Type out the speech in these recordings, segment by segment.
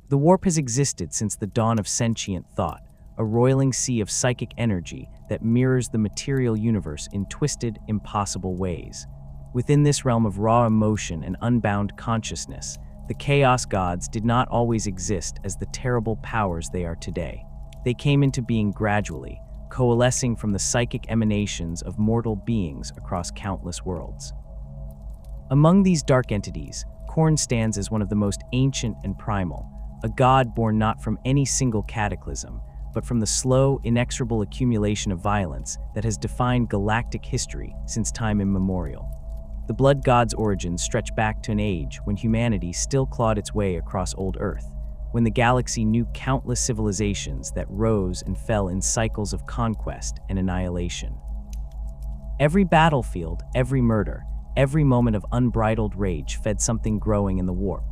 The warp has existed since the dawn of sentient thought, a roiling sea of psychic energy that mirrors the material universe in twisted, impossible ways. Within this realm of raw emotion and unbound consciousness, the Chaos Gods did not always exist as the terrible powers they are today. They came into being gradually, coalescing from the psychic emanations of mortal beings across countless worlds. Among these dark entities, Khorne stands as one of the most ancient and primal, a god born not from any single cataclysm, but from the slow, inexorable accumulation of violence that has defined galactic history since time immemorial. The Blood God's origins stretch back to an age when humanity still clawed its way across old Earth, when the galaxy knew countless civilizations that rose and fell in cycles of conquest and annihilation. Every battlefield, every murder, every moment of unbridled rage fed something growing in the warp.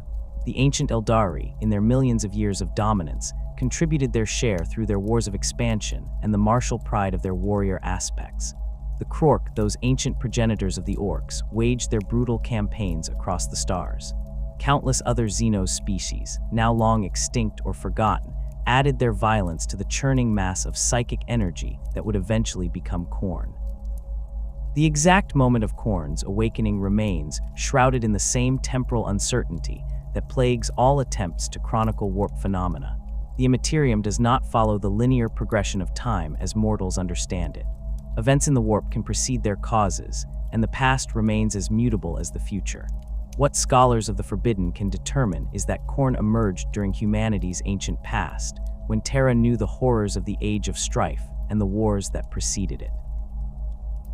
The ancient Eldari, in their millions of years of dominance, contributed their share through their wars of expansion and the martial pride of their warrior aspects. The Khorne, those ancient progenitors of the orcs, waged their brutal campaigns across the stars. Countless other Xenos species, now long extinct or forgotten, added their violence to the churning mass of psychic energy that would eventually become Khorne. The exact moment of Khorne's awakening remains shrouded in the same temporal uncertainty that plagues all attempts to chronicle warp phenomena. The Immaterium does not follow the linear progression of time as mortals understand it. Events in the warp can precede their causes, and the past remains as mutable as the future. What scholars of the Forbidden can determine is that Khorne emerged during humanity's ancient past, when Terra knew the horrors of the Age of Strife and the wars that preceded it.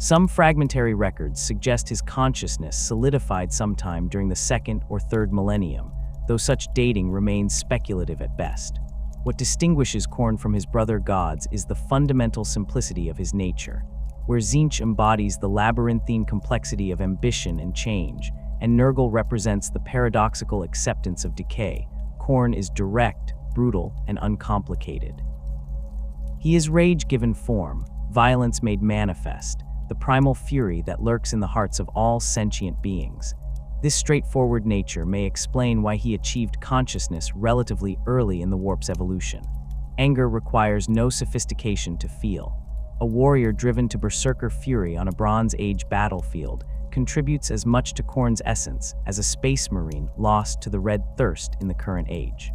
Some fragmentary records suggest his consciousness solidified sometime during the second or third millennium, though such dating remains speculative at best. What distinguishes Khorne from his brother gods is the fundamental simplicity of his nature. Where Tzeentch embodies the labyrinthine complexity of ambition and change, and Nurgle represents the paradoxical acceptance of decay, Khorne is direct, brutal, and uncomplicated. He is rage given form, violence made manifest, the primal fury that lurks in the hearts of all sentient beings. This straightforward nature may explain why he achieved consciousness relatively early in the warp's evolution. Anger requires no sophistication to feel. A warrior driven to berserker fury on a Bronze Age battlefield contributes as much to Khorne's essence as a space marine lost to the red thirst in the current age.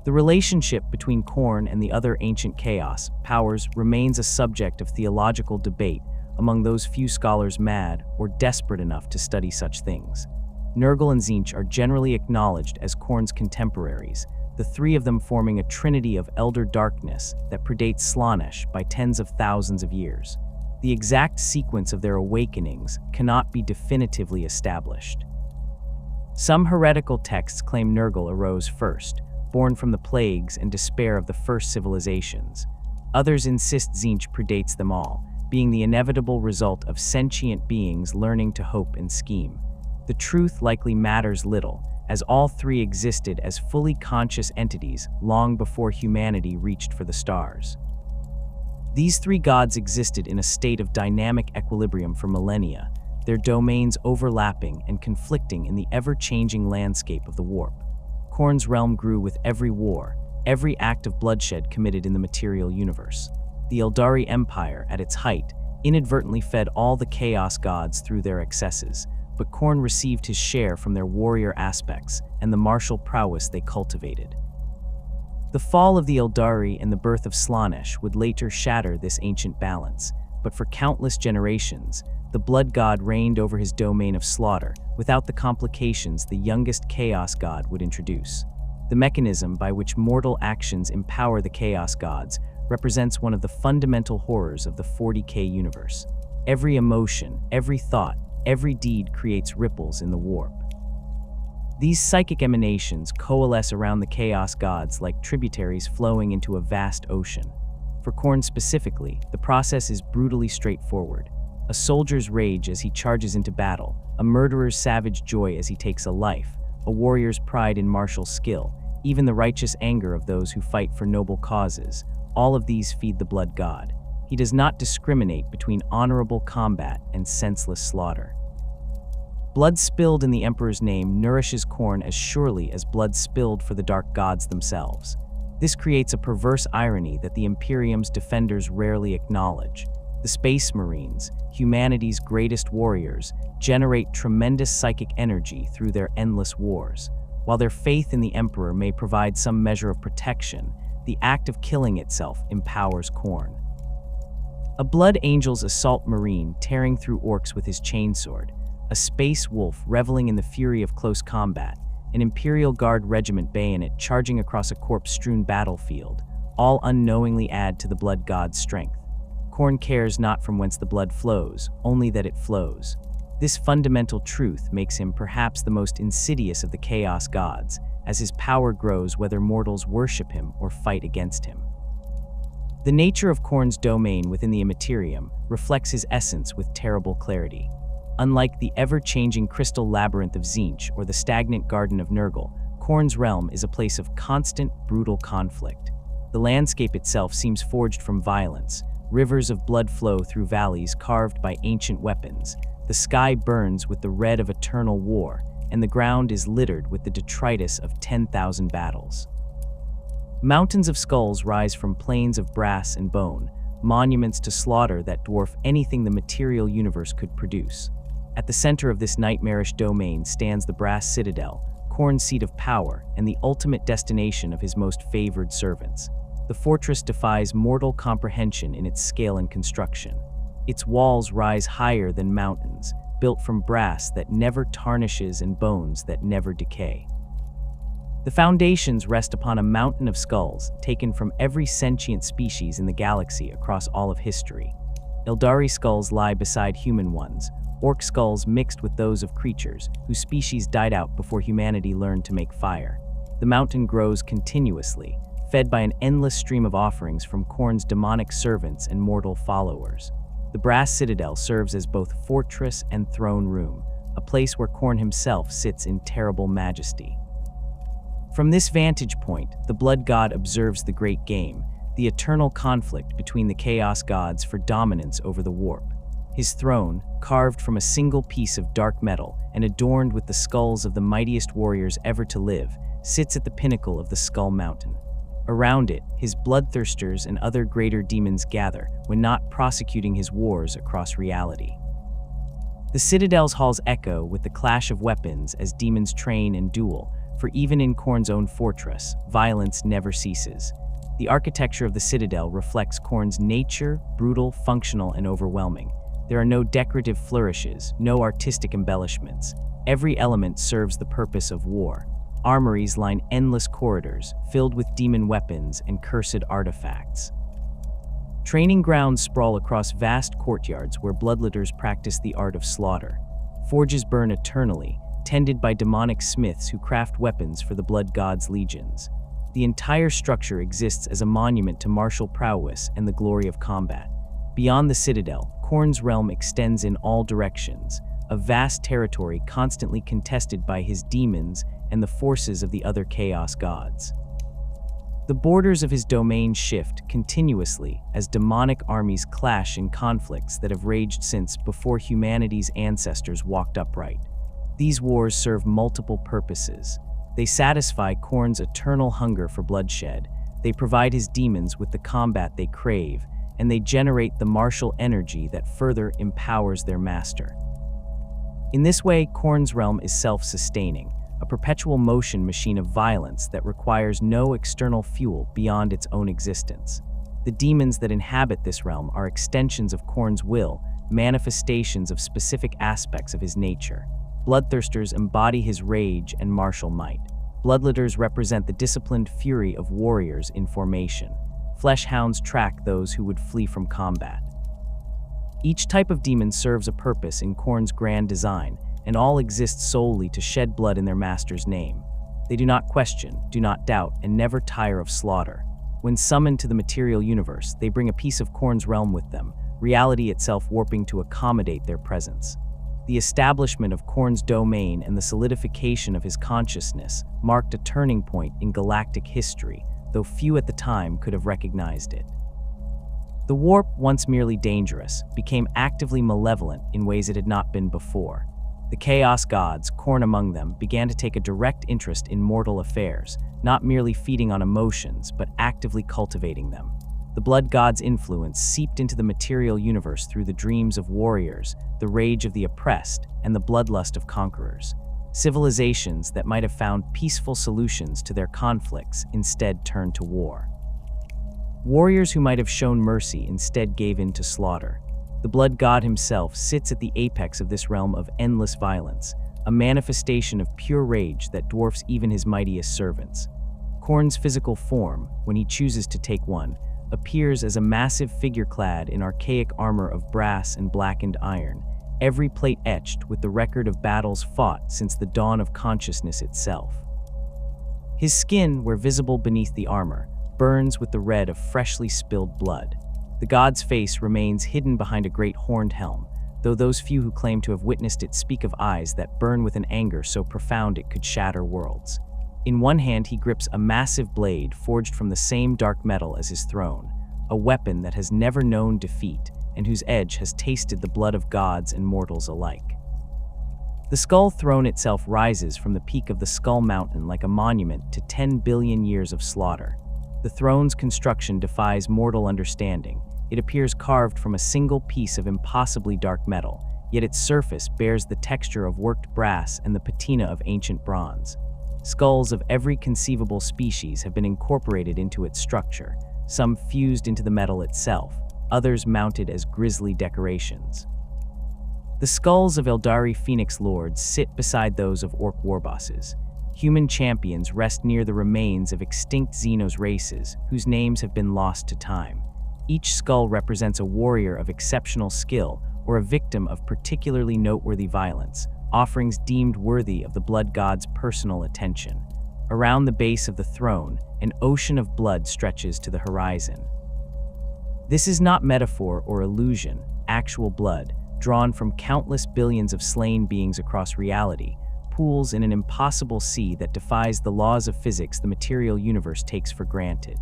The relationship between Khorne and the other ancient chaos powers remains a subject of theological debate among those few scholars mad or desperate enough to study such things. Nurgle and Tzeentch are generally acknowledged as Khorne's contemporaries, the three of them forming a trinity of elder darkness that predates Slaanesh by tens of thousands of years. The exact sequence of their awakenings cannot be definitively established. Some heretical texts claim Nurgle arose first, born from the plagues and despair of the first civilizations. Others insist Tzeentch predates them all, being the inevitable result of sentient beings learning to hope and scheme. The truth likely matters little, as all three existed as fully conscious entities long before humanity reached for the stars. These three gods existed in a state of dynamic equilibrium for millennia, their domains overlapping and conflicting in the ever-changing landscape of the warp. Khorne's realm grew with every war, every act of bloodshed committed in the material universe. The Eldari Empire, at its height, inadvertently fed all the Chaos Gods through their excesses, but Khorne received his share from their warrior aspects and the martial prowess they cultivated. The fall of the Eldari and the birth of Slaanesh would later shatter this ancient balance, but for countless generations, the Blood God reigned over his domain of slaughter without the complications the youngest Chaos God would introduce. The mechanism by which mortal actions empower the Chaos Gods represents one of the fundamental horrors of the 40K universe. Every emotion, every thought, every deed creates ripples in the warp. These psychic emanations coalesce around the Chaos Gods like tributaries flowing into a vast ocean. For Khorne specifically, the process is brutally straightforward. A soldier's rage as he charges into battle, a murderer's savage joy as he takes a life, a warrior's pride in martial skill, even the righteous anger of those who fight for noble causes. All of these feed the Blood God. He does not discriminate between honorable combat and senseless slaughter. Blood spilled in the Emperor's name nourishes Khorne as surely as blood spilled for the dark gods themselves. This creates a perverse irony that the Imperium's defenders rarely acknowledge. The Space Marines, humanity's greatest warriors, generate tremendous psychic energy through their endless wars. While their faith in the Emperor may provide some measure of protection, the act of killing itself empowers Khorne. A Blood Angel's assault marine tearing through orcs with his chainsword, a space wolf reveling in the fury of close combat, an Imperial Guard regiment bayonet charging across a corpse-strewn battlefield, all unknowingly add to the blood god's strength. Khorne cares not from whence the blood flows, only that it flows. This fundamental truth makes him perhaps the most insidious of the Chaos gods, as his power grows whether mortals worship him or fight against him. The nature of Khorne's domain within the Immaterium reflects his essence with terrible clarity. Unlike the ever-changing crystal labyrinth of Tzeentch or the stagnant garden of Nurgle, Khorne's realm is a place of constant, brutal conflict. The landscape itself seems forged from violence. Rivers of blood flow through valleys carved by ancient weapons. The sky burns with the red of eternal war, and the ground is littered with the detritus of 10,000 battles. Mountains of skulls rise from plains of brass and bone, monuments to slaughter that dwarf anything the material universe could produce. At the center of this nightmarish domain stands the Brass Citadel, Khorne's seat of power and the ultimate destination of his most favored servants. The fortress defies mortal comprehension in its scale and construction. Its walls rise higher than mountains, built from brass that never tarnishes and bones that never decay. The foundations rest upon a mountain of skulls taken from every sentient species in the galaxy across all of history. Eldari skulls lie beside human ones, orc skulls mixed with those of creatures whose species died out before humanity learned to make fire. The mountain grows continuously, fed by an endless stream of offerings from Khorne's demonic servants and mortal followers. The Brass Citadel serves as both fortress and throne room, a place where Khorne himself sits in terrible majesty. From this vantage point, the Blood God observes the great game, the eternal conflict between the Chaos gods for dominance over the warp. His throne, carved from a single piece of dark metal and adorned with the skulls of the mightiest warriors ever to live, sits at the pinnacle of the Skull Mountain. Around it, his bloodthirsters and other greater demons gather when not prosecuting his wars across reality. The Citadel's halls echo with the clash of weapons as demons train and duel, for even in Khorne's own fortress, violence never ceases. The architecture of the Citadel reflects Khorne's nature, brutal, functional, and overwhelming. There are no decorative flourishes, no artistic embellishments. Every element serves the purpose of war. Armories line endless corridors, filled with demon weapons and cursed artifacts. Training grounds sprawl across vast courtyards where bloodletters practice the art of slaughter. Forges burn eternally, tended by demonic smiths who craft weapons for the blood god's legions. The entire structure exists as a monument to martial prowess and the glory of combat. Beyond the Citadel, Khorne's realm extends in all directions, a vast territory constantly contested by his demons and the forces of the other Chaos gods. The borders of his domain shift continuously as demonic armies clash in conflicts that have raged since before humanity's ancestors walked upright. These wars serve multiple purposes. They satisfy Khorne's eternal hunger for bloodshed, they provide his demons with the combat they crave, and they generate the martial energy that further empowers their master. In this way, Khorne's realm is self-sustaining, a perpetual motion machine of violence that requires no external fuel beyond its own existence. The demons that inhabit this realm are extensions of Khorne's will, manifestations of specific aspects of his nature. Bloodthirsters embody his rage and martial might. Bloodletters represent the disciplined fury of warriors in formation. Fleshhounds track those who would flee from combat. Each type of demon serves a purpose in Khorne's grand design, and all exist solely to shed blood in their master's name. They do not question, do not doubt, and never tire of slaughter. When summoned to the material universe, they bring a piece of Khorne's realm with them, reality itself warping to accommodate their presence. The establishment of Khorne's domain and the solidification of his consciousness marked a turning point in galactic history, though few at the time could have recognized it. The warp, once merely dangerous, became actively malevolent in ways it had not been before. The chaos gods, Khorne among them, began to take a direct interest in mortal affairs, not merely feeding on emotions, but actively cultivating them. The blood god's influence seeped into the material universe through the dreams of warriors, the rage of the oppressed, and the bloodlust of conquerors. Civilizations that might have found peaceful solutions to their conflicts instead turned to war. Warriors who might have shown mercy instead gave in to slaughter. The blood god himself sits at the apex of this realm of endless violence, a manifestation of pure rage that dwarfs even his mightiest servants. Khorne's physical form, when he chooses to take one, appears as a massive figure clad in archaic armor of brass and blackened iron, every plate etched with the record of battles fought since the dawn of consciousness itself. His skin, where visible beneath the armor, burns with the red of freshly spilled blood. The god's face remains hidden behind a great horned helm, though those few who claim to have witnessed it speak of eyes that burn with an anger so profound it could shatter worlds. In one hand he grips a massive blade forged from the same dark metal as his throne, a weapon that has never known defeat and whose edge has tasted the blood of gods and mortals alike. The skull throne itself rises from the peak of the Skull Mountain like a monument to 10 billion years of slaughter. The throne's construction defies mortal understanding. It appears carved from a single piece of impossibly dark metal, yet its surface bears the texture of worked brass and the patina of ancient bronze. Skulls of every conceivable species have been incorporated into its structure, some fused into the metal itself, others mounted as grisly decorations. The skulls of Eldari Phoenix Lords sit beside those of Orc warbosses. Human champions rest near the remains of extinct Xenos races, whose names have been lost to time. Each skull represents a warrior of exceptional skill or a victim of particularly noteworthy violence, offerings deemed worthy of the blood god's personal attention. Around the base of the throne, an ocean of blood stretches to the horizon. This is not metaphor or illusion. Actual blood, drawn from countless billions of slain beings across reality, pools in an impossible sea that defies the laws of physics the material universe takes for granted.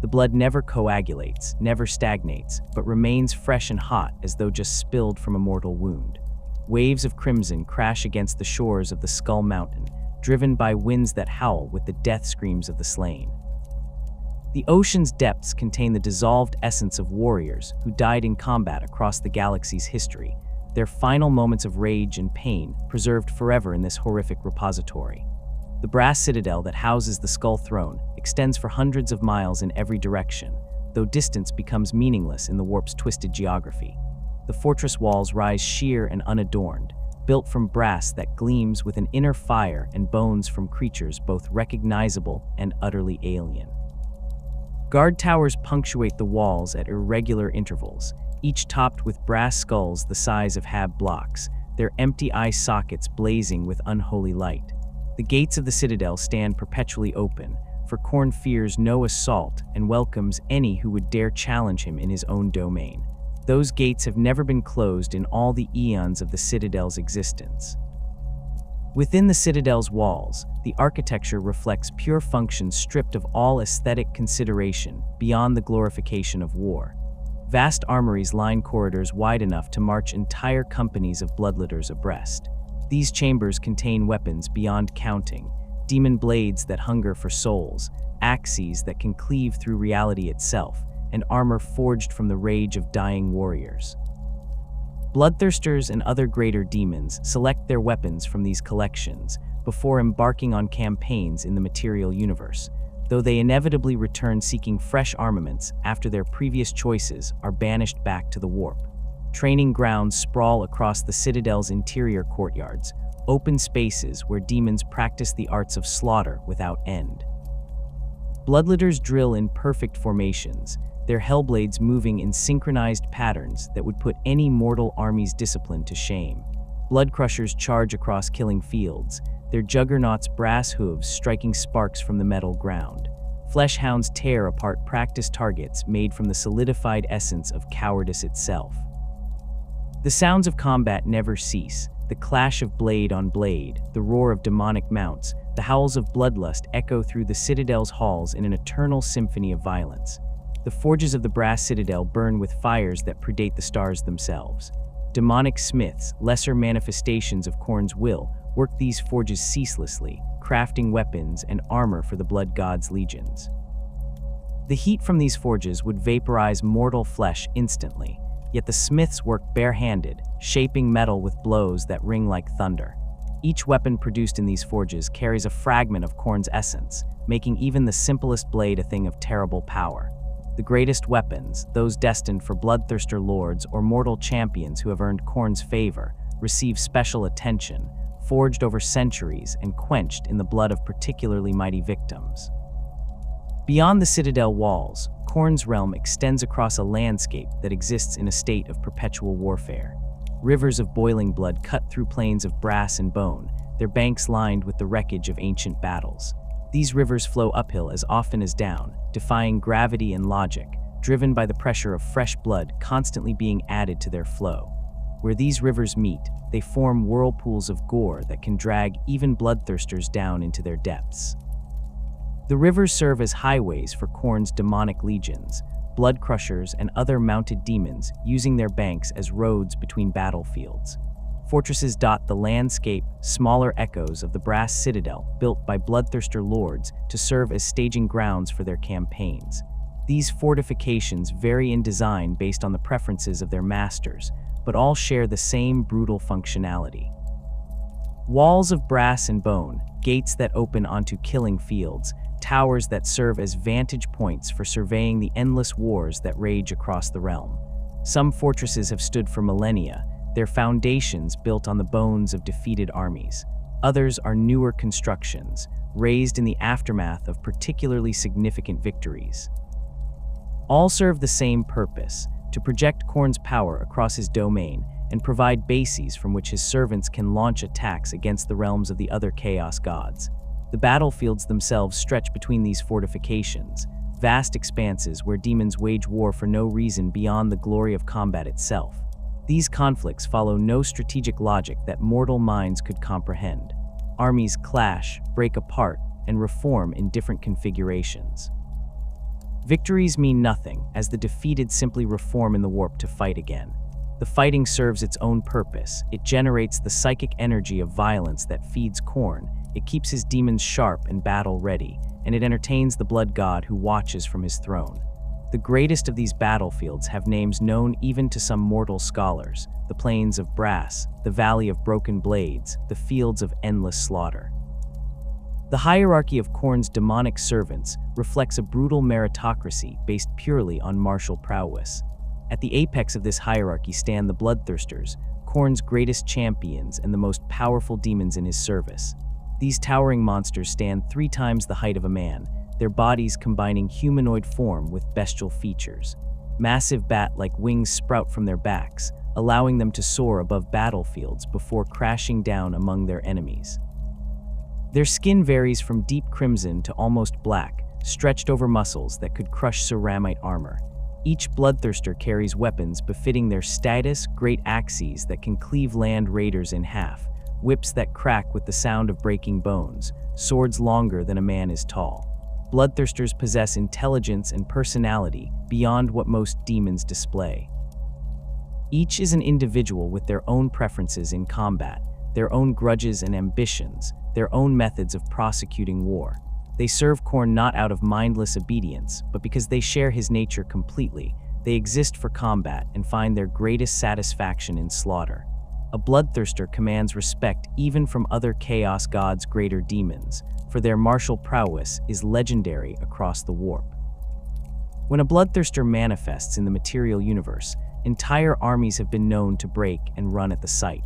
The blood never coagulates, never stagnates, but remains fresh and hot as though just spilled from a mortal wound. Waves of crimson crash against the shores of the Skull Mountain, driven by winds that howl with the death screams of the slain. The ocean's depths contain the dissolved essence of warriors who died in combat across the galaxy's history, their final moments of rage and pain preserved forever in this horrific repository. The brass citadel that houses the Skull Throne extends for hundreds of miles in every direction, though distance becomes meaningless in the warp's twisted geography. The fortress walls rise sheer and unadorned, built from brass that gleams with an inner fire and bones from creatures both recognizable and utterly alien. Guard towers punctuate the walls at irregular intervals, each topped with brass skulls the size of Hab blocks, their empty eye sockets blazing with unholy light. The gates of the citadel stand perpetually open, for Khorne fears no assault and welcomes any who would dare challenge him in his own domain. Those gates have never been closed in all the eons of the citadel's existence. Within the citadel's walls, the architecture reflects pure function stripped of all aesthetic consideration beyond the glorification of war. Vast armories line corridors wide enough to march entire companies of bloodletters abreast. These chambers contain weapons beyond counting, demon blades that hunger for souls, axes that can cleave through reality itself, and armor forged from the rage of dying warriors. Bloodthirsters and other greater demons select their weapons from these collections before embarking on campaigns in the material universe, though they inevitably return seeking fresh armaments after their previous choices are banished back to the warp. Training grounds sprawl across the citadel's interior courtyards, open spaces where demons practice the arts of slaughter without end. Bloodletters drill in perfect formations, their hellblades moving in synchronized patterns that would put any mortal army's discipline to shame. Bloodcrushers charge across killing fields, their juggernauts' brass hooves striking sparks from the metal ground. Fleshhounds tear apart practiced targets made from the solidified essence of cowardice itself. The sounds of combat never cease. The clash of blade on blade, the roar of demonic mounts, the howls of bloodlust echo through the citadel's halls in an eternal symphony of violence. The forges of the brass citadel burn with fires that predate the stars themselves. Demonic smiths, lesser manifestations of Khorne's will, work these forges ceaselessly, crafting weapons and armor for the blood god's legions. The heat from these forges would vaporize mortal flesh instantly, yet the smiths work barehanded, shaping metal with blows that ring like thunder. Each weapon produced in these forges carries a fragment of Khorne's essence, making even the simplest blade a thing of terrible power. The greatest weapons, those destined for bloodthirster lords or mortal champions who have earned Khorne's favor, receive special attention, forged over centuries and quenched in the blood of particularly mighty victims. Beyond the citadel walls, Khorne's realm extends across a landscape that exists in a state of perpetual warfare. Rivers of boiling blood cut through plains of brass and bone, their banks lined with the wreckage of ancient battles. These rivers flow uphill as often as down, defying gravity and logic, driven by the pressure of fresh blood constantly being added to their flow. Where these rivers meet, they form whirlpools of gore that can drag even bloodthirsters down into their depths. The rivers serve as highways for Khorne's demonic legions, blood crushers and other mounted demons using their banks as roads between battlefields. Fortresses dot the landscape, smaller echoes of the brass citadel built by bloodthirster lords to serve as staging grounds for their campaigns. These fortifications vary in design based on the preferences of their masters, but all share the same brutal functionality. Walls of brass and bone, gates that open onto killing fields, towers that serve as vantage points for surveying the endless wars that rage across the realm. Some fortresses have stood for millennia, their foundations built on the bones of defeated armies. Others are newer constructions, raised in the aftermath of particularly significant victories. All serve the same purpose, to project Khorne's power across his domain and provide bases from which his servants can launch attacks against the realms of the other chaos gods. The battlefields themselves stretch between these fortifications, vast expanses where demons wage war for no reason beyond the glory of combat itself. These conflicts follow no strategic logic that mortal minds could comprehend. Armies clash, break apart, and reform in different configurations. Victories mean nothing, as the defeated simply reform in the warp to fight again. The fighting serves its own purpose. It generates the psychic energy of violence that feeds Khorne. It keeps his demons sharp and battle-ready, and it entertains the blood god who watches from his throne. The greatest of these battlefields have names known even to some mortal scholars: the plains of brass, the valley of broken blades, the fields of endless slaughter. The hierarchy of Khorne's demonic servants reflects a brutal meritocracy based purely on martial prowess. At the apex of this hierarchy stand the bloodthirsters, Khorne's greatest champions and the most powerful demons in his service. These towering monsters stand 3 times the height of a man, their bodies combining humanoid form with bestial features. Massive bat-like wings sprout from their backs, allowing them to soar above battlefields before crashing down among their enemies. Their skin varies from deep crimson to almost black, stretched over muscles that could crush ceramite armor. Each bloodthirster carries weapons befitting their status, great axes that can cleave land raiders in half, whips that crack with the sound of breaking bones, swords longer than a man is tall. Bloodthirsters possess intelligence and personality beyond what most demons display. Each is an individual with their own preferences in combat, their own grudges and ambitions, their own methods of prosecuting war. They serve Khorne not out of mindless obedience, but because they share his nature completely. They exist for combat and find their greatest satisfaction in slaughter. A bloodthirster commands respect even from other chaos gods' greater demons, for their martial prowess is legendary across the warp. When a bloodthirster manifests in the material universe, entire armies have been known to break and run at the sight.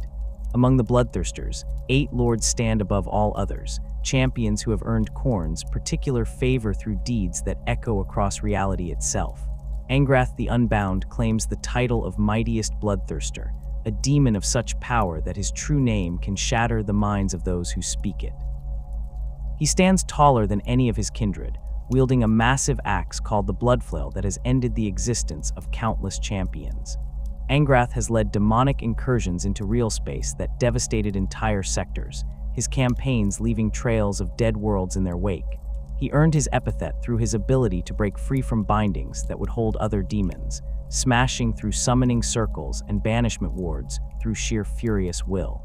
Among the bloodthirsters, 8 lords stand above all others, champions who have earned Khorne's particular favor through deeds that echo across reality itself. Angrath the Unbound claims the title of mightiest bloodthirster, a demon of such power that his true name can shatter the minds of those who speak it. He stands taller than any of his kindred, wielding a massive axe called the Bloodflail that has ended the existence of countless champions. Angrath has led demonic incursions into real space that devastated entire sectors, his campaigns leaving trails of dead worlds in their wake. He earned his epithet through his ability to break free from bindings that would hold other demons, smashing through summoning circles and banishment wards through sheer furious will.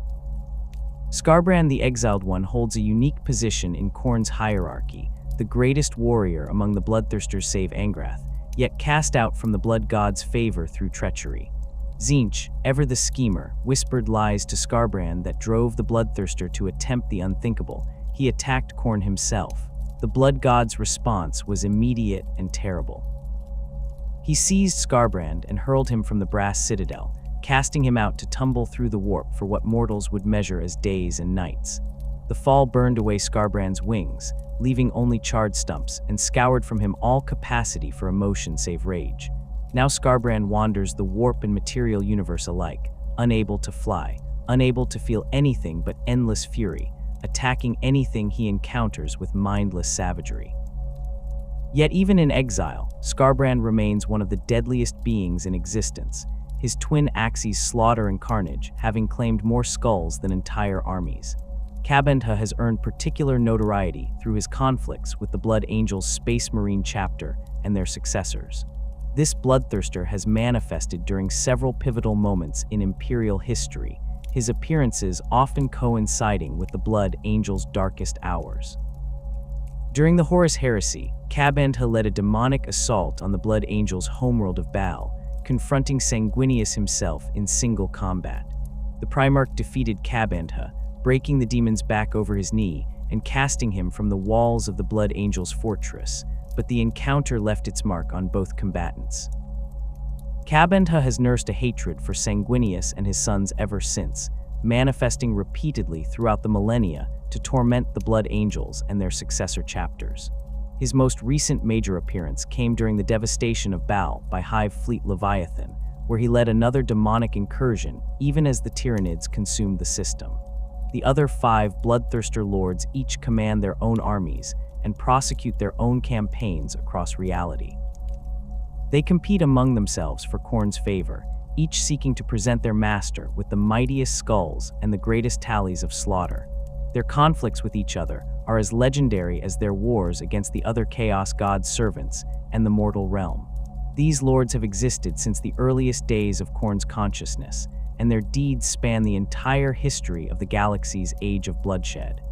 Skarbrand the Exiled One holds a unique position in Khorne's hierarchy, the greatest warrior among the Bloodthirsters save Angrath, yet cast out from the Blood God's favor through treachery. Tzeentch, ever the schemer, whispered lies to Skarbrand that drove the Bloodthirster to attempt the unthinkable. He attacked Khorne himself. The Blood God's response was immediate and terrible. He seized Skarbrand and hurled him from the brass citadel, casting him out to tumble through the warp for what mortals would measure as days and nights. The fall burned away Skarbrand's wings, leaving only charred stumps, and scoured from him all capacity for emotion save rage. Now Skarbrand wanders the warp and material universe alike, unable to fly, unable to feel anything but endless fury, attacking anything he encounters with mindless savagery. Yet even in exile, Skarbrand remains one of the deadliest beings in existence, his twin axes slaughter and carnage having claimed more skulls than entire armies. Kabendha has earned particular notoriety through his conflicts with the Blood Angels Space Marine chapter and their successors. This bloodthirster has manifested during several pivotal moments in Imperial history, his appearances often coinciding with the Blood Angels' darkest hours. During the Horus Heresy, Kabendha led a demonic assault on the Blood Angels' homeworld of Baal, confronting Sanguinius himself in single combat. The Primarch defeated Kabendha, breaking the demon's back over his knee and casting him from the walls of the Blood Angels' fortress, but the encounter left its mark on both combatants. Kabendha has nursed a hatred for Sanguinius and his sons ever since, manifesting repeatedly throughout the millennia to torment the Blood Angels and their successor chapters. His most recent major appearance came during the devastation of Baal by Hive Fleet Leviathan, where he led another demonic incursion even as the Tyranids consumed the system. The other 5 Bloodthirster lords each command their own armies and prosecute their own campaigns across reality. They compete among themselves for Khorne's favor, each seeking to present their master with the mightiest skulls and the greatest tallies of slaughter. Their conflicts with each other are as legendary as their wars against the other Chaos God's servants and the mortal realm. These lords have existed since the earliest days of Khorne's consciousness, and their deeds span the entire history of the galaxy's age of bloodshed.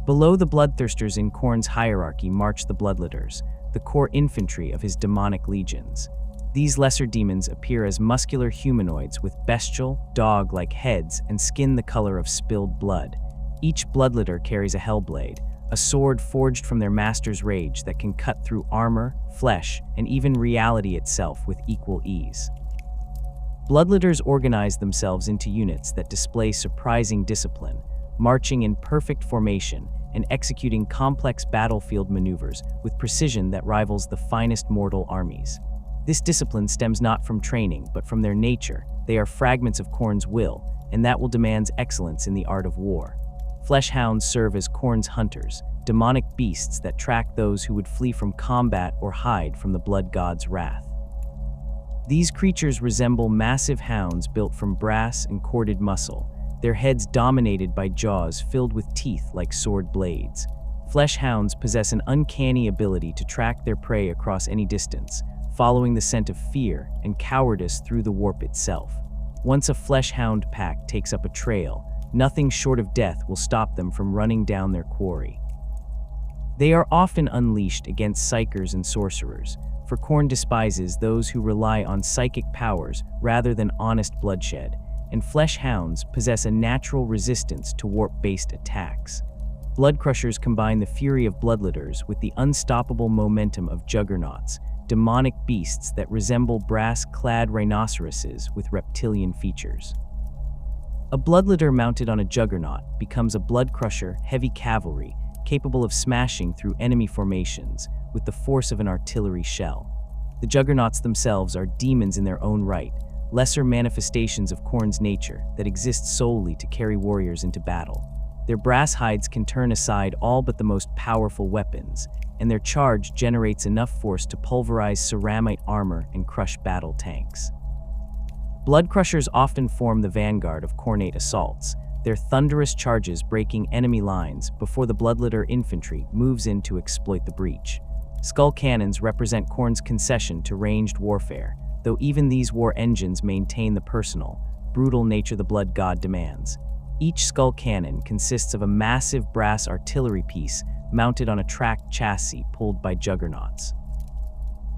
Below the Bloodthirsters in Khorne's hierarchy march the Bloodletters, the core infantry of his demonic legions. These lesser demons appear as muscular humanoids with bestial, dog-like heads and skin the color of spilled blood. Each Bloodletter carries a Hellblade, a sword forged from their master's rage that can cut through armor, flesh, and even reality itself with equal ease. Bloodletters organize themselves into units that display surprising discipline, marching in perfect formation and executing complex battlefield maneuvers with precision that rivals the finest mortal armies. This discipline stems not from training, but from their nature. They are fragments of Khorne's will, and that will demand excellence in the art of war. Fleshhounds serve as Khorne's hunters, demonic beasts that track those who would flee from combat or hide from the Blood God's wrath. These creatures resemble massive hounds built from brass and corded muscle, their heads dominated by jaws filled with teeth like sword blades. Fleshhounds possess an uncanny ability to track their prey across any distance, following the scent of fear and cowardice through the warp itself. Once a fleshhound pack takes up a trail, nothing short of death will stop them from running down their quarry. They are often unleashed against psychers and sorcerers, for Khorne despises those who rely on psychic powers rather than honest bloodshed, and fleshhounds possess a natural resistance to warp-based attacks. Bloodcrushers combine the fury of Bloodletters with the unstoppable momentum of juggernauts, demonic beasts that resemble brass-clad rhinoceroses with reptilian features. A Bloodletter mounted on a juggernaut becomes a Bloodcrusher heavy cavalry capable of smashing through enemy formations with the force of an artillery shell. The juggernauts themselves are demons in their own right, lesser manifestations of Khorne's nature that exist solely to carry warriors into battle. Their brass hides can turn aside all but the most powerful weapons, and their charge generates enough force to pulverize ceramite armor and crush battle tanks. Bloodcrushers often form the vanguard of Khornate assaults, their thunderous charges breaking enemy lines before the bloodletter infantry moves in to exploit the breach. Skull cannons represent Khorne's concession to ranged warfare, though even these war engines maintain the personal, brutal nature the blood god demands. Each skull cannon consists of a massive brass artillery piece mounted on a tracked chassis pulled by juggernauts.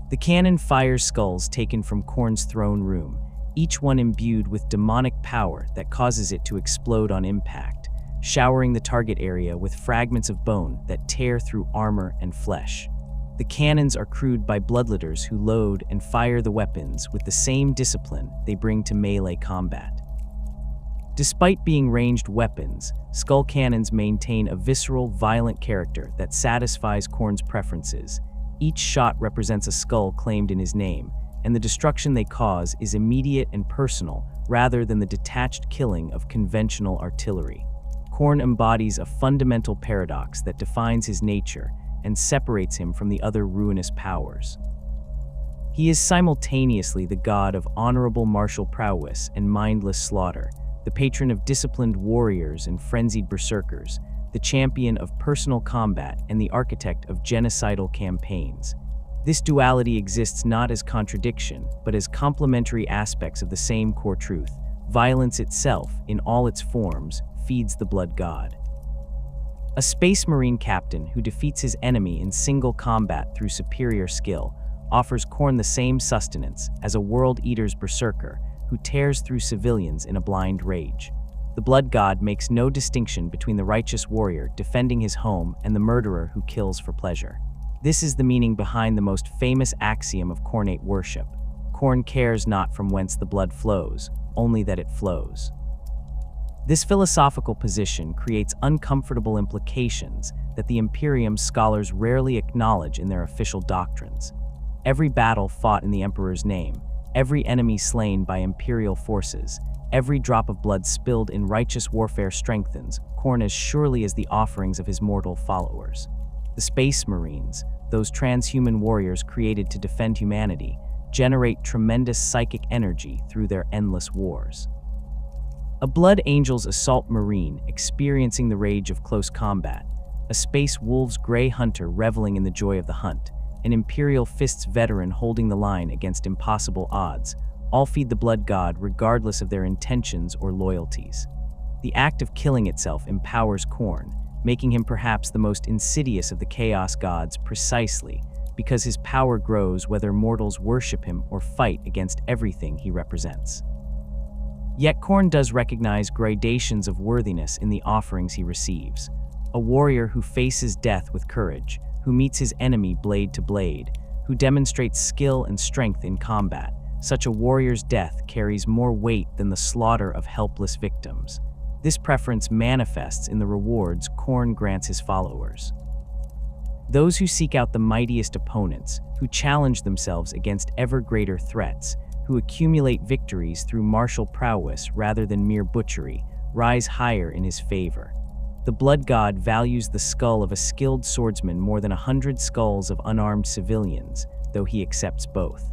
The cannon fires skulls taken from Khorne's throne room, each one imbued with demonic power that causes it to explode on impact, showering the target area with fragments of bone that tear through armor and flesh. The cannons are crewed by bloodletters who load and fire the weapons with the same discipline they bring to melee combat. Despite being ranged weapons, skull cannons maintain a visceral, violent character that satisfies Khorne's preferences. Each shot represents a skull claimed in his name, and the destruction they cause is immediate and personal rather than the detached killing of conventional artillery. Khorne embodies a fundamental paradox that defines his nature and separates him from the other ruinous powers. He is simultaneously the god of honorable martial prowess and mindless slaughter, the patron of disciplined warriors and frenzied berserkers, the champion of personal combat and the architect of genocidal campaigns. This duality exists not as contradiction, but as complementary aspects of the same core truth. Violence itself, in all its forms, feeds the blood god. A space marine captain who defeats his enemy in single combat through superior skill offers Khorne the same sustenance as a world eater's berserker who tears through civilians in a blind rage. The blood god makes no distinction between the righteous warrior defending his home and the murderer who kills for pleasure. This is the meaning behind the most famous axiom of Khornate worship. Khorne cares not from whence the blood flows, only that it flows. This philosophical position creates uncomfortable implications that the Imperium scholars rarely acknowledge in their official doctrines. Every battle fought in the Emperor's name, every enemy slain by Imperial forces, every drop of blood spilled in righteous warfare strengthens Khorne as surely as the offerings of his mortal followers. The Space Marines, those transhuman warriors created to defend humanity, generate tremendous psychic energy through their endless wars. A Blood Angel's assault marine experiencing the rage of close combat, a Space Wolves Grey hunter reveling in the joy of the hunt, an Imperial Fists veteran holding the line against impossible odds, all feed the blood god regardless of their intentions or loyalties. The act of killing itself empowers Khorne, making him perhaps the most insidious of the Chaos gods precisely because his power grows whether mortals worship him or fight against everything he represents. Yet Khorne does recognize gradations of worthiness in the offerings he receives. A warrior who faces death with courage, who meets his enemy blade to blade, who demonstrates skill and strength in combat. Such a warrior's death carries more weight than the slaughter of helpless victims. This preference manifests in the rewards Khorne grants his followers. Those who seek out the mightiest opponents, who challenge themselves against ever greater threats, who accumulate victories through martial prowess rather than mere butchery, rise higher in his favor. The blood god values the skull of a skilled swordsman more than 100 skulls of unarmed civilians, though he accepts both.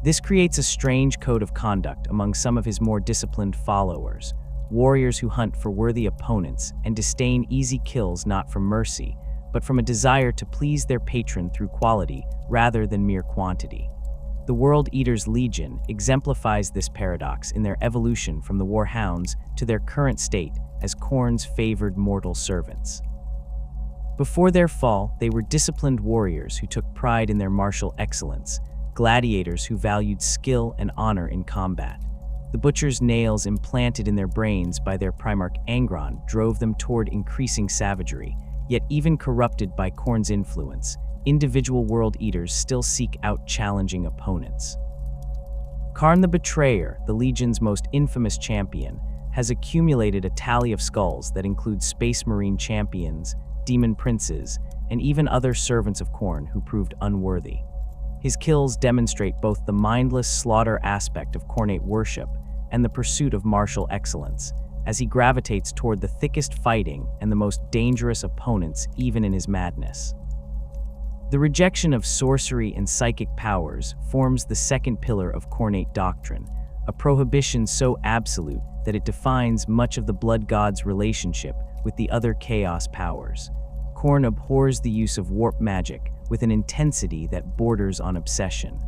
This creates a strange code of conduct among some of his more disciplined followers, warriors who hunt for worthy opponents and disdain easy kills not from mercy, but from a desire to please their patron through quality rather than mere quantity. The World Eater's Legion exemplifies this paradox in their evolution from the Warhounds to their current state as Khorne's favored mortal servants. Before their fall, they were disciplined warriors who took pride in their martial excellence, gladiators who valued skill and honor in combat. The butcher's nails implanted in their brains by their primarch Angron drove them toward increasing savagery, yet even corrupted by Khorne's influence, individual world eaters still seek out challenging opponents. Khorne the Betrayer, the Legion's most infamous champion, has accumulated a tally of skulls that include Space Marine champions, demon princes, and even other servants of Khorne who proved unworthy. His kills demonstrate both the mindless slaughter aspect of Khornate worship and the pursuit of martial excellence, as he gravitates toward the thickest fighting and the most dangerous opponents even in his madness. The rejection of sorcery and psychic powers forms the second pillar of Khornate doctrine, a prohibition so absolute that it defines much of the blood god's relationship with the other chaos powers. Khorne abhors the use of warp magic with an intensity that borders on obsession.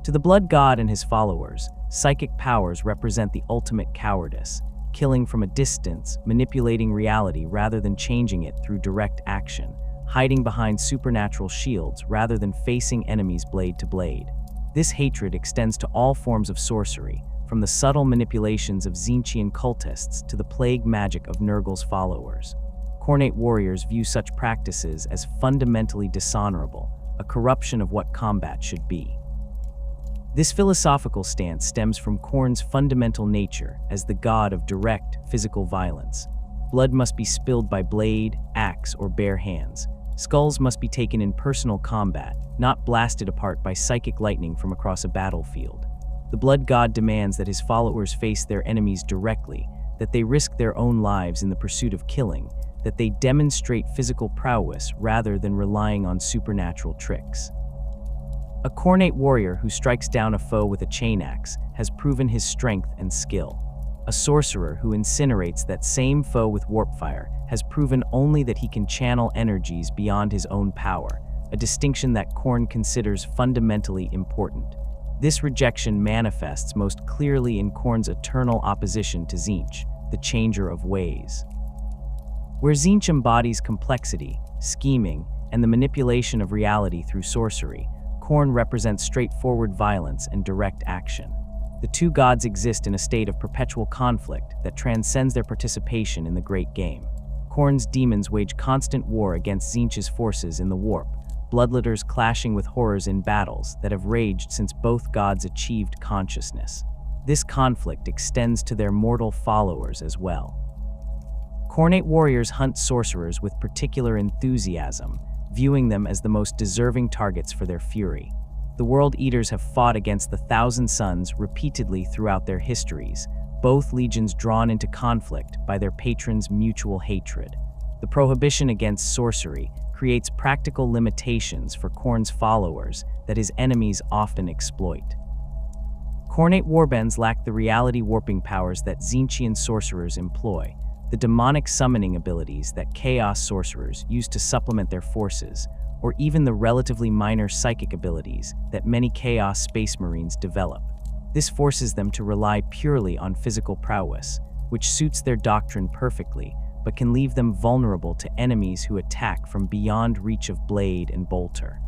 To the blood god and his followers, psychic powers represent the ultimate cowardice, killing from a distance, manipulating reality rather than changing it through direct action, hiding behind supernatural shields rather than facing enemies blade to blade. This hatred extends to all forms of sorcery, from the subtle manipulations of Tzeentchian cultists to the plague magic of Nurgle's followers. Khornate warriors view such practices as fundamentally dishonorable, a corruption of what combat should be. This philosophical stance stems from Khorne's fundamental nature as the god of direct, physical violence. Blood must be spilled by blade, axe, or bare hands. Skulls must be taken in personal combat, not blasted apart by psychic lightning from across a battlefield. The blood god demands that his followers face their enemies directly, that they risk their own lives in the pursuit of killing, that they demonstrate physical prowess rather than relying on supernatural tricks. A Khornate warrior who strikes down a foe with a chain axe has proven his strength and skill. A sorcerer who incinerates that same foe with warp fire has proven only that he can channel energies beyond his own power, a distinction that Khorne considers fundamentally important. This rejection manifests most clearly in Khorne's eternal opposition to Tzeentch, the changer of ways. Where Tzeentch embodies complexity, scheming, and the manipulation of reality through sorcery, Khorne represents straightforward violence and direct action. The two gods exist in a state of perpetual conflict that transcends their participation in the great game. Khorne's demons wage constant war against Tzeentch's forces in the warp, bloodletters clashing with horrors in battles that have raged since both gods achieved consciousness. This conflict extends to their mortal followers as well. Khornate warriors hunt sorcerers with particular enthusiasm, viewing them as the most deserving targets for their fury. The World Eaters have fought against the Thousand Suns repeatedly throughout their histories, both legions drawn into conflict by their patrons' mutual hatred. The prohibition against sorcery creates practical limitations for Khorne's followers that his enemies often exploit. Khornate warbands lack the reality warping powers that Tzeentchian sorcerers employ, the demonic summoning abilities that chaos sorcerers use to supplement their forces, or even the relatively minor psychic abilities that many chaos space marines develop. This forces them to rely purely on physical prowess, which suits their doctrine perfectly, but can leave them vulnerable to enemies who attack from beyond reach of blade and bolter.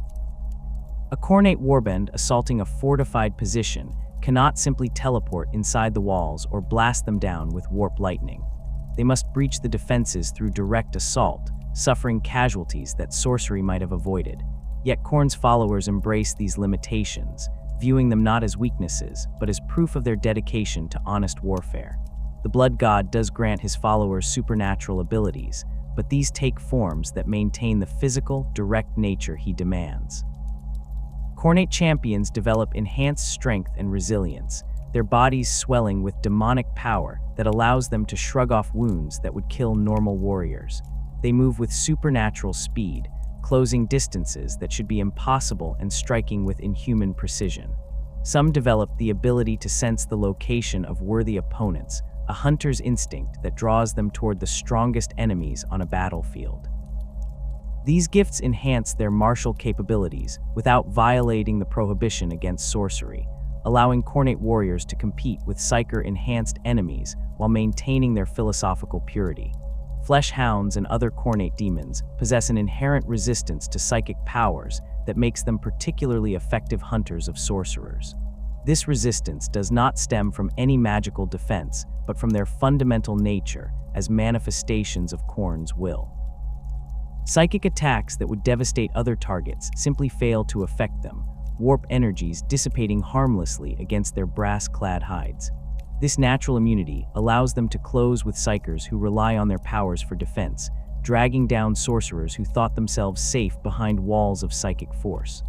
A Khornate warband assaulting a fortified position cannot simply teleport inside the walls or blast them down with warp lightning. They must breach the defenses through direct assault, suffering casualties that sorcery might have avoided. Yet Khorne's followers embrace these limitations, viewing them not as weaknesses, but as proof of their dedication to honest warfare. The blood god does grant his followers supernatural abilities, but these take forms that maintain the physical, direct nature he demands. Khornate champions develop enhanced strength and resilience, their bodies swelling with demonic power that allows them to shrug off wounds that would kill normal warriors. They move with supernatural speed, closing distances that should be impossible and striking with inhuman precision. Some develop the ability to sense the location of worthy opponents, a hunter's instinct that draws them toward the strongest enemies on a battlefield. These gifts enhance their martial capabilities without violating the prohibition against sorcery, allowing Khornate warriors to compete with psyker-enhanced enemies while maintaining their philosophical purity. Flesh hounds and other Khornate demons possess an inherent resistance to psychic powers that makes them particularly effective hunters of sorcerers. This resistance does not stem from any magical defense, but from their fundamental nature as manifestations of Khorne's will. Psychic attacks that would devastate other targets simply fail to affect them, warp energies dissipating harmlessly against their brass-clad hides. This natural immunity allows them to close with psykers who rely on their powers for defense, dragging down sorcerers who thought themselves safe behind walls of psychic force.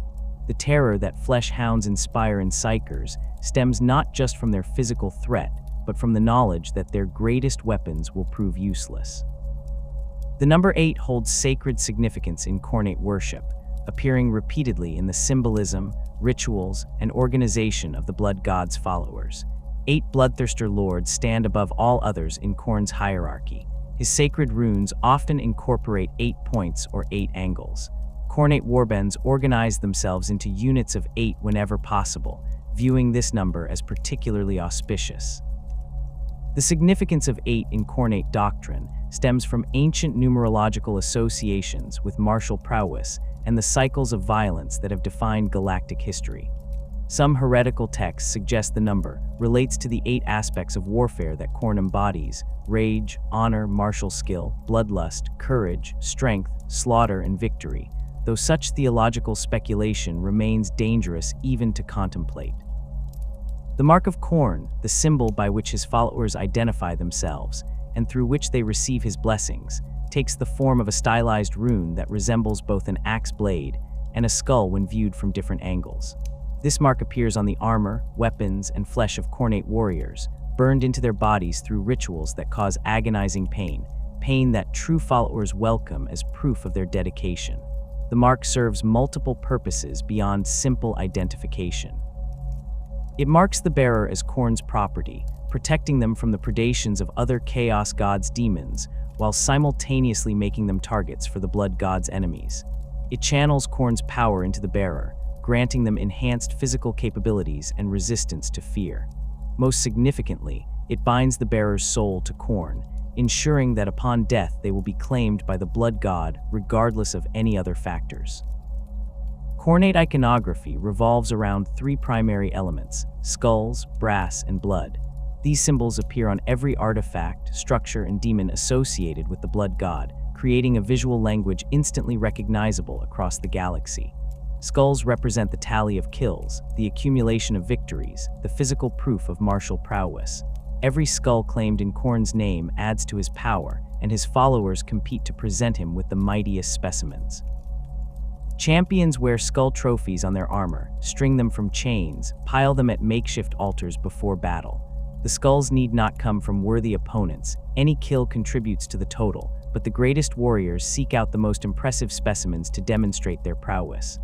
The terror that flesh hounds inspire in psykers stems not just from their physical threat, but from the knowledge that their greatest weapons will prove useless. The number 8 holds sacred significance in Khornate worship, appearing repeatedly in the symbolism, rituals, and organization of the blood god's followers. 8 bloodthirster lords stand above all others in Khorne's hierarchy. His sacred runes often incorporate 8 points or 8 angles. Khornate warbands organize themselves into units of 8 whenever possible, viewing this number as particularly auspicious. The significance of 8 in Khornate doctrine stems from ancient numerological associations with martial prowess and the cycles of violence that have defined galactic history. Some heretical texts suggest the number relates to the 8 aspects of warfare that Khorne embodies: rage, honor, martial skill, bloodlust, courage, strength, slaughter, and victory, though such theological speculation remains dangerous even to contemplate. The mark of Khorne, the symbol by which his followers identify themselves and through which they receive his blessings, takes the form of a stylized rune that resembles both an axe blade and a skull when viewed from different angles. This mark appears on the armor, weapons, and flesh of Khornate warriors, burned into their bodies through rituals that cause agonizing pain that true followers welcome as proof of their dedication. The mark serves multiple purposes beyond simple identification. It marks the bearer as Khorne's property, protecting them from the predations of other Chaos God's demons, while simultaneously making them targets for the Blood God's enemies. It channels Khorne's power into the bearer, granting them enhanced physical capabilities and resistance to fear. Most significantly, it binds the bearer's soul to Khorne, ensuring that upon death they will be claimed by the Blood God regardless of any other factors. Khornate iconography revolves around 3 primary elements: skulls, brass, and blood. These symbols appear on every artifact, structure, and demon associated with the Blood God, creating a visual language instantly recognizable across the galaxy. Skulls represent the tally of kills, the accumulation of victories, the physical proof of martial prowess. Every skull claimed in Khorne's name adds to his power, and his followers compete to present him with the mightiest specimens. Champions wear skull trophies on their armor, string them from chains, pile them at makeshift altars before battle. The skulls need not come from worthy opponents. Any kill contributes to the total, but the greatest warriors seek out the most impressive specimens to demonstrate their prowess.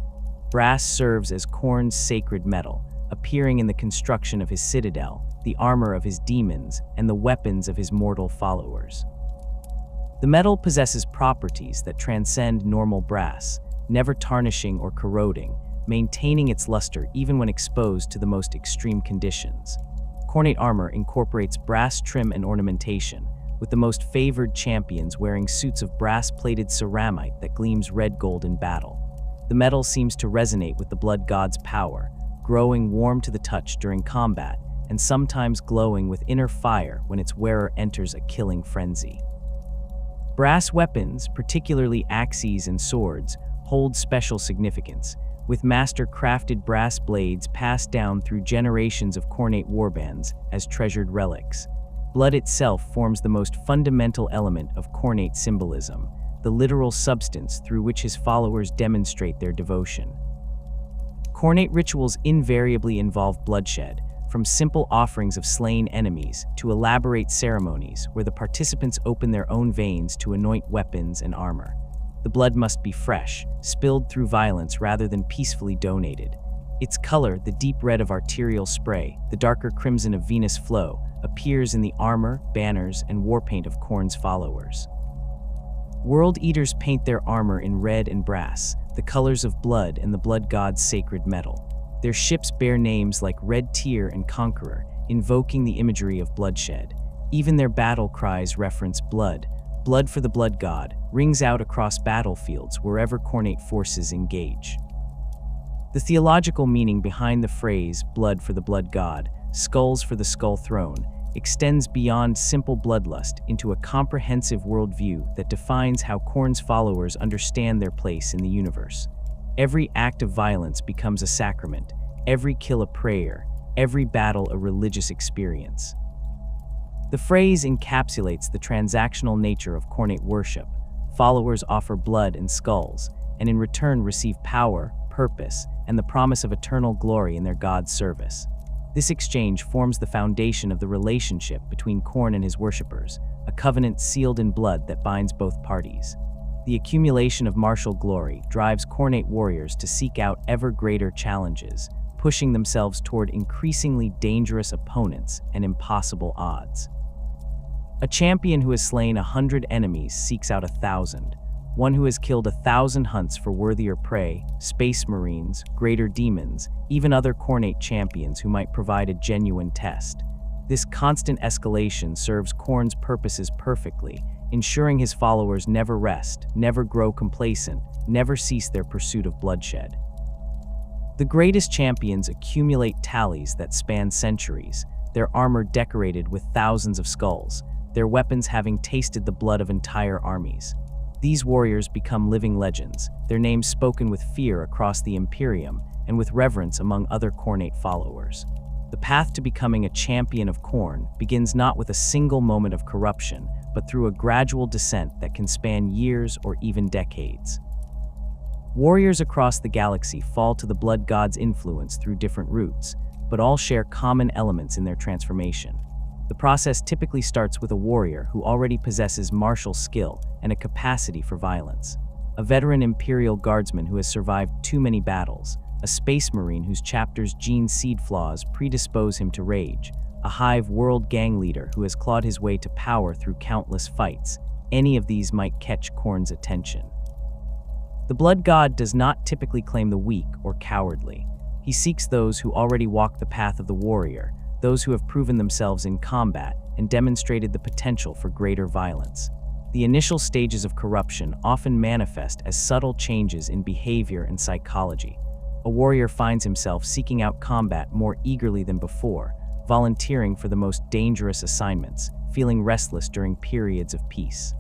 Brass serves as Khorne's sacred metal, appearing in the construction of his citadel, the armor of his demons, and the weapons of his mortal followers. The metal possesses properties that transcend normal brass, never tarnishing or corroding, maintaining its luster even when exposed to the most extreme conditions. Khornate armor incorporates brass trim and ornamentation, with the most favored champions wearing suits of brass-plated ceramite that gleams red gold in battle. The metal seems to resonate with the Blood God's power, growing warm to the touch during combat, and sometimes glowing with inner fire when its wearer enters a killing frenzy. Brass weapons, particularly axes and swords, hold special significance, with master-crafted brass blades passed down through generations of Khornate warbands as treasured relics. Blood itself forms the most fundamental element of Khornate symbolism, the literal substance through which his followers demonstrate their devotion. Khornate rituals invariably involve bloodshed, from simple offerings of slain enemies to elaborate ceremonies where the participants open their own veins to anoint weapons and armor. The blood must be fresh, spilled through violence rather than peacefully donated. Its color, the deep red of arterial spray, the darker crimson of venous flow, appears in the armor, banners, and war paint of Khorne's followers. World Eaters paint their armor in red and brass, the colors of blood and the Blood God's sacred metal. Their ships bear names like Red Tear and Conqueror, invoking the imagery of bloodshed. Even their battle cries reference blood. Blood for the Blood God rings out across battlefields wherever Khornate forces engage. The theological meaning behind the phrase blood for the Blood God, skulls for the Skull Throne, extends beyond simple bloodlust into a comprehensive worldview that defines how Khorne's followers understand their place in the universe. Every act of violence becomes a sacrament, every kill a prayer, every battle a religious experience. The phrase encapsulates the transactional nature of Khornate worship. Followers offer blood and skulls, and in return receive power, purpose, and the promise of eternal glory in their God's service. This exchange forms the foundation of the relationship between Khorne and his worshippers, a covenant sealed in blood that binds both parties. The accumulation of martial glory drives Khornate warriors to seek out ever greater challenges, pushing themselves toward increasingly dangerous opponents and impossible odds. A champion who has slain 100 enemies seeks out 1,000. One who has killed 1,000 hunts for worthier prey, space marines, greater demons, even other Khornate champions who might provide a genuine test. This constant escalation serves Khorne's purposes perfectly, ensuring his followers never rest, never grow complacent, never cease their pursuit of bloodshed. The greatest champions accumulate tallies that span centuries, their armor decorated with thousands of skulls, their weapons having tasted the blood of entire armies. These warriors become living legends, their names spoken with fear across the Imperium and with reverence among other Khornate followers. The path to becoming a champion of Khorne begins not with a single moment of corruption, but through a gradual descent that can span years or even decades. Warriors across the galaxy fall to the blood god's influence through different routes, but all share common elements in their transformation. The process typically starts with a warrior who already possesses martial skill and a capacity for violence. A veteran Imperial guardsman who has survived too many battles, a space marine whose chapter's gene seed flaws predispose him to rage, a Hive world gang leader who has clawed his way to power through countless fights. Any of these might catch Khorne's attention. The blood god does not typically claim the weak or cowardly. He seeks those who already walk the path of the warrior, those who have proven themselves in combat and demonstrated the potential for greater violence. The initial stages of corruption often manifest as subtle changes in behavior and psychology. A warrior finds himself seeking out combat more eagerly than before, volunteering for the most dangerous assignments, feeling restless during periods of peace.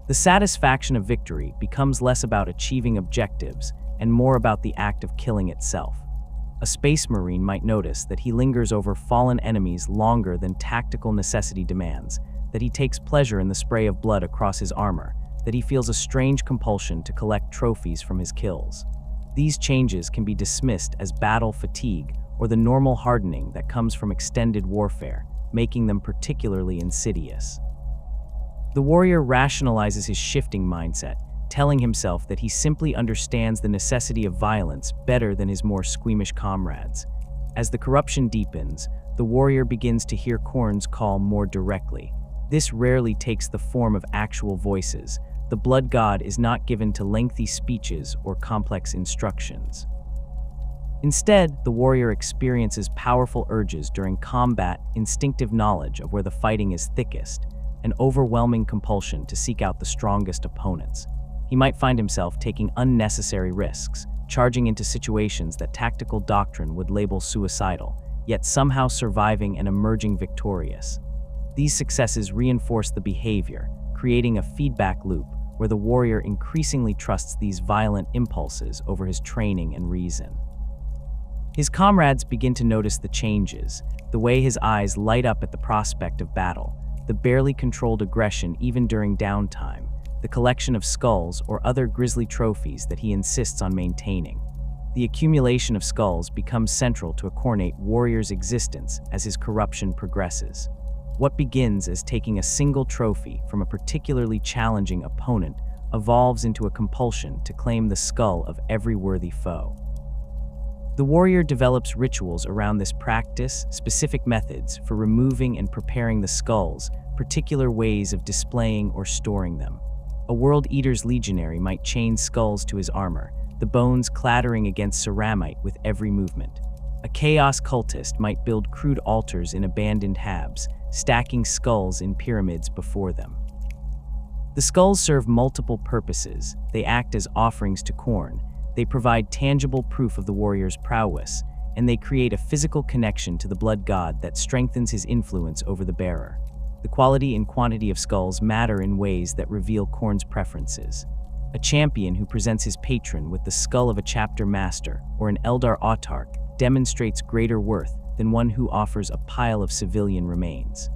The satisfaction of victory becomes less about achieving objectives and more about the act of killing itself. A space marine might notice that he lingers over fallen enemies longer than tactical necessity demands, that he takes pleasure in the spray of blood across his armor, that he feels a strange compulsion to collect trophies from his kills. These changes can be dismissed as battle fatigue or the normal hardening that comes from extended warfare, making them particularly insidious. The warrior rationalizes his shifting mindset, telling himself that he simply understands the necessity of violence better than his more squeamish comrades. As the corruption deepens, the warrior begins to hear Khorne's call more directly. This rarely takes the form of actual voices. The blood god is not given to lengthy speeches or complex instructions. Instead, the warrior experiences powerful urges during combat, instinctive knowledge of where the fighting is thickest, an overwhelming compulsion to seek out the strongest opponents. He might find himself taking unnecessary risks, charging into situations that tactical doctrine would label suicidal, yet somehow surviving and emerging victorious. These successes reinforce the behavior, creating a feedback loop where the warrior increasingly trusts these violent impulses over his training and reason. His comrades begin to notice the changes, the way his eyes light up at the prospect of battle, the barely controlled aggression even during downtime, the collection of skulls or other grisly trophies that he insists on maintaining. The accumulation of skulls becomes central to a Khornate warrior's existence as his corruption progresses. What begins as taking a single trophy from a particularly challenging opponent evolves into a compulsion to claim the skull of every worthy foe. The warrior develops rituals around this practice, specific methods for removing and preparing the skulls, particular ways of displaying or storing them. A World Eater's legionary might chain skulls to his armor, the bones clattering against ceramite with every movement. A chaos cultist might build crude altars in abandoned habs, stacking skulls in pyramids before them. The skulls serve multiple purposes. They act as offerings to Khorne, they provide tangible proof of the warrior's prowess, and they create a physical connection to the blood god that strengthens his influence over the bearer. The quality and quantity of skulls matter in ways that reveal Khorne's preferences. A champion who presents his patron with the skull of a chapter master or an Eldar autarch demonstrates greater worth than one who offers a pile of civilian remains.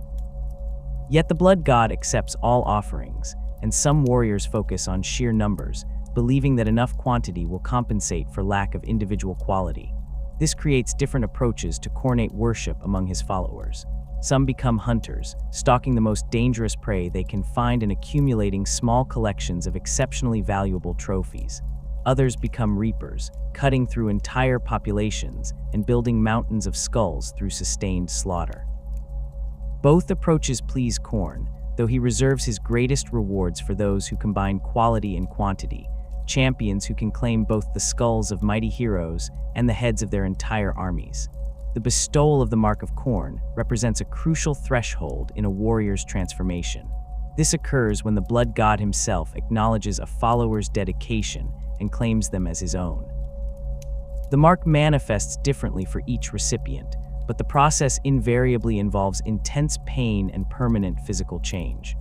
Yet the blood god accepts all offerings, and some warriors focus on sheer numbers, believing that enough quantity will compensate for lack of individual quality. This creates different approaches to Khornate worship among his followers. Some become hunters, stalking the most dangerous prey they can find and accumulating small collections of exceptionally valuable trophies. Others become reapers, cutting through entire populations and building mountains of skulls through sustained slaughter. Both approaches please Khorne, though he reserves his greatest rewards for those who combine quality and quantity, champions who can claim both the skulls of mighty heroes and the heads of their entire armies. The bestowal of the Mark of Khorne represents a crucial threshold in a warrior's transformation. This occurs when the blood god himself acknowledges a follower's dedication and claims them as his own. The mark manifests differently for each recipient, but the process invariably involves intense pain and permanent physical change.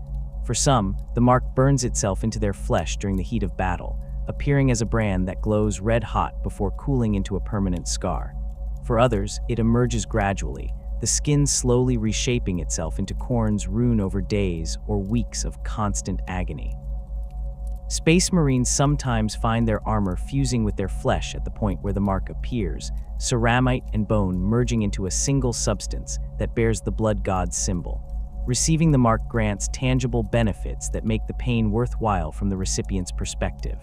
For some, the mark burns itself into their flesh during the heat of battle, appearing as a brand that glows red-hot before cooling into a permanent scar. For others, it emerges gradually, the skin slowly reshaping itself into Khorne's rune over days or weeks of constant agony. Space Marines sometimes find their armor fusing with their flesh at the point where the mark appears, ceramite and bone merging into a single substance that bears the blood god's symbol. Receiving the mark grants tangible benefits that make the pain worthwhile from the recipient's perspective.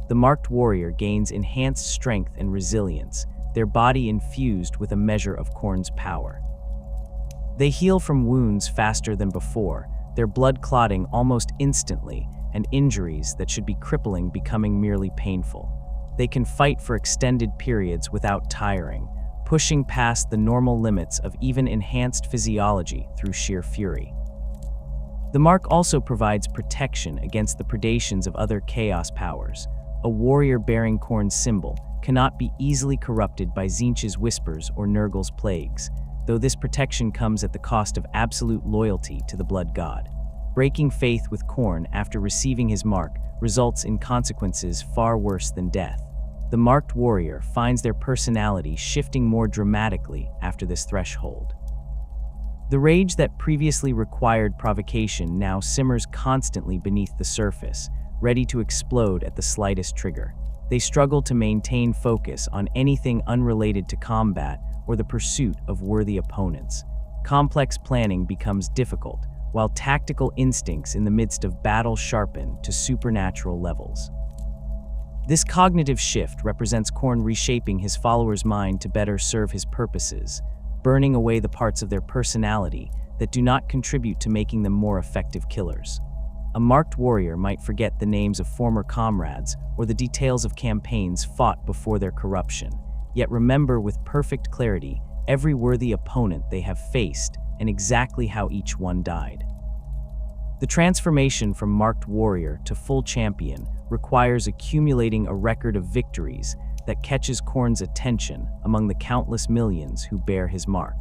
The marked warrior gains enhanced strength and resilience, their body infused with a measure of Khorne's power. They heal from wounds faster than before, their blood clotting almost instantly, and injuries that should be crippling becoming merely painful. They can fight for extended periods without tiring, pushing past the normal limits of even enhanced physiology through sheer fury. The mark also provides protection against the predations of other chaos powers. A warrior bearing Khorne's symbol cannot be easily corrupted by Tzeentch's whispers or Nurgle's plagues, though this protection comes at the cost of absolute loyalty to the blood god. Breaking faith with Khorne after receiving his mark results in consequences far worse than death. The marked warrior finds their personality shifting more dramatically after this threshold. The rage that previously required provocation now simmers constantly beneath the surface, ready to explode at the slightest trigger. They struggle to maintain focus on anything unrelated to combat or the pursuit of worthy opponents. Complex planning becomes difficult, while tactical instincts in the midst of battle sharpen to supernatural levels. This cognitive shift represents Khorne reshaping his followers' mind to better serve his purposes, burning away the parts of their personality that do not contribute to making them more effective killers. A marked warrior might forget the names of former comrades or the details of campaigns fought before their corruption, yet remember with perfect clarity every worthy opponent they have faced and exactly how each one died. The transformation from marked warrior to full champion requires accumulating a record of victories that catches Khorne's attention among the countless millions who bear his mark.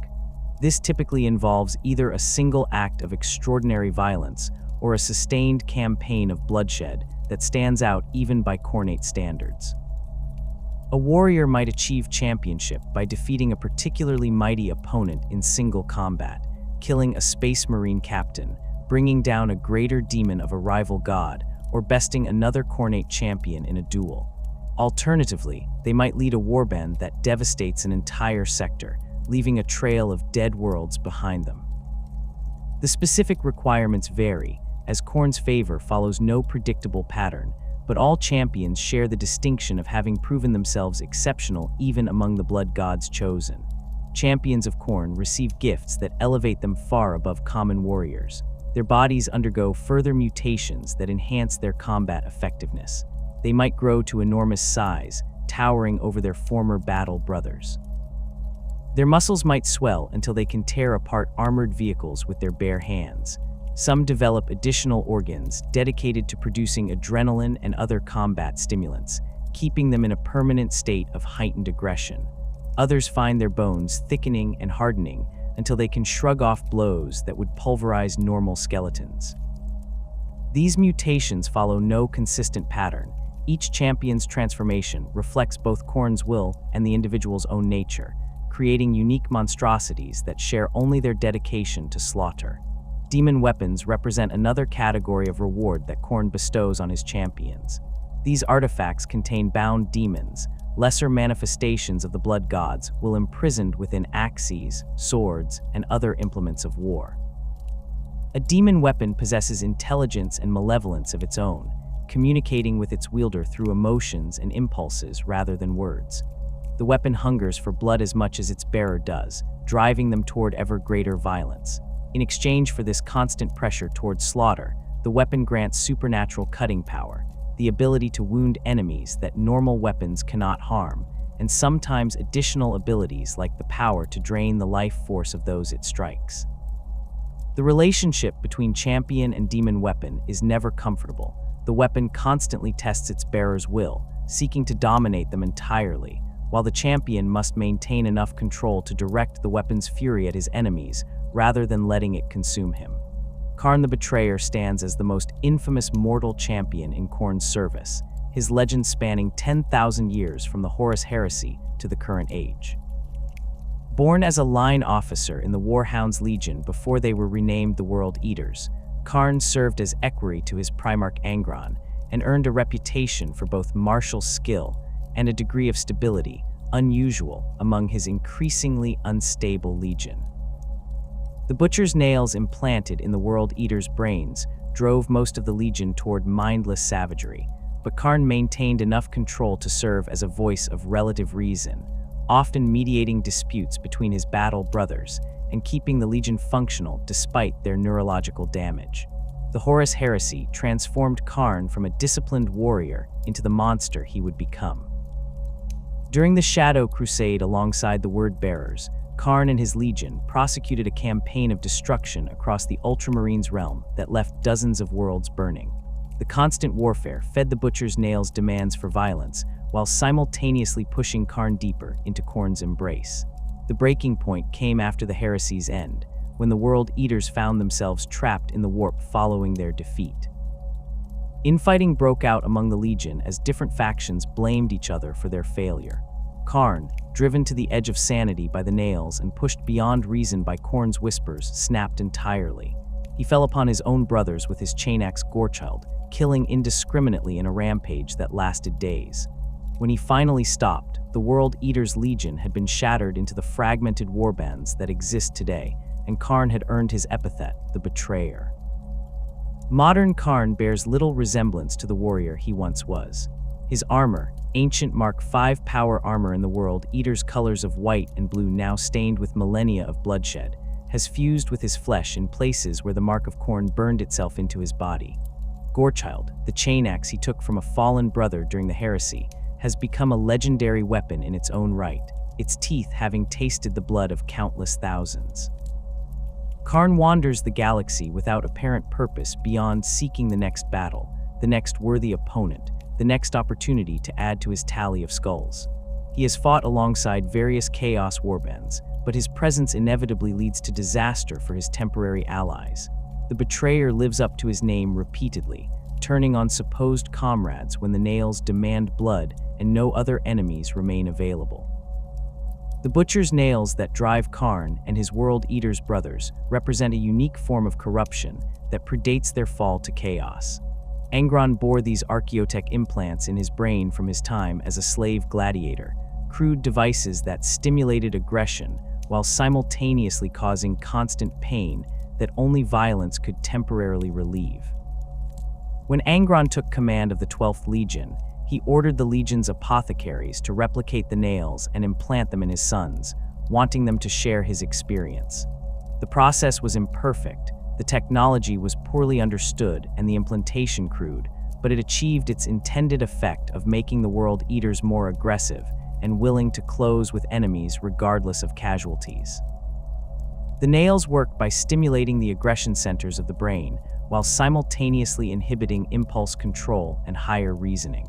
This typically involves either a single act of extraordinary violence or a sustained campaign of bloodshed that stands out even by Khornate standards. A warrior might achieve championship by defeating a particularly mighty opponent in single combat, killing a Space Marine captain, bringing down a greater demon of a rival god, or besting another Khornate champion in a duel. Alternatively, they might lead a warband that devastates an entire sector, leaving a trail of dead worlds behind them. The specific requirements vary, as Khorne's favor follows no predictable pattern, but all champions share the distinction of having proven themselves exceptional even among the blood gods chosen. Champions of Khorne receive gifts that elevate them far above common warriors. Their bodies undergo further mutations that enhance their combat effectiveness. They might grow to enormous size, towering over their former battle brothers. Their muscles might swell until they can tear apart armored vehicles with their bare hands. Some develop additional organs dedicated to producing adrenaline and other combat stimulants, keeping them in a permanent state of heightened aggression. Others find their bones thickening and hardening until they can shrug off blows that would pulverize normal skeletons. These mutations follow no consistent pattern. Each champion's transformation reflects both Khorne's will and the individual's own nature, creating unique monstrosities that share only their dedication to slaughter. Demon weapons represent another category of reward that Khorne bestows on his champions. These artifacts contain bound demons, lesser manifestations of the blood gods, while imprisoned within axes, swords, and other implements of war. A demon weapon possesses intelligence and malevolence of its own, communicating with its wielder through emotions and impulses rather than words. The weapon hungers for blood as much as its bearer does, driving them toward ever greater violence. In exchange for this constant pressure toward slaughter, the weapon grants supernatural cutting power, the ability to wound enemies that normal weapons cannot harm, and sometimes additional abilities like the power to drain the life force of those it strikes. The relationship between champion and demon weapon is never comfortable. The weapon constantly tests its bearer's will, seeking to dominate them entirely, while the champion must maintain enough control to direct the weapon's fury at his enemies rather than letting it consume him. Khorne the Betrayer stands as the most infamous mortal champion in Khorne's service, his legend spanning 10,000 years from the Horus Heresy to the current age. Born as a line officer in the Warhound's Legion before they were renamed the World Eaters, Khorne served as equerry to his Primarch Angron and earned a reputation for both martial skill and a degree of stability unusual among his increasingly unstable legion. The Butcher's nails implanted in the World Eater's brains drove most of the Legion toward mindless savagery, but Khorne maintained enough control to serve as a voice of relative reason, often mediating disputes between his battle brothers and keeping the Legion functional despite their neurological damage. The Horus Heresy transformed Khorne from a disciplined warrior into the monster he would become. During the Shadow Crusade alongside the Word-Bearers, Khorne and his legion prosecuted a campaign of destruction across the Ultramarines realm that left dozens of worlds burning. The constant warfare fed the Butcher's nails' demands for violence, while simultaneously pushing Khorne deeper into Khorne's embrace. The breaking point came after the Heresy's end, when the World Eaters found themselves trapped in the warp following their defeat. Infighting broke out among the Legion as different factions blamed each other for their failure. Khorne, driven to the edge of sanity by the nails and pushed beyond reason by Khorne's whispers, snapped entirely. He fell upon his own brothers with his chain-axe Gorchild, killing indiscriminately in a rampage that lasted days. When he finally stopped, the World Eater's Legion had been shattered into the fragmented warbands that exist today, and Khorne had earned his epithet, the Betrayer. Modern Khorne bears little resemblance to the warrior he once was. His armor, ancient Mark V power armor in the World Eater's colors of white and blue now stained with millennia of bloodshed, has fused with his flesh in places where the Mark of Khorne burned itself into his body. Gorchild, the chain axe he took from a fallen brother during the heresy, has become a legendary weapon in its own right, its teeth having tasted the blood of countless thousands. Khorne wanders the galaxy without apparent purpose beyond seeking the next battle, the next worthy opponent, the next opportunity to add to his tally of skulls. He has fought alongside various Chaos warbands, but his presence inevitably leads to disaster for his temporary allies. The Betrayer lives up to his name repeatedly, turning on supposed comrades when the nails demand blood and no other enemies remain available. The Butcher's nails that drive Khorne and his World Eater's brothers represent a unique form of corruption that predates their fall to chaos. Angron bore these archaeotech implants in his brain from his time as a slave gladiator, crude devices that stimulated aggression while simultaneously causing constant pain that only violence could temporarily relieve. When Angron took command of the 12th Legion, he ordered the Legion's apothecaries to replicate the nails and implant them in his sons, wanting them to share his experience. The process was imperfect, the technology was poorly understood, and the implantation crude, but it achieved its intended effect of making the World Eaters more aggressive and willing to close with enemies regardless of casualties. The nails work by stimulating the aggression centers of the brain while simultaneously inhibiting impulse control and higher reasoning.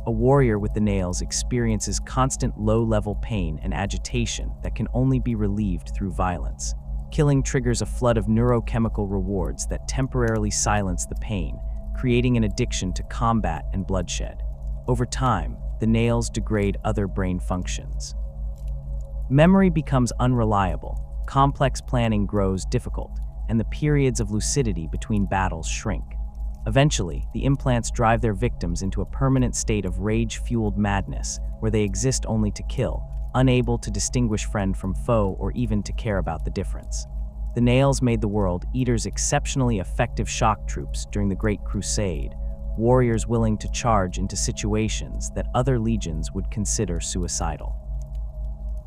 A warrior with the nails experiences constant low-level pain and agitation that can only be relieved through violence. Killing triggers a flood of neurochemical rewards that temporarily silence the pain, creating an addiction to combat and bloodshed. Over time, the nails degrade other brain functions. Memory becomes unreliable, complex planning grows difficult, and the periods of lucidity between battles shrink. Eventually, the implants drive their victims into a permanent state of rage-fueled madness where they exist only to kill, unable to distinguish friend from foe or even to care about the difference. The nails made the World Eaters exceptionally effective shock troops during the Great Crusade, warriors willing to charge into situations that other legions would consider suicidal.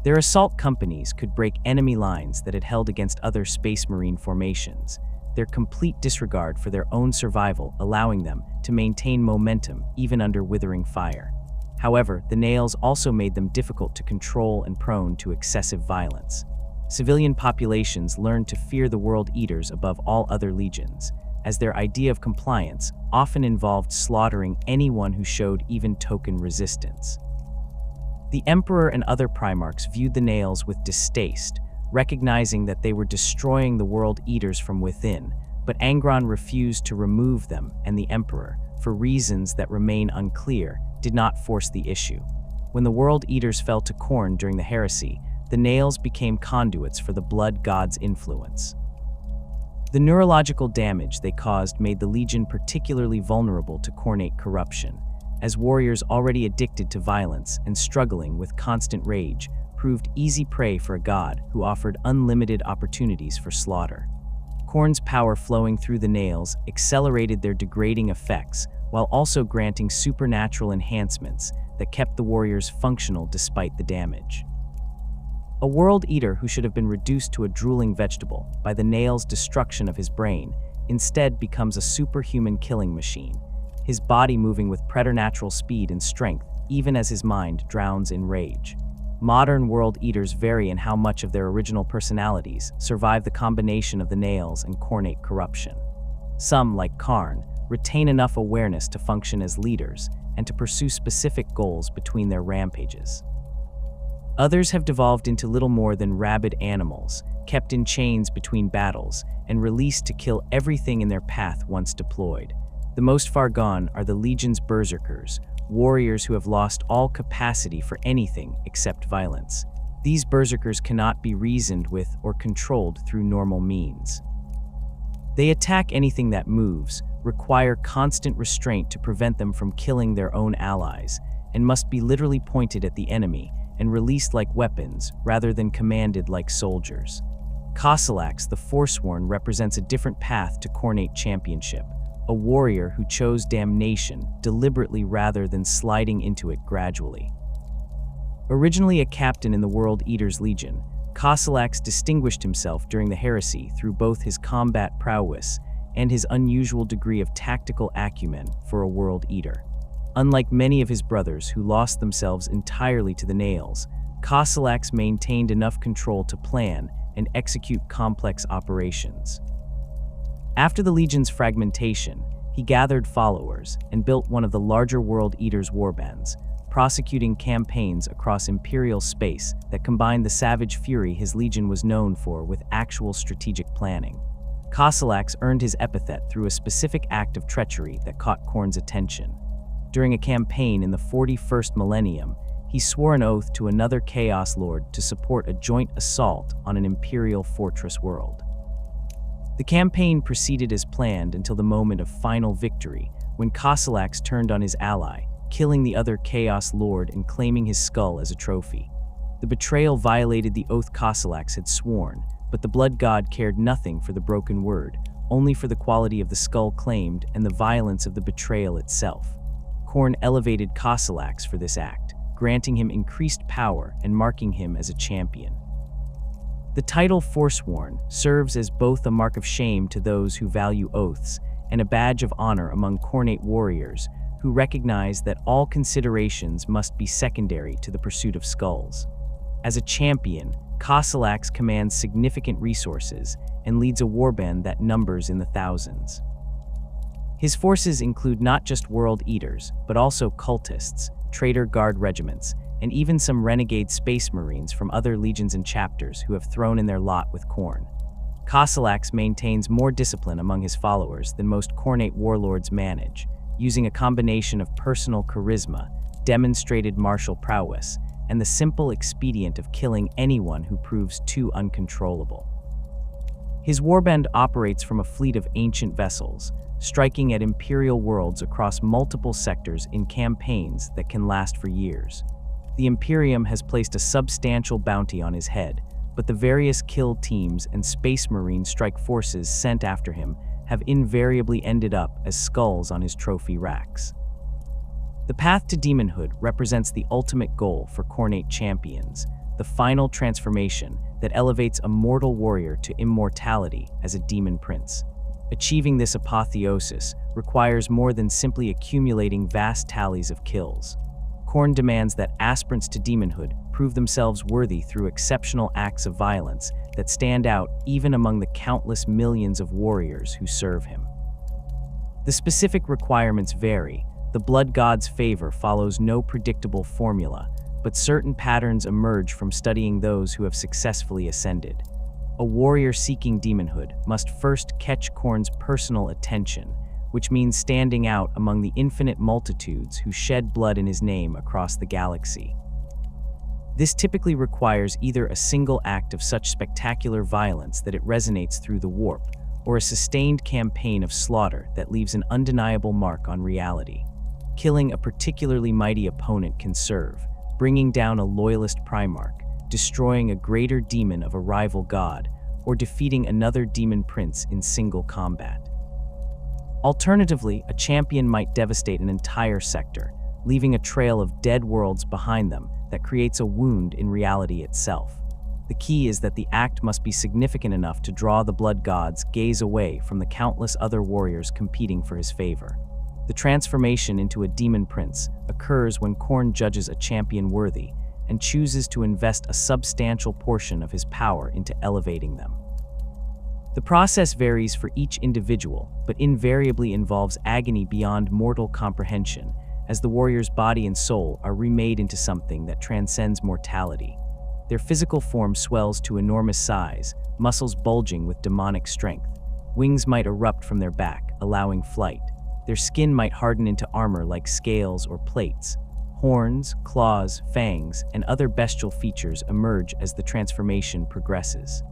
Their assault companies could break enemy lines that had held against other Space Marine formations, their complete disregard for their own survival allowing them to maintain momentum even under withering fire. However, the Nails also made them difficult to control and prone to excessive violence. Civilian populations learned to fear the World Eaters above all other legions, as their idea of compliance often involved slaughtering anyone who showed even token resistance. The Emperor and other Primarchs viewed the Nails with distaste, recognizing that they were destroying the World Eaters from within, but Angron refused to remove them, and the Emperor, for reasons that remain unclear, did not force the issue. When the World Eaters fell to Khorne during the heresy, the Nails became conduits for the Blood God's influence. The neurological damage they caused made the Legion particularly vulnerable to Khornate corruption, as warriors already addicted to violence and struggling with constant rage proved easy prey for a god who offered unlimited opportunities for slaughter. Khorne's power flowing through the Nails accelerated their degrading effects while also granting supernatural enhancements that kept the warriors functional despite the damage. A World Eater who should have been reduced to a drooling vegetable by the Nails' destruction of his brain instead becomes a superhuman killing machine, his body moving with preternatural speed and strength even as his mind drowns in rage. Modern World Eaters vary in how much of their original personalities survive the combination of the Nails and Khornate corruption. Some, like Khorne, retain enough awareness to function as leaders and to pursue specific goals between their rampages. Others have devolved into little more than rabid animals, kept in chains between battles, and released to kill everything in their path once deployed. The most far gone are the Legion's berserkers, warriors who have lost all capacity for anything except violence. These berserkers cannot be reasoned with or controlled through normal means. They attack anything that moves, require constant restraint to prevent them from killing their own allies, and must be literally pointed at the enemy and released like weapons rather than commanded like soldiers. Khorne, the Forsworn, represents a different path to Khornate championship, a warrior who chose damnation deliberately rather than sliding into it gradually. Originally a captain in the World Eaters Legion, Khorne distinguished himself during the heresy through both his combat prowess and his unusual degree of tactical acumen for a World Eater. Unlike many of his brothers who lost themselves entirely to the Nails, Khorne maintained enough control to plan and execute complex operations. After the Legion's fragmentation, he gathered followers and built one of the larger World Eaters' warbands, prosecuting campaigns across Imperial space that combined the savage fury his Legion was known for with actual strategic planning. Khorne earned his epithet through a specific act of treachery that caught Khorne's attention. During a campaign in the 41st millennium, he swore an oath to another Chaos Lord to support a joint assault on an Imperial fortress world. The campaign proceeded as planned until the moment of final victory, when Khorne turned on his ally, killing the other Chaos Lord and claiming his skull as a trophy. The betrayal violated the oath Khorne had sworn, but the Blood God cared nothing for the broken word, only for the quality of the skull claimed and the violence of the betrayal itself. Khorne elevated Khorne for this act, granting him increased power and marking him as a champion. The title Forsworn serves as both a mark of shame to those who value oaths and a badge of honor among Khornate warriors who recognize that all considerations must be secondary to the pursuit of skulls. As a champion, Khorne commands significant resources and leads a warband that numbers in the thousands. His forces include not just World Eaters, but also cultists, traitor guard regiments, and even some renegade space marines from other legions and chapters who have thrown in their lot with Khorne. Khorne maintains more discipline among his followers than most Khornate warlords manage, using a combination of personal charisma, demonstrated martial prowess, and the simple expedient of killing anyone who proves too uncontrollable. His warband operates from a fleet of ancient vessels, striking at Imperial worlds across multiple sectors in campaigns that can last for years. The Imperium has placed a substantial bounty on his head, but the various kill teams and Space Marine strike forces sent after him have invariably ended up as skulls on his trophy racks. The path to demonhood represents the ultimate goal for Khornate champions, the final transformation that elevates a mortal warrior to immortality as a demon prince. Achieving this apotheosis requires more than simply accumulating vast tallies of kills. Khorne demands that aspirants to demonhood prove themselves worthy through exceptional acts of violence that stand out even among the countless millions of warriors who serve him. The specific requirements vary. The blood god's favor follows no predictable formula, but certain patterns emerge from studying those who have successfully ascended. A warrior seeking demonhood must first catch Khorne's personal attention, which means standing out among the infinite multitudes who shed blood in his name across the galaxy. This typically requires either a single act of such spectacular violence that it resonates through the warp, or a sustained campaign of slaughter that leaves an undeniable mark on reality. Killing a particularly mighty opponent can serve, bringing down a loyalist Primarch, destroying a greater demon of a rival god, or defeating another demon prince in single combat. Alternatively, a champion might devastate an entire sector, leaving a trail of dead worlds behind them that creates a wound in reality itself. The key is that the act must be significant enough to draw the blood god's gaze away from the countless other warriors competing for his favor. The transformation into a demon prince occurs when Khorne judges a champion worthy and chooses to invest a substantial portion of his power into elevating them. The process varies for each individual, but invariably involves agony beyond mortal comprehension, as the warrior's body and soul are remade into something that transcends mortality. Their physical form swells to enormous size, muscles bulging with demonic strength. Wings might erupt from their back, allowing flight. Their skin might harden into armor like scales or plates. Horns, claws, fangs, and other bestial features emerge as the transformation progresses.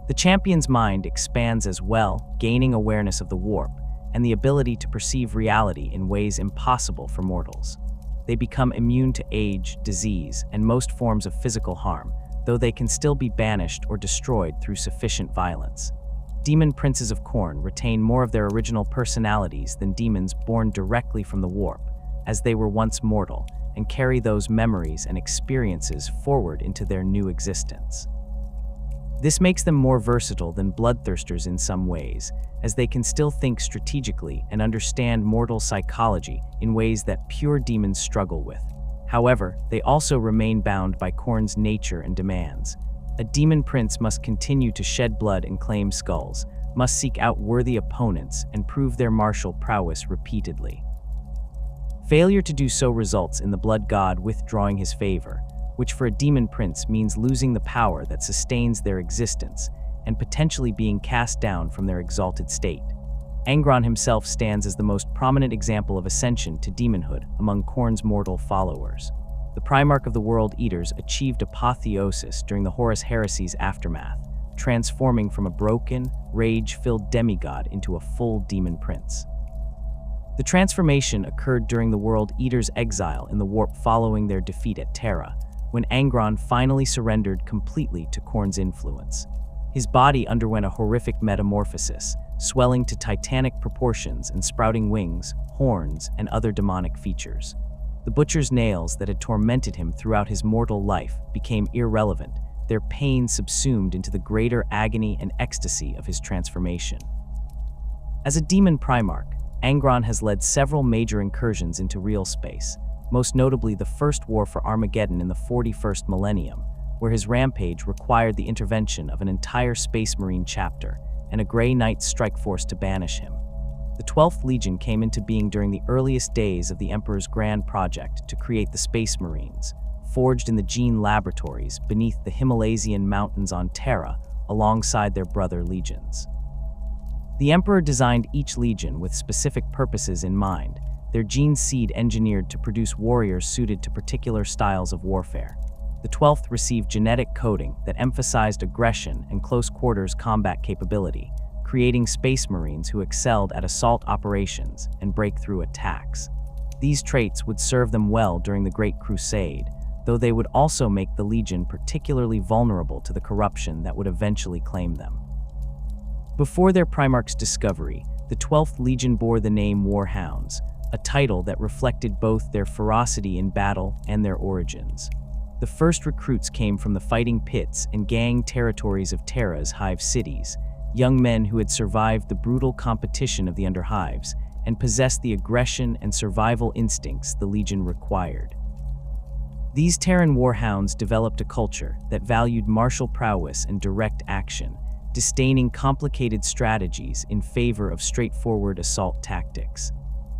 The champion's mind expands as well, gaining awareness of the warp and the ability to perceive reality in ways impossible for mortals. They become immune to age, disease, and most forms of physical harm, though they can still be banished or destroyed through sufficient violence. Demon princes of Khorne retain more of their original personalities than demons born directly from the warp, as they were once mortal, and carry those memories and experiences forward into their new existence. This makes them more versatile than bloodthirsters in some ways, as they can still think strategically and understand mortal psychology in ways that pure demons struggle with. However, they also remain bound by Khorne's nature and demands. A demon prince must continue to shed blood and claim skulls, must seek out worthy opponents and prove their martial prowess repeatedly. Failure to do so results in the blood god withdrawing his favor, which for a demon prince means losing the power that sustains their existence and potentially being cast down from their exalted state. Angron himself stands as the most prominent example of ascension to demonhood among Khorne's mortal followers. The Primarch of the World Eaters achieved apotheosis during the Horus Heresy's aftermath, transforming from a broken, rage-filled demigod into a full demon prince. The transformation occurred during the World Eaters' exile in the warp following their defeat at Terra, when Angron finally surrendered completely to Khorne's influence. His body underwent a horrific metamorphosis, swelling to titanic proportions and sprouting wings, horns, and other demonic features. The butcher's nails that had tormented him throughout his mortal life became irrelevant, their pain subsumed into the greater agony and ecstasy of his transformation. As a demon Primarch, Angron has led several major incursions into real space, most notably the First War for Armageddon in the 41st millennium, where his rampage required the intervention of an entire Space Marine chapter and a Grey Knight strike force to banish him. The 12th Legion came into being during the earliest days of the Emperor's grand project to create the Space Marines, forged in the Gene laboratories beneath the Himalaysian mountains on Terra alongside their brother legions. The Emperor designed each legion with specific purposes in mind, their gene seed engineered to produce warriors suited to particular styles of warfare. The 12th received genetic coding that emphasized aggression and close-quarters combat capability, creating Space Marines who excelled at assault operations and breakthrough attacks. These traits would serve them well during the Great Crusade, though they would also make the Legion particularly vulnerable to the corruption that would eventually claim them. Before their Primarch's discovery, the 12th Legion bore the name Warhounds, a title that reflected both their ferocity in battle and their origins. The first recruits came from the fighting pits and gang territories of Terra's hive cities, young men who had survived the brutal competition of the Underhives and possessed the aggression and survival instincts the Legion required. These Terran warhounds developed a culture that valued martial prowess and direct action, disdaining complicated strategies in favor of straightforward assault tactics.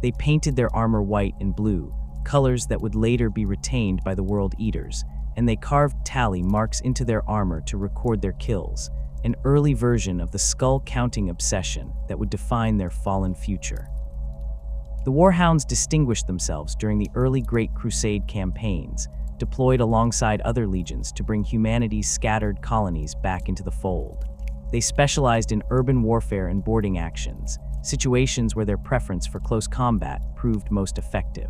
They painted their armor white and blue, colors that would later be retained by the World Eaters, and they carved tally marks into their armor to record their kills, an early version of the skull-counting obsession that would define their fallen future. The Warhounds distinguished themselves during the early Great Crusade campaigns, deployed alongside other legions to bring humanity's scattered colonies back into the fold. They specialized in urban warfare and boarding actions, situations where their preference for close combat proved most effective.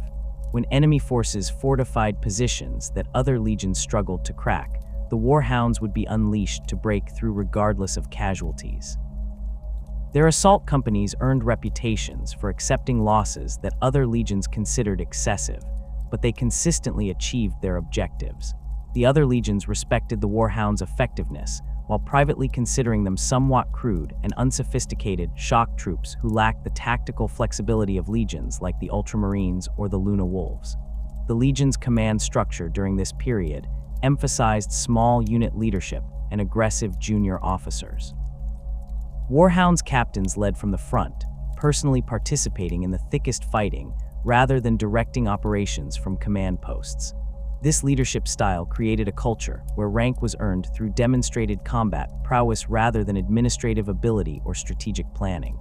When enemy forces fortified positions that other legions struggled to crack, the Warhounds would be unleashed to break through regardless of casualties. Their assault companies earned reputations for accepting losses that other legions considered excessive, but they consistently achieved their objectives. The other legions respected the Warhounds' effectiveness, while privately considering them somewhat crude and unsophisticated shock troops who lacked the tactical flexibility of legions like the Ultramarines or the Luna Wolves. The Legion's command structure during this period emphasized small unit leadership and aggressive junior officers. Warhounds captains led from the front, personally participating in the thickest fighting rather than directing operations from command posts. This leadership style created a culture where rank was earned through demonstrated combat prowess rather than administrative ability or strategic planning.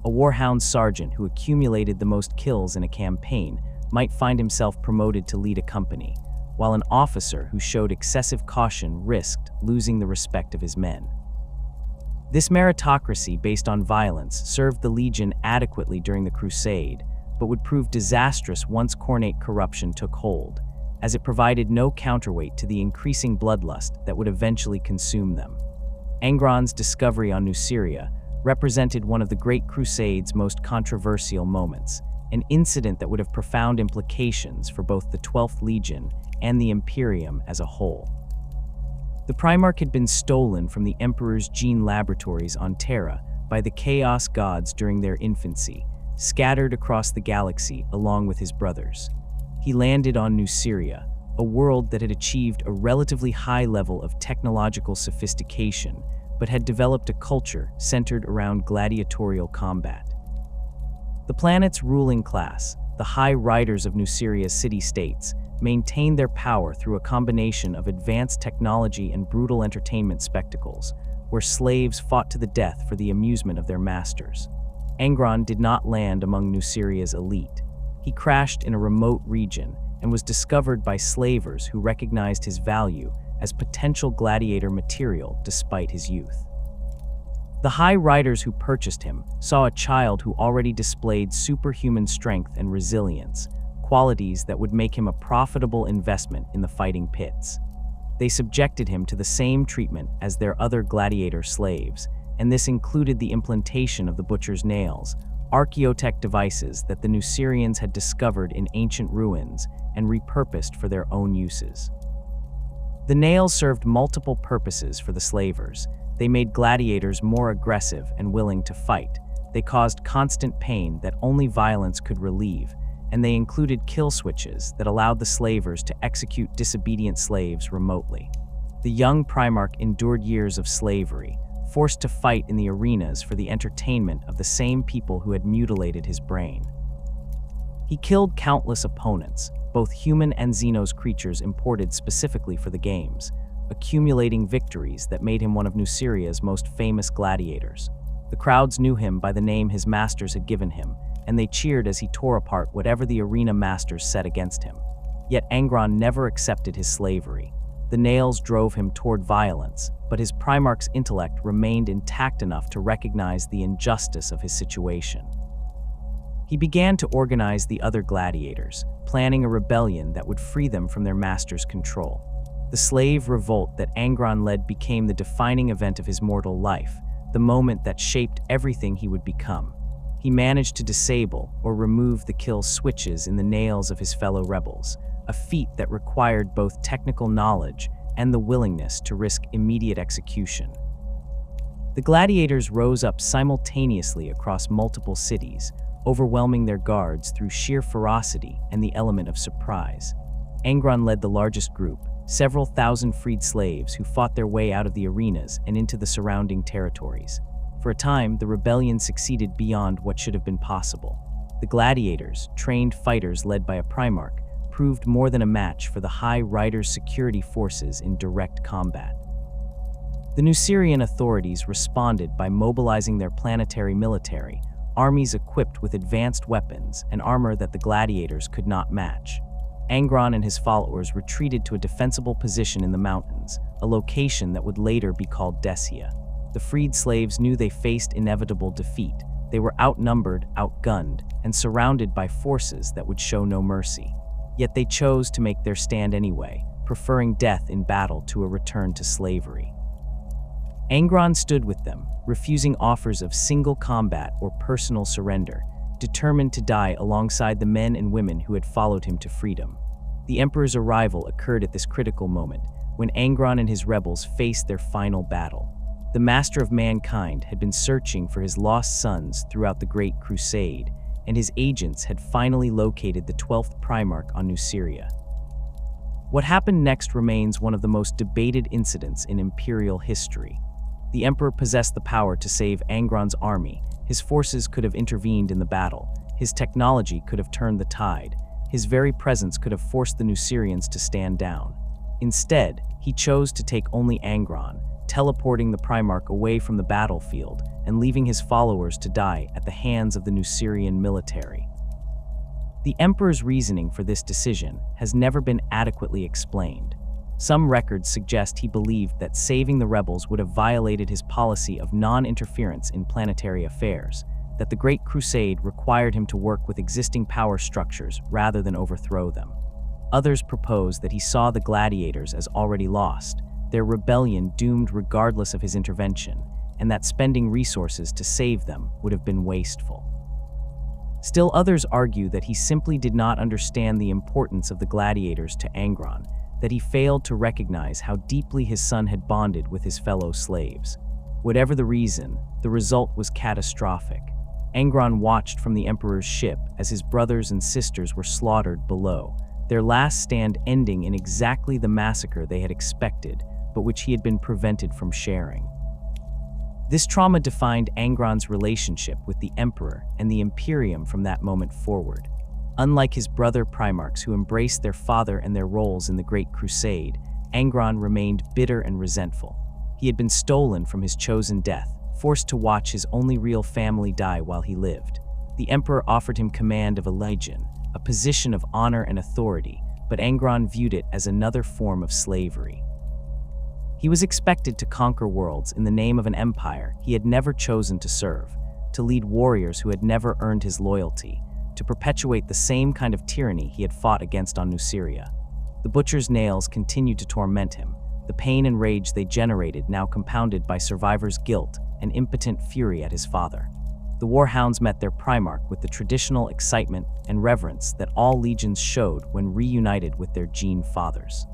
A Warhound sergeant who accumulated the most kills in a campaign might find himself promoted to lead a company, while an officer who showed excessive caution risked losing the respect of his men. This meritocracy based on violence served the Legion adequately during the Crusade, but would prove disastrous once Khornate corruption took hold, as it provided no counterweight to the increasing bloodlust that would eventually consume them. Angron's discovery on Nuceria represented one of the Great Crusade's most controversial moments, an incident that would have profound implications for both the 12th Legion and the Imperium as a whole. The Primarch had been stolen from the Emperor's gene laboratories on Terra by the Chaos Gods during their infancy, scattered across the galaxy along with his brothers. He landed on Nuceria, a world that had achieved a relatively high level of technological sophistication, but had developed a culture centered around gladiatorial combat. The planet's ruling class, the High Riders of Nuceria's city-states, maintained their power through a combination of advanced technology and brutal entertainment spectacles, where slaves fought to the death for the amusement of their masters. Angron did not land among Nuceria's elite. He crashed in a remote region and was discovered by slavers who recognized his value as potential gladiator material despite his youth. The High Riders who purchased him saw a child who already displayed superhuman strength and resilience, qualities that would make him a profitable investment in the fighting pits. They subjected him to the same treatment as their other gladiator slaves, and this included the implantation of the butcher's nails, archaeotech devices that the Nucerians had discovered in ancient ruins and repurposed for their own uses. The nails served multiple purposes for the slavers. They made gladiators more aggressive and willing to fight. They caused constant pain that only violence could relieve, and they included kill switches that allowed the slavers to execute disobedient slaves remotely. The young Primarch endured years of slavery, forced to fight in the arenas for the entertainment of the same people who had mutilated his brain. He killed countless opponents, both human and Xenos creatures imported specifically for the games, accumulating victories that made him one of Nuceria's most famous gladiators. The crowds knew him by the name his masters had given him, and they cheered as he tore apart whatever the arena masters set against him. Yet Angron never accepted his slavery. The nails drove him toward violence, but his Primarch's intellect remained intact enough to recognize the injustice of his situation. He began to organize the other gladiators, planning a rebellion that would free them from their master's control. The slave revolt that Angron led became the defining event of his mortal life, the moment that shaped everything he would become. He managed to disable or remove the kill switches in the nails of his fellow rebels, a feat that required both technical knowledge and the willingness to risk immediate execution. The gladiators rose up simultaneously across multiple cities, overwhelming their guards through sheer ferocity and the element of surprise. Angron led the largest group, several thousand freed slaves who fought their way out of the arenas and into the surrounding territories. For a time, the rebellion succeeded beyond what should have been possible. The gladiators, trained fighters led by a primarch, proved more than a match for the High Rider's security forces in direct combat. The Nucerian authorities responded by mobilizing their planetary military, armies equipped with advanced weapons and armor that the gladiators could not match. Angron and his followers retreated to a defensible position in the mountains, a location that would later be called Decia. The freed slaves knew they faced inevitable defeat. They were outnumbered, outgunned, and surrounded by forces that would show no mercy. Yet they chose to make their stand anyway, preferring death in battle to a return to slavery. Angron stood with them, refusing offers of single combat or personal surrender, determined to die alongside the men and women who had followed him to freedom. The Emperor's arrival occurred at this critical moment, when Angron and his rebels faced their final battle. The Master of Mankind had been searching for his lost sons throughout the Great Crusade, and his agents had finally located the 12th Primarch on Nuceria. What happened next remains one of the most debated incidents in Imperial history. The Emperor possessed the power to save Angron's army. His forces could have intervened in the battle. His technology could have turned the tide. His very presence could have forced the Nucerians to stand down. Instead, he chose to take only Angron, teleporting the Primarch away from the battlefield and leaving his followers to die at the hands of the Nucerian military. The Emperor's reasoning for this decision has never been adequately explained. Some records suggest he believed that saving the rebels would have violated his policy of non-interference in planetary affairs, that the Great Crusade required him to work with existing power structures rather than overthrow them. Others propose that he saw the gladiators as already lost, their rebellion doomed regardless of his intervention, and that spending resources to save them would have been wasteful. Still others argue that he simply did not understand the importance of the gladiators to Angron, that he failed to recognize how deeply his son had bonded with his fellow slaves. Whatever the reason, the result was catastrophic. Angron watched from the Emperor's ship as his brothers and sisters were slaughtered below, their last stand ending in exactly the massacre they had expected, but which he had been prevented from sharing. This trauma defined Angron's relationship with the Emperor and the Imperium from that moment forward. Unlike his brother Primarchs who embraced their father and their roles in the Great Crusade, Angron remained bitter and resentful. He had been stolen from his chosen death, forced to watch his only real family die while he lived. The Emperor offered him command of a legion, a position of honor and authority, but Angron viewed it as another form of slavery. He was expected to conquer worlds in the name of an empire he had never chosen to serve, to lead warriors who had never earned his loyalty, to perpetuate the same kind of tyranny he had fought against on Nuceria. The butcher's nails continued to torment him, the pain and rage they generated now compounded by survivors' guilt and impotent fury at his father. The warhounds met their Primarch with the traditional excitement and reverence that all legions showed when reunited with their gene fathers.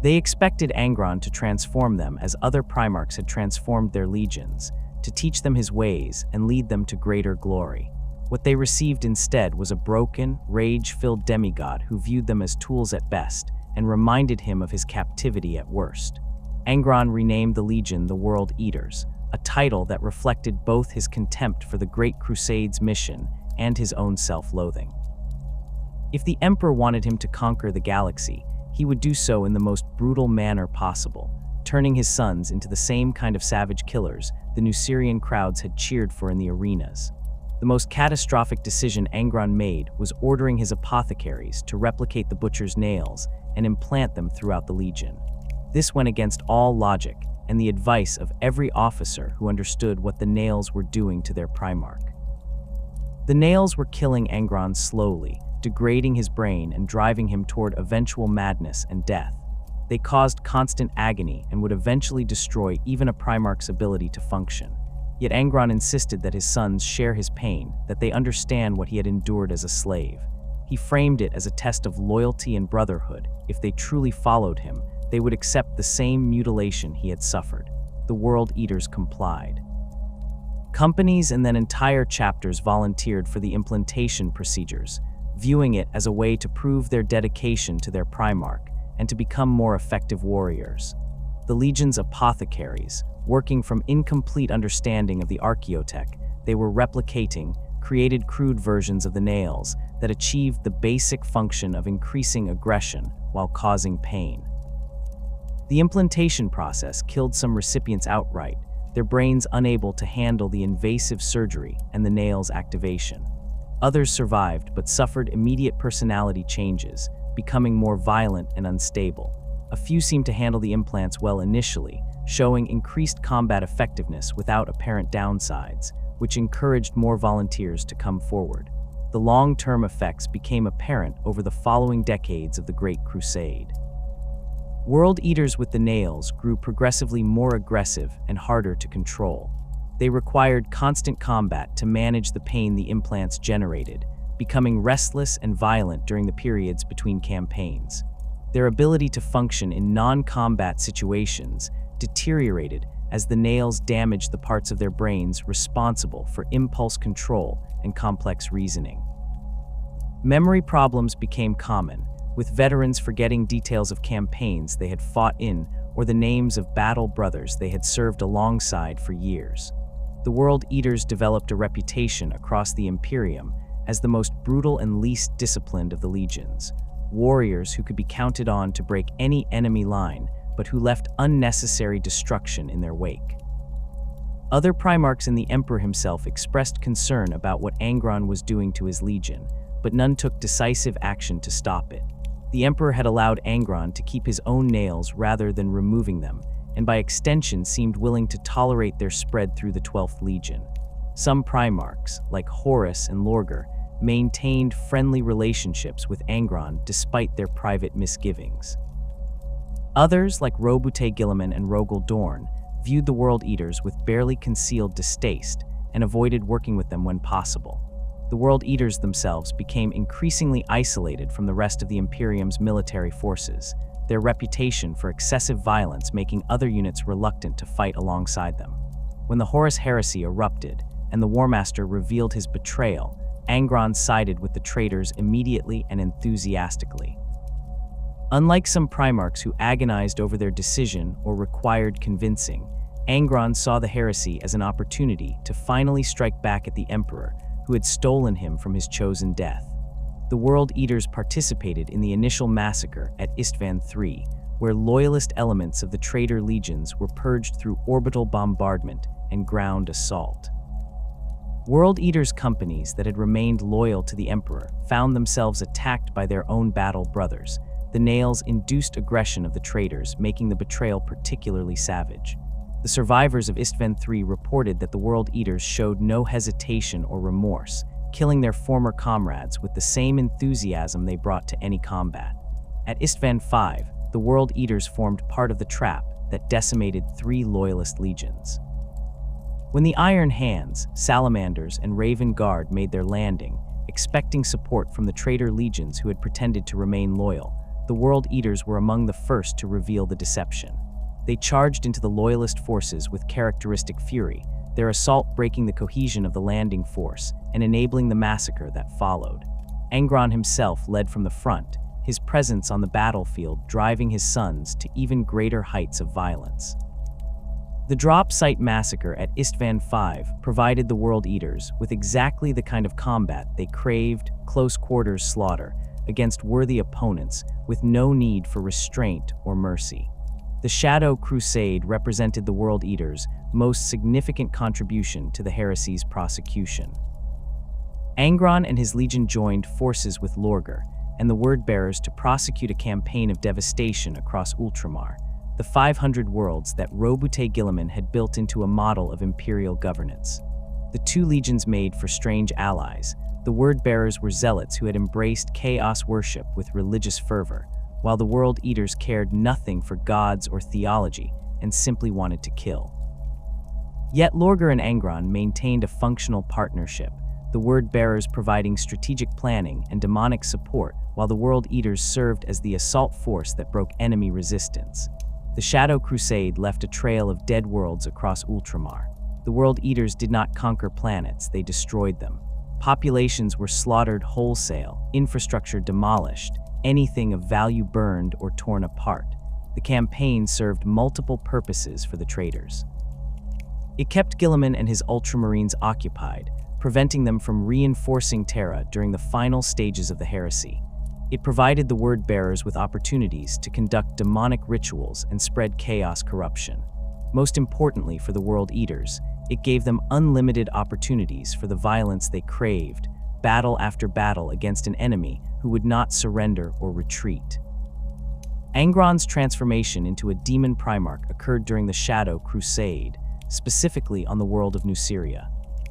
They expected Angron to transform them as other Primarchs had transformed their legions, to teach them his ways and lead them to greater glory. What they received instead was a broken, rage-filled demigod who viewed them as tools at best and reminded him of his captivity at worst. Angron renamed the legion the World Eaters, a title that reflected both his contempt for the Great Crusade's mission and his own self-loathing. If the Emperor wanted him to conquer the galaxy, he would do so in the most brutal manner possible, turning his sons into the same kind of savage killers the Nucerian crowds had cheered for in the arenas. The most catastrophic decision Angron made was ordering his apothecaries to replicate the butcher's nails and implant them throughout the legion. This went against all logic and the advice of every officer who understood what the nails were doing to their Primarch. The nails were killing Angron slowly, degrading his brain and driving him toward eventual madness and death. They caused constant agony and would eventually destroy even a Primarch's ability to function. Yet Angron insisted that his sons share his pain, that they understand what he had endured as a slave. He framed it as a test of loyalty and brotherhood. If they truly followed him, they would accept the same mutilation he had suffered. The World Eaters complied. Companies and then entire chapters volunteered for the implantation procedures, viewing it as a way to prove their dedication to their Primarch and to become more effective warriors. The Legion's apothecaries, working from incomplete understanding of the archaeotech, they were replicating, created crude versions of the nails that achieved the basic function of increasing aggression while causing pain. The implantation process killed some recipients outright, their brains unable to handle the invasive surgery and the nails' activation. Others survived but suffered immediate personality changes, becoming more violent and unstable. A few seemed to handle the implants well initially, showing increased combat effectiveness without apparent downsides, which encouraged more volunteers to come forward. The long-term effects became apparent over the following decades of the Great Crusade. World Eaters with the nails grew progressively more aggressive and harder to control. They required constant combat to manage the pain the implants generated, becoming restless and violent during the periods between campaigns. Their ability to function in non-combat situations deteriorated as the nails damaged the parts of their brains responsible for impulse control and complex reasoning. Memory problems became common, with veterans forgetting details of campaigns they had fought in or the names of battle brothers they had served alongside for years. The World Eaters developed a reputation across the Imperium as the most brutal and least disciplined of the legions, warriors who could be counted on to break any enemy line, but who left unnecessary destruction in their wake. Other Primarchs and the Emperor himself expressed concern about what Angron was doing to his legion, but none took decisive action to stop it. The Emperor had allowed Angron to keep his own nails rather than removing them, and by extension seemed willing to tolerate their spread through the 12th Legion. Some Primarchs, like Horus and Lorgar, maintained friendly relationships with Angron despite their private misgivings. Others, like Roboute Guilliman and Rogel Dorn, viewed the World Eaters with barely concealed distaste and avoided working with them when possible. The World Eaters themselves became increasingly isolated from the rest of the Imperium's military forces, their reputation for excessive violence making other units reluctant to fight alongside them. When the Horus Heresy erupted and the War Master revealed his betrayal, Angron sided with the traitors immediately and enthusiastically. Unlike some Primarchs who agonized over their decision or required convincing, Angron saw the heresy as an opportunity to finally strike back at the Emperor, who had stolen him from his chosen death. The World Eaters participated in the initial massacre at Istvan III, where loyalist elements of the traitor legions were purged through orbital bombardment and ground assault. World Eaters' companies that had remained loyal to the Emperor found themselves attacked by their own battle brothers. The nails induced aggression of the traitors, making the betrayal particularly savage. The survivors of Istvan III reported that the World Eaters showed no hesitation or remorse, killing their former comrades with the same enthusiasm they brought to any combat. At Istvan V, the World Eaters formed part of the trap that decimated 3 loyalist legions. When the Iron Hands, Salamanders, and Raven Guard made their landing, expecting support from the traitor legions who had pretended to remain loyal, the World Eaters were among the first to reveal the deception. They charged into the loyalist forces with characteristic fury, their assault breaking the cohesion of the landing force and enabling the massacre that followed. Angron himself led from the front, his presence on the battlefield driving his sons to even greater heights of violence. The drop site massacre at Istvan V provided the World Eaters with exactly the kind of combat they craved: close quarters slaughter against worthy opponents with no need for restraint or mercy. The Shadow Crusade represented the World Eaters' most significant contribution to the heresy's prosecution. Angron and his legion joined forces with Lorgar and the Word-Bearers to prosecute a campaign of devastation across Ultramar, the 500 worlds that Roboute Guilliman had built into a model of imperial governance. The 2 legions made for strange allies. The Word-Bearers were zealots who had embraced chaos worship with religious fervor, while the World Eaters cared nothing for gods or theology and simply wanted to kill. Yet Lorgar and Angron maintained a functional partnership, the Word-Bearers providing strategic planning and demonic support, while the World Eaters served as the assault force that broke enemy resistance. The Shadow Crusade left a trail of dead worlds across Ultramar. The World Eaters did not conquer planets, they destroyed them. Populations were slaughtered wholesale, infrastructure demolished, anything of value burned or torn apart. The campaign served multiple purposes for the traitors. It kept Guilliman and his Ultramarines occupied, preventing them from reinforcing Terra during the final stages of the heresy. It provided the Word-Bearers with opportunities to conduct demonic rituals and spread chaos corruption. Most importantly for the World Eaters, it gave them unlimited opportunities for the violence they craved, battle after battle against an enemy who would not surrender or retreat. Angron's transformation into a demon Primarch occurred during the Shadow Crusade, specifically on the world of Nuceria.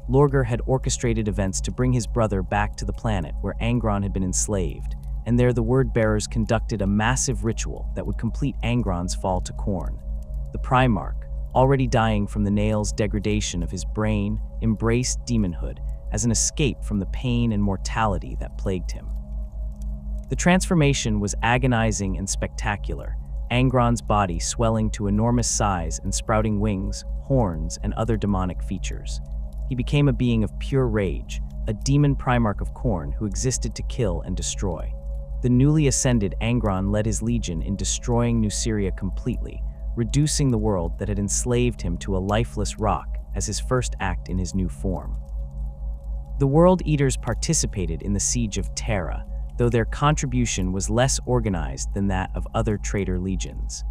Lorgar had orchestrated events to bring his brother back to the planet where Angron had been enslaved, and there the Word-Bearers conducted a massive ritual that would complete Angron's fall to Khorne. The Primarch, already dying from the nails' degradation of his brain, embraced demonhood as an escape from the pain and mortality that plagued him. The transformation was agonizing and spectacular, Angron's body swelling to enormous size and sprouting wings, horns, and other demonic features. He became a being of pure rage, a demon Primarch of Khorne who existed to kill and destroy. The newly ascended Angron led his legion in destroying Nuceria completely, reducing the world that had enslaved him to a lifeless rock as his first act in his new form. The World Eaters participated in the siege of Terra, though their contribution was less organized than that of other traitor legions.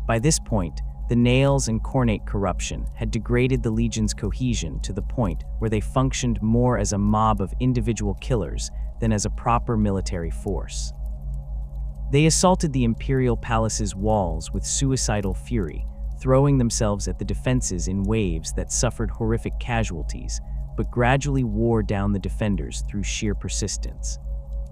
By this point, the Nails and Khornate corruption had degraded the legion's cohesion to the point where they functioned more as a mob of individual killers than as a proper military force. They assaulted the Imperial Palace's walls with suicidal fury, throwing themselves at the defenses in waves that suffered horrific casualties, but gradually wore down the defenders through sheer persistence.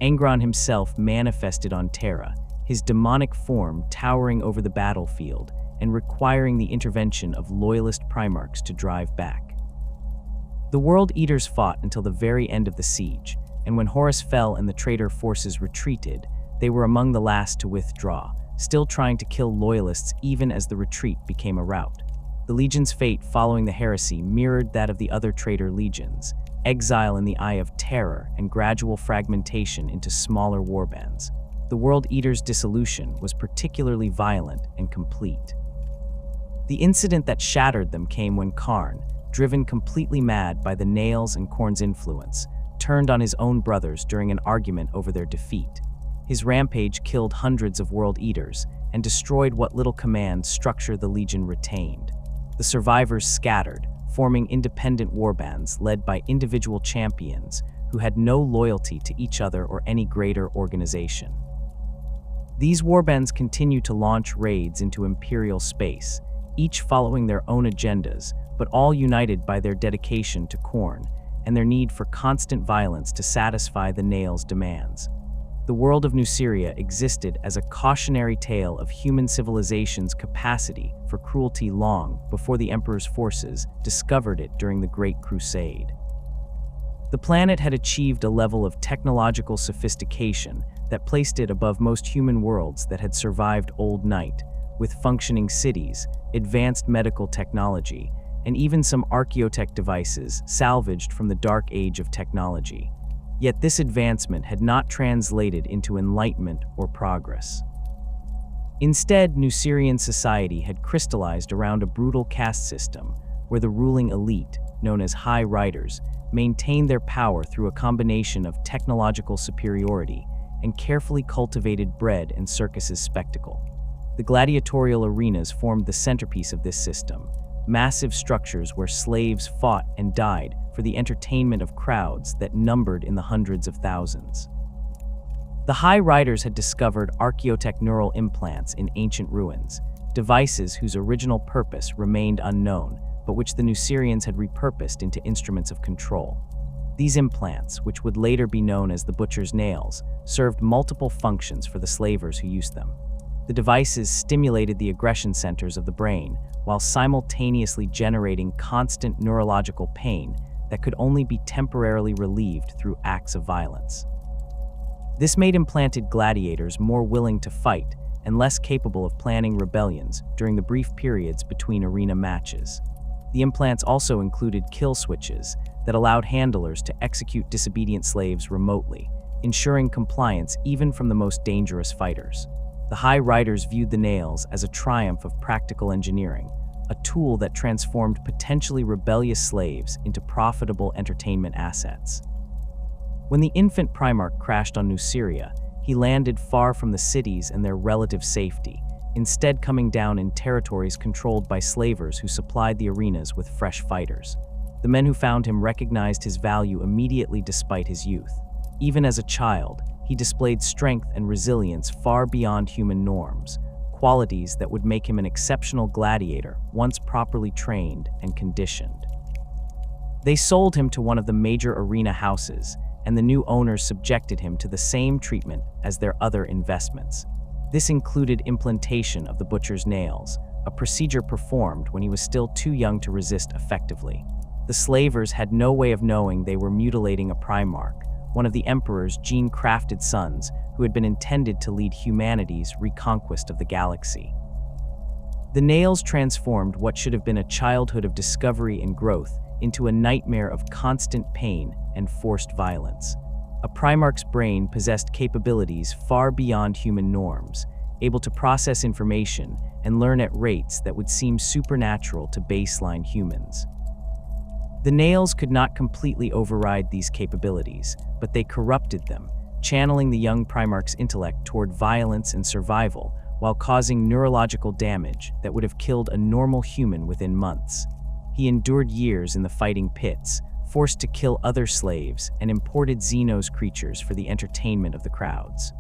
Angron himself manifested on Terra, his demonic form towering over the battlefield and requiring the intervention of loyalist Primarchs to drive back. The World Eaters fought until the very end of the siege, and when Horus fell and the traitor forces retreated, they were among the last to withdraw, still trying to kill loyalists even as the retreat became a rout. The Legion's fate following the heresy mirrored that of the other traitor legions, exile in the Eye of Terror and gradual fragmentation into smaller warbands. The World Eaters' dissolution was particularly violent and complete. The incident that shattered them came when Khorne, driven completely mad by the Nails and Khorne's influence, turned on his own brothers during an argument over their defeat. His rampage killed hundreds of World Eaters and destroyed what little command structure the Legion retained. The survivors scattered, forming independent warbands led by individual champions who had no loyalty to each other or any greater organization. These warbands continue to launch raids into Imperial space, each following their own agendas, but all united by their dedication to Khorne and their need for constant violence to satisfy the Nails' demands. The world of Nuceria existed as a cautionary tale of human civilization's capacity for cruelty long before the Emperor's forces discovered it during the Great Crusade. The planet had achieved a level of technological sophistication that placed it above most human worlds that had survived Old Night, with functioning cities, advanced medical technology, and even some archaeotech devices salvaged from the dark age of technology. Yet this advancement had not translated into enlightenment or progress. Instead, Nucerian society had crystallized around a brutal caste system where the ruling elite, known as High Riders, maintained their power through a combination of technological superiority and carefully cultivated bread and circuses spectacle. The gladiatorial arenas formed the centerpiece of this system, massive structures where slaves fought and died for the entertainment of crowds that numbered in the hundreds of thousands. The High Riders had discovered archaeotech neural implants in ancient ruins, devices whose original purpose remained unknown, but which the Nucerians had repurposed into instruments of control. These implants, which would later be known as the butcher's nails, served multiple functions for the slavers who used them. The devices stimulated the aggression centers of the brain, while simultaneously generating constant neurological pain that could only be temporarily relieved through acts of violence. This made implanted gladiators more willing to fight and less capable of planning rebellions during the brief periods between arena matches. The implants also included kill switches that allowed handlers to execute disobedient slaves remotely, ensuring compliance even from the most dangerous fighters. The High Riders viewed the nails as a triumph of practical engineering, a tool that transformed potentially rebellious slaves into profitable entertainment assets. When the infant Primarch crashed on Nuceria, he landed far from the cities and their relative safety, instead coming down in territories controlled by slavers who supplied the arenas with fresh fighters. The men who found him recognized his value immediately despite his youth. Even as a child, he displayed strength and resilience far beyond human norms, qualities that would make him an exceptional gladiator once properly trained and conditioned. They sold him to one of the major arena houses, and the new owners subjected him to the same treatment as their other investments. This included implantation of the butcher's nails, a procedure performed when he was still too young to resist effectively. The slavers had no way of knowing they were mutilating a Primarch, one of the Emperor's gene-crafted sons who had been intended to lead humanity's reconquest of the galaxy. The nails transformed what should have been a childhood of discovery and growth into a nightmare of constant pain and forced violence. A Primarch's brain possessed capabilities far beyond human norms, able to process information and learn at rates that would seem supernatural to baseline humans. The nails could not completely override these capabilities, but they corrupted them, channeling the young Primarch's intellect toward violence and survival, while causing neurological damage that would have killed a normal human within months. He endured years in the fighting pits, forced to kill other slaves, and imported Xenos creatures for the entertainment of the crowds.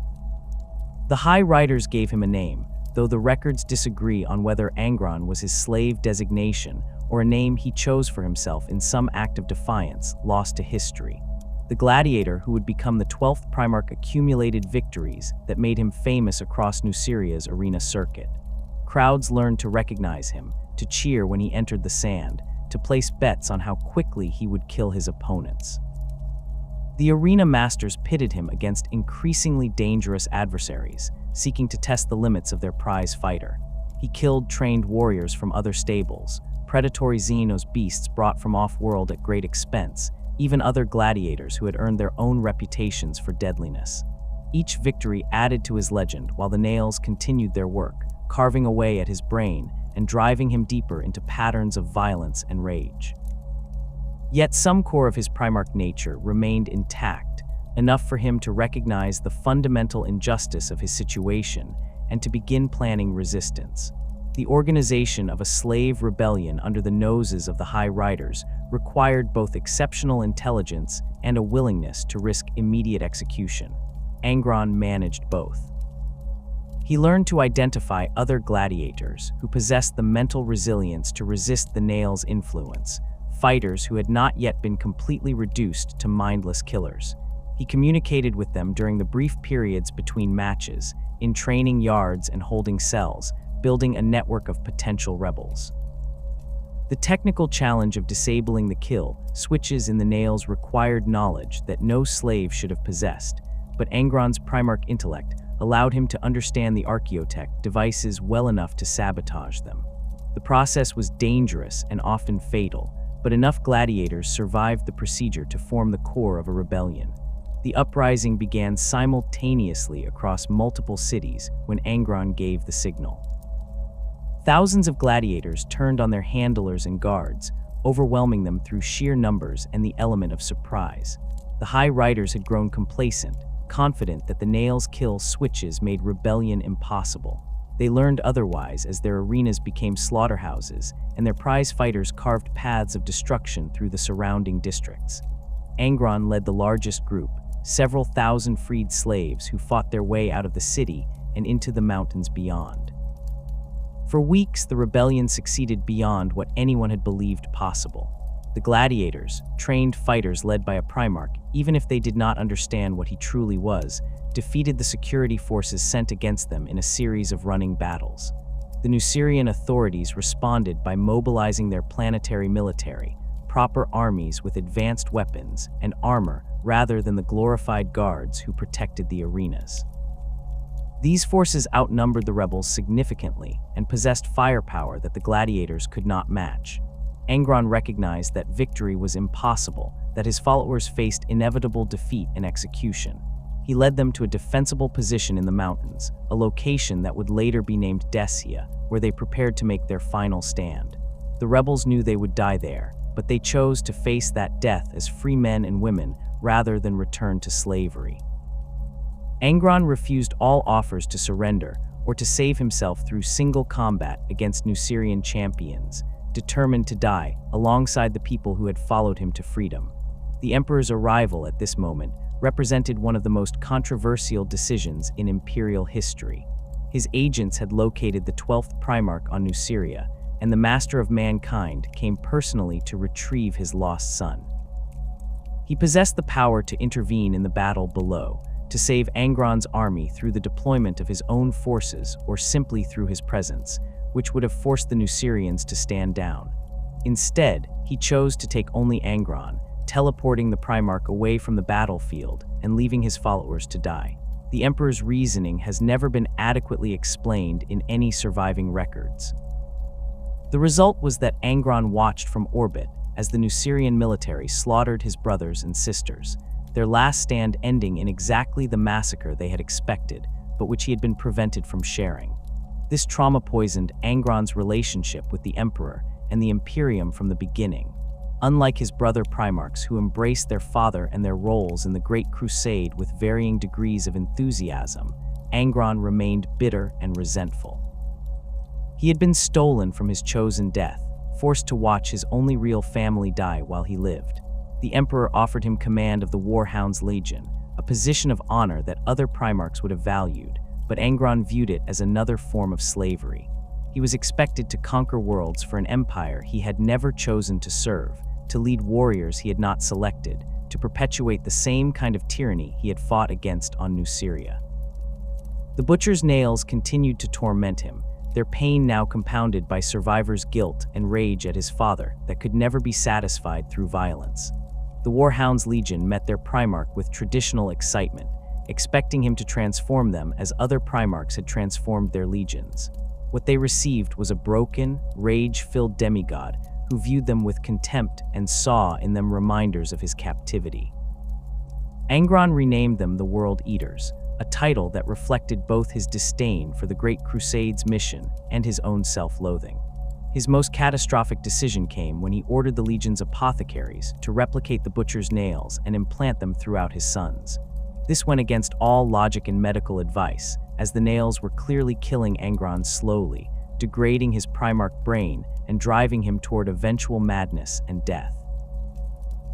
The High Riders gave him a name, though the records disagree on whether Angron was his slave designation or a name he chose for himself in some act of defiance lost to history. The gladiator who would become the 12th Primarch accumulated victories that made him famous across Nuceria's arena circuit. Crowds learned to recognize him, to cheer when he entered the sand, to place bets on how quickly he would kill his opponents. The arena masters pitted him against increasingly dangerous adversaries, seeking to test the limits of their prize fighter. He killed trained warriors from other stables, predatory Xenos beasts brought from off-world at great expense, even other gladiators who had earned their own reputations for deadliness. Each victory added to his legend while the nails continued their work, carving away at his brain and driving him deeper into patterns of violence and rage. Yet some core of his Primarch nature remained intact, enough for him to recognize the fundamental injustice of his situation and to begin planning resistance. The organization of a slave rebellion under the noses of the High Riders required both exceptional intelligence and a willingness to risk immediate execution. Angron managed both. He learned to identify other gladiators who possessed the mental resilience to resist the nails' influence, fighters who had not yet been completely reduced to mindless killers. He communicated with them during the brief periods between matches, in training yards and holding cells, building a network of potential rebels. The technical challenge of disabling the kill switches in the nails required knowledge that no slave should have possessed, but Angron's Primarch intellect allowed him to understand the archaeotech devices well enough to sabotage them. The process was dangerous and often fatal, but enough gladiators survived the procedure to form the core of a rebellion. The uprising began simultaneously across multiple cities when Angron gave the signal. Thousands of gladiators turned on their handlers and guards, overwhelming them through sheer numbers and the element of surprise. The High Riders had grown complacent, confident that the nails' kill switches made rebellion impossible. They learned otherwise as their arenas became slaughterhouses and their prize fighters carved paths of destruction through the surrounding districts. Angron led the largest group, several thousand freed slaves who fought their way out of the city and into the mountains beyond. For weeks, the rebellion succeeded beyond what anyone had believed possible. The gladiators, trained fighters led by a Primarch, even if they did not understand what he truly was, defeated the security forces sent against them in a series of running battles. The Nucerian authorities responded by mobilizing their planetary military, proper armies with advanced weapons and armor rather than the glorified guards who protected the arenas. These forces outnumbered the rebels significantly and possessed firepower that the gladiators could not match. Angron recognized that victory was impossible, that his followers faced inevitable defeat and execution. He led them to a defensible position in the mountains, a location that would later be named Descia, where they prepared to make their final stand. The rebels knew they would die there, but they chose to face that death as free men and women rather than return to slavery. Angron refused all offers to surrender or to save himself through single combat against Nucerian champions, determined to die alongside the people who had followed him to freedom. The Emperor's arrival at this moment represented one of the most controversial decisions in Imperial history. His agents had located the 12th Primarch on Nuceria, and the Master of Mankind came personally to retrieve his lost son. He possessed the power to intervene in the battle below, to save Angron's army through the deployment of his own forces or simply through his presence, which would have forced the Nucerians to stand down. Instead, he chose to take only Angron, teleporting the Primarch away from the battlefield and leaving his followers to die. The Emperor's reasoning has never been adequately explained in any surviving records. The result was that Angron watched from orbit as the Nucerian military slaughtered his brothers and sisters, their last stand ending in exactly the massacre they had expected, but which he had been prevented from sharing. This trauma poisoned Angron's relationship with the Emperor and the Imperium from the beginning. Unlike his brother Primarchs, who embraced their father and their roles in the Great Crusade with varying degrees of enthusiasm, Angron remained bitter and resentful. He had been stolen from his chosen death, forced to watch his only real family die while he lived. The Emperor offered him command of the Warhounds Legion, a position of honor that other Primarchs would have valued, but Angron viewed it as another form of slavery. He was expected to conquer worlds for an empire he had never chosen to serve, to lead warriors he had not selected, to perpetuate the same kind of tyranny he had fought against on Nuceria. The Butcher's nails continued to torment him, their pain now compounded by survivors' guilt and rage at his father that could never be satisfied through violence. The Warhounds Legion met their Primarch with traditional excitement, expecting him to transform them as other Primarchs had transformed their legions. What they received was a broken, rage-filled demigod who viewed them with contempt and saw in them reminders of his captivity. Angron renamed them the World Eaters, a title that reflected both his disdain for the Great Crusade's mission and his own self-loathing. His most catastrophic decision came when he ordered the Legion's apothecaries to replicate the Butcher's nails and implant them throughout his sons. This went against all logic and medical advice, as the nails were clearly killing Angron slowly, degrading his Primarch brain and driving him toward eventual madness and death.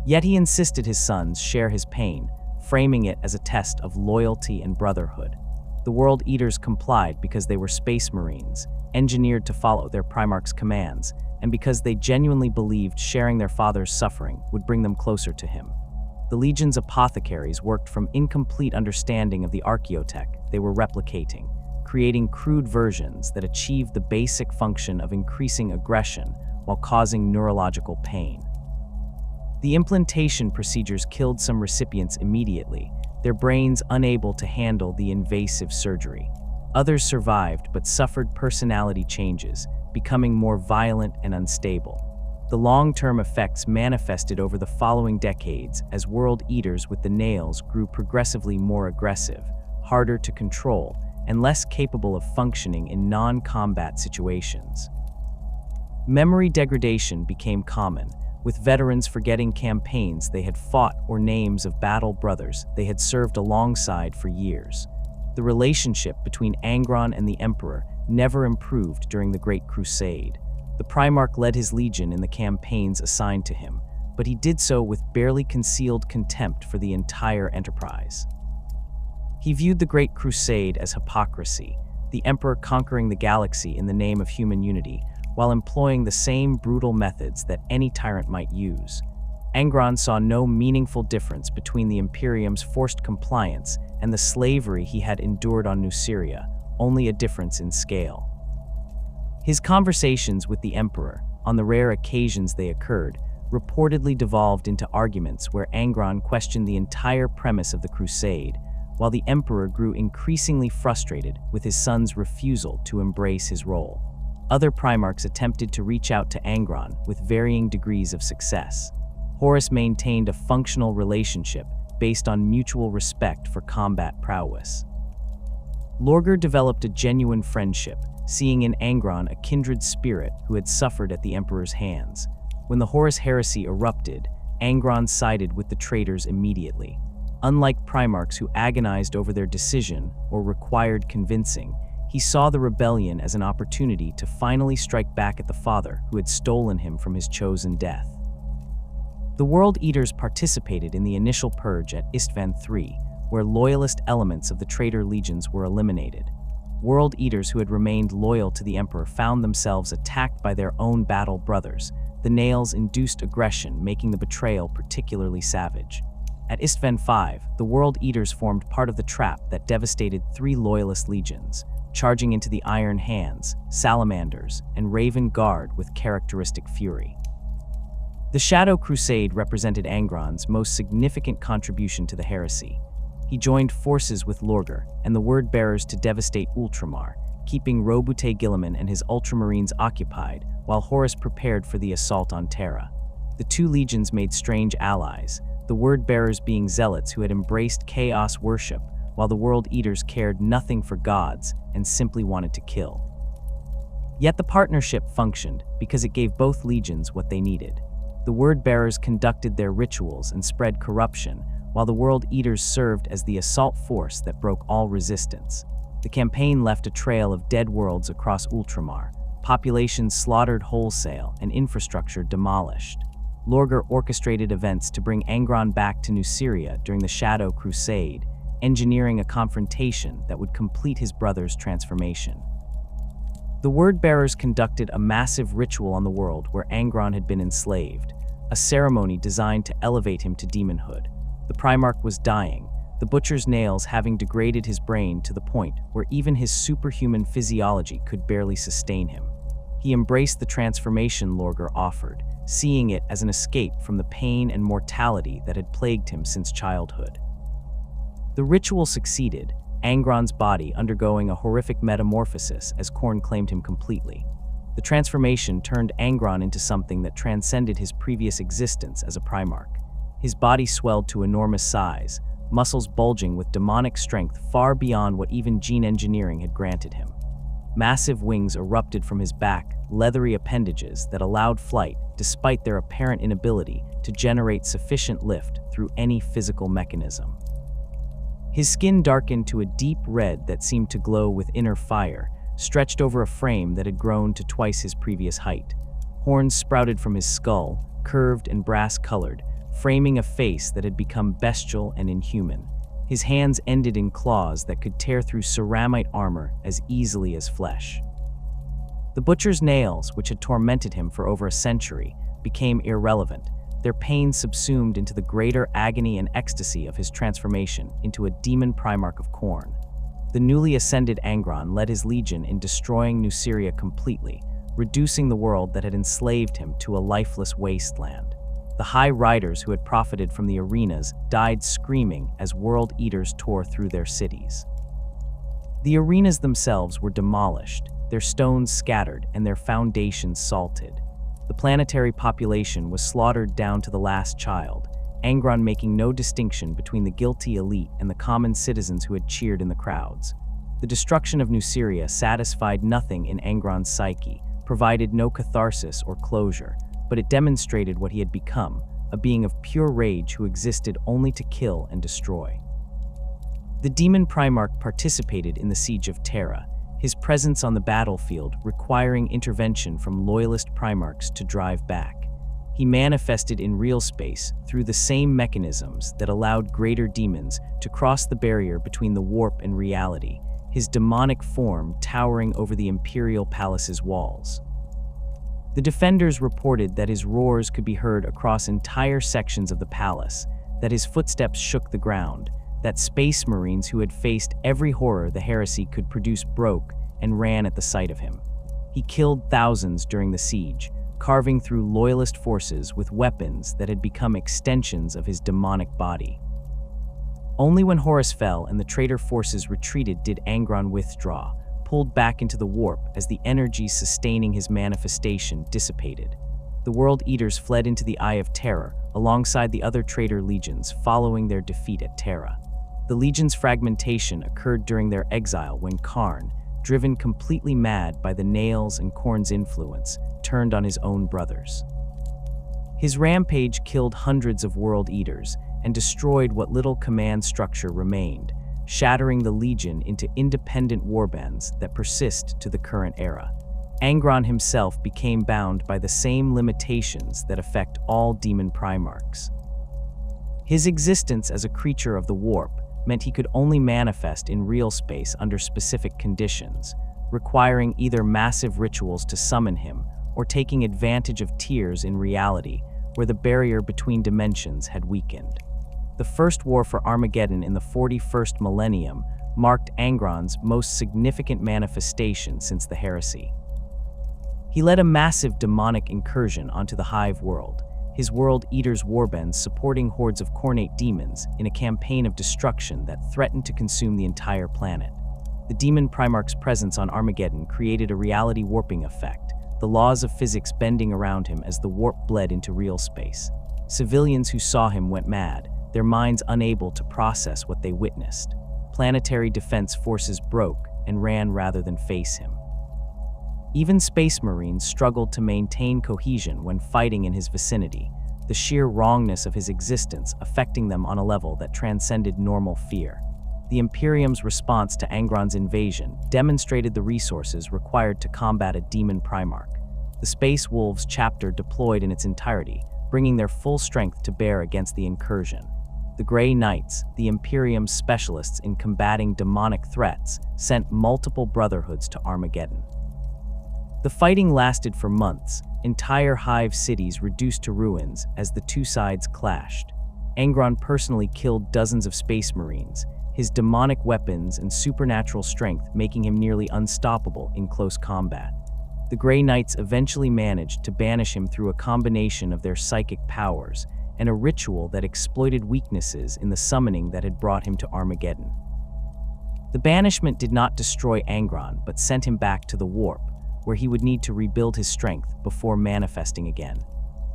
Yet he insisted his sons share his pain, framing it as a test of loyalty and brotherhood. The World Eaters complied because they were Space Marines, engineered to follow their Primarch's commands, and because they genuinely believed sharing their father's suffering would bring them closer to him. The Legion's apothecaries worked from incomplete understanding of the archaeotech they were replicating, creating crude versions that achieved the basic function of increasing aggression while causing neurological pain. The implantation procedures killed some recipients immediately, their brains unable to handle the invasive surgery. Others survived but suffered personality changes, becoming more violent and unstable. The long-term effects manifested over the following decades as World Eaters with the nails grew progressively more aggressive, harder to control, and less capable of functioning in non-combat situations. Memory degradation became common, with veterans forgetting campaigns they had fought or names of battle brothers they had served alongside for years. The relationship between Angron and the Emperor never improved during the Great Crusade. The Primarch led his legion in the campaigns assigned to him, but he did so with barely concealed contempt for the entire enterprise. He viewed the Great Crusade as hypocrisy, the Emperor conquering the galaxy in the name of human unity, while employing the same brutal methods that any tyrant might use. Angron saw no meaningful difference between the Imperium's forced compliance and the slavery he had endured on Nuceria, only a difference in scale. His conversations with the Emperor, on the rare occasions they occurred, reportedly devolved into arguments where Angron questioned the entire premise of the crusade, while the Emperor grew increasingly frustrated with his son's refusal to embrace his role. Other Primarchs attempted to reach out to Angron with varying degrees of success. Horus maintained a functional relationship based on mutual respect for combat prowess. Lorgar developed a genuine friendship, seeing in Angron a kindred spirit who had suffered at the Emperor's hands. When the Horus heresy erupted, Angron sided with the traitors immediately. Unlike Primarchs who agonized over their decision or required convincing, he saw the rebellion as an opportunity to finally strike back at the father who had stolen him from his chosen death. The World Eaters participated in the initial purge at Istvan III, where loyalist elements of the traitor legions were eliminated. World Eaters who had remained loyal to the Emperor found themselves attacked by their own battle brothers. The Nails induced aggression, making the betrayal particularly savage. At Istvan V, the World Eaters formed part of the trap that devastated 3 loyalist legions, charging into the Iron Hands, Salamanders, and Raven Guard with characteristic fury. The Shadow Crusade represented Angron's most significant contribution to the heresy. He joined forces with Lorgar and the Word-Bearers to devastate Ultramar, keeping Roboute Guilliman and his Ultramarines occupied while Horus prepared for the assault on Terra. The 2 legions made strange allies, the Word-Bearers being zealots who had embraced chaos worship, while the World Eaters cared nothing for gods and simply wanted to kill. Yet the partnership functioned because it gave both legions what they needed. The Word-Bearers conducted their rituals and spread corruption, while the World Eaters served as the assault force that broke all resistance. The campaign left a trail of dead worlds across Ultramar, populations slaughtered wholesale and infrastructure demolished. Lorgar orchestrated events to bring Angron back to Nuceria during the Shadow Crusade, engineering a confrontation that would complete his brother's transformation. The Word-Bearers conducted a massive ritual on the world where Angron had been enslaved, a ceremony designed to elevate him to demonhood. The Primarch was dying, the Butcher's Nails having degraded his brain to the point where even his superhuman physiology could barely sustain him. He embraced the transformation Lorgar offered, seeing it as an escape from the pain and mortality that had plagued him since childhood. The ritual succeeded, Angron's body undergoing a horrific metamorphosis as Khorne claimed him completely. The transformation turned Angron into something that transcended his previous existence as a Primarch. His body swelled to enormous size, muscles bulging with demonic strength far beyond what even gene engineering had granted him. Massive wings erupted from his back, leathery appendages that allowed flight despite their apparent inability to generate sufficient lift through any physical mechanism. His skin darkened to a deep red that seemed to glow with inner fire, stretched over a frame that had grown to twice his previous height. Horns sprouted from his skull, curved and brass-colored, framing a face that had become bestial and inhuman. His hands ended in claws that could tear through ceramite armor as easily as flesh. The Butcher's Nails, which had tormented him for over a century, became irrelevant, their pain subsumed into the greater agony and ecstasy of his transformation into a demon Primarch of Khorne. The newly ascended Angron led his legion in destroying Nuceria completely, reducing the world that had enslaved him to a lifeless wasteland. The High Riders who had profited from the arenas died screaming as World Eaters tore through their cities. The arenas themselves were demolished, their stones scattered and their foundations salted. The planetary population was slaughtered down to the last child, Angron making no distinction between the guilty elite and the common citizens who had cheered in the crowds. The destruction of Nuceria satisfied nothing in Angron's psyche, provided no catharsis or closure, but it demonstrated what he had become, a being of pure rage who existed only to kill and destroy. The Demon Primarch participated in the Siege of Terra, his presence on the battlefield requiring intervention from loyalist Primarchs to drive back. He manifested in real space through the same mechanisms that allowed greater demons to cross the barrier between the warp and reality, his demonic form towering over the Imperial Palace's walls. The defenders reported that his roars could be heard across entire sections of the palace, that his footsteps shook the ground, that space marines who had faced every horror the heresy could produce broke and ran at the sight of him. He killed thousands during the siege, carving through loyalist forces with weapons that had become extensions of his demonic body. Only when Horus fell and the traitor forces retreated did Angron withdraw, pulled back into the warp as the energy sustaining his manifestation dissipated. The World Eaters fled into the Eye of Terror alongside the other traitor legions following their defeat at Terra. The legion's fragmentation occurred during their exile when Khorne, driven completely mad by the Nails and Khorne's influence, turned on his own brothers. His rampage killed hundreds of World Eaters and destroyed what little command structure remained, shattering the Legion into independent warbands that persist to the current era. Angron himself became bound by the same limitations that affect all demon primarchs. His existence as a creature of the warp meant he could only manifest in real space under specific conditions, requiring either massive rituals to summon him or taking advantage of tears in reality, where the barrier between dimensions had weakened. The First War for Armageddon in the 41st millennium marked Angron's most significant manifestation since the heresy. He led a massive demonic incursion onto the Hive world, his World Eaters' warbands supporting hordes of Khornate demons in a campaign of destruction that threatened to consume the entire planet. The demon Primarch's presence on Armageddon created a reality warping effect, the laws of physics bending around him as the warp bled into real space. Civilians who saw him went mad, their minds unable to process what they witnessed. Planetary defense forces broke and ran rather than face him. Even Space Marines struggled to maintain cohesion when fighting in his vicinity, the sheer wrongness of his existence affecting them on a level that transcended normal fear. The Imperium's response to Angron's invasion demonstrated the resources required to combat a demon Primarch. The Space Wolves chapter deployed in its entirety, bringing their full strength to bear against the incursion. The Grey Knights, the Imperium's specialists in combating demonic threats, sent multiple brotherhoods to Armageddon. The fighting lasted for months, entire Hive cities reduced to ruins as the two sides clashed. Angron personally killed dozens of Space Marines, his demonic weapons and supernatural strength making him nearly unstoppable in close combat. The Grey Knights eventually managed to banish him through a combination of their psychic powers and a ritual that exploited weaknesses in the summoning that had brought him to Armageddon. The banishment did not destroy Angron, but sent him back to the warp, where he would need to rebuild his strength before manifesting again.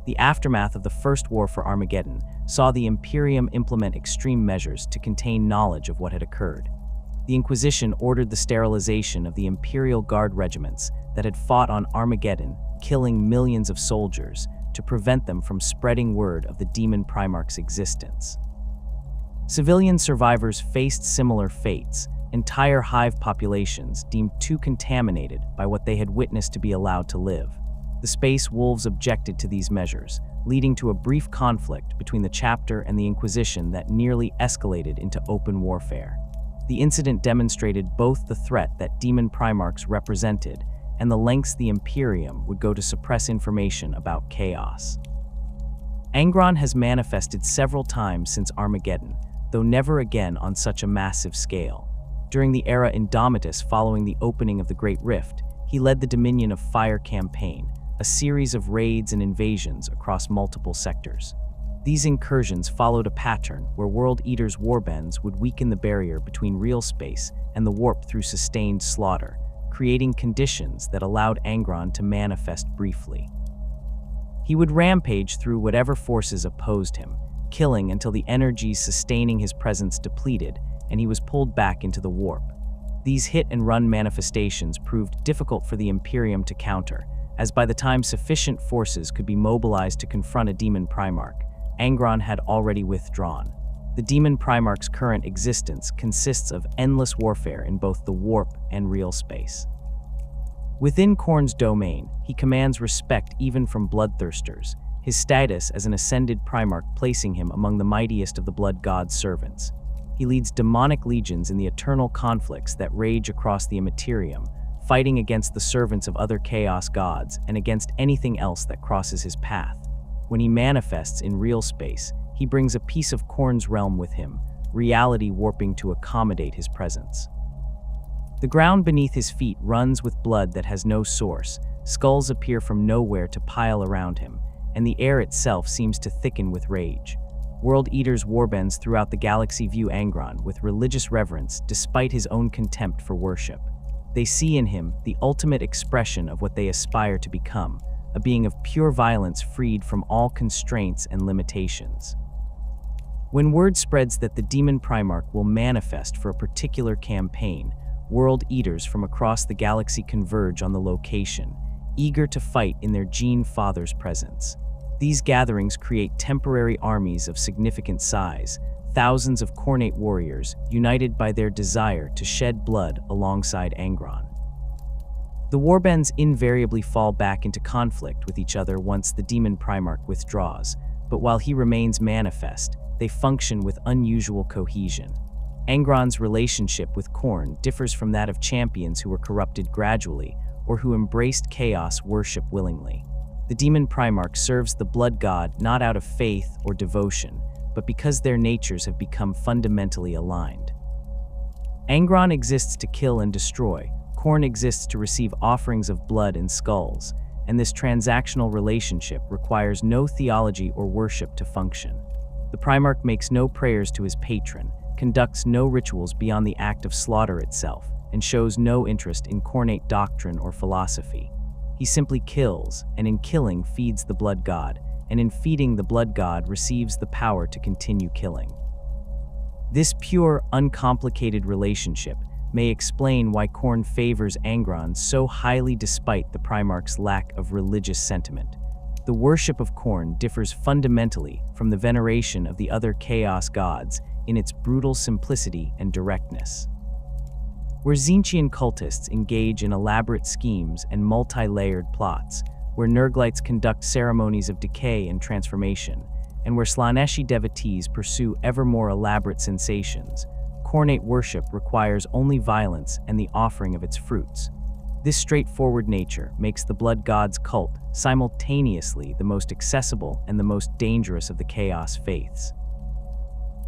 The aftermath of the First War for Armageddon saw the Imperium implement extreme measures to contain knowledge of what had occurred. The Inquisition ordered the sterilization of the Imperial Guard regiments that had fought on Armageddon, killing millions of soldiers, to prevent them from spreading word of the demon Primarch's existence. Civilian survivors faced similar fates, entire Hive populations deemed too contaminated by what they had witnessed to be allowed to live. The Space Wolves objected to these measures, leading to a brief conflict between the chapter and the Inquisition that nearly escalated into open warfare. The incident demonstrated both the threat that demon Primarchs represented and the lengths the Imperium would go to suppress information about chaos. Angron has manifested several times since Armageddon, though never again on such a massive scale. During the era Indomitus following the opening of the Great Rift, he led the Dominion of Fire campaign, a series of raids and invasions across multiple sectors. These incursions followed a pattern where World Eaters' warbands would weaken the barrier between real space and the warp through sustained slaughter, creating conditions that allowed Angron to manifest briefly. He would rampage through whatever forces opposed him, killing until the energies sustaining his presence depleted and he was pulled back into the warp. These hit-and-run manifestations proved difficult for the Imperium to counter, as by the time sufficient forces could be mobilized to confront a demon Primarch, Angron had already withdrawn. The demon Primarch's current existence consists of endless warfare in both the warp and real space. Within Khorne's domain, he commands respect even from bloodthirsters, his status as an ascended Primarch placing him among the mightiest of the Blood God's servants. He leads demonic legions in the eternal conflicts that rage across the Immaterium, fighting against the servants of other chaos gods and against anything else that crosses his path. When he manifests in real space, he brings a piece of Khorne's realm with him, reality warping to accommodate his presence. The ground beneath his feet runs with blood that has no source, skulls appear from nowhere to pile around him, and the air itself seems to thicken with rage. World Eaters warbends throughout the galaxy view Angron with religious reverence despite his own contempt for worship. They see in him the ultimate expression of what they aspire to become, a being of pure violence freed from all constraints and limitations. When word spreads that the Demon Primarch will manifest for a particular campaign, World Eaters from across the galaxy converge on the location, eager to fight in their Gene Father's presence. These gatherings create temporary armies of significant size, thousands of Khornate warriors united by their desire to shed blood alongside Angron. The warbends invariably fall back into conflict with each other once the Demon Primarch withdraws, but while he remains manifest, they function with unusual cohesion. Angron's relationship with Khorne differs from that of champions who were corrupted gradually or who embraced chaos worship willingly. The Demon Primarch serves the blood god not out of faith or devotion, but because their natures have become fundamentally aligned. Angron exists to kill and destroy, Khorne exists to receive offerings of blood and skulls, and this transactional relationship requires no theology or worship to function. The Primarch makes no prayers to his patron, conducts no rituals beyond the act of slaughter itself, and shows no interest in Khornate doctrine or philosophy. He simply kills, and in killing feeds the blood god, and in feeding the blood god receives the power to continue killing. This pure, uncomplicated relationship may explain why Khorne favors Angron so highly despite the Primarch's lack of religious sentiment. The worship of Khorne differs fundamentally from the veneration of the other chaos gods in its brutal simplicity and directness. Where Tzeentchian cultists engage in elaborate schemes and multi-layered plots, where Nurglites conduct ceremonies of decay and transformation, and where Slaaneshi devotees pursue ever more elaborate sensations, Khornate worship requires only violence and the offering of its fruits. This straightforward nature makes the blood god's cult simultaneously the most accessible and the most dangerous of the chaos faiths.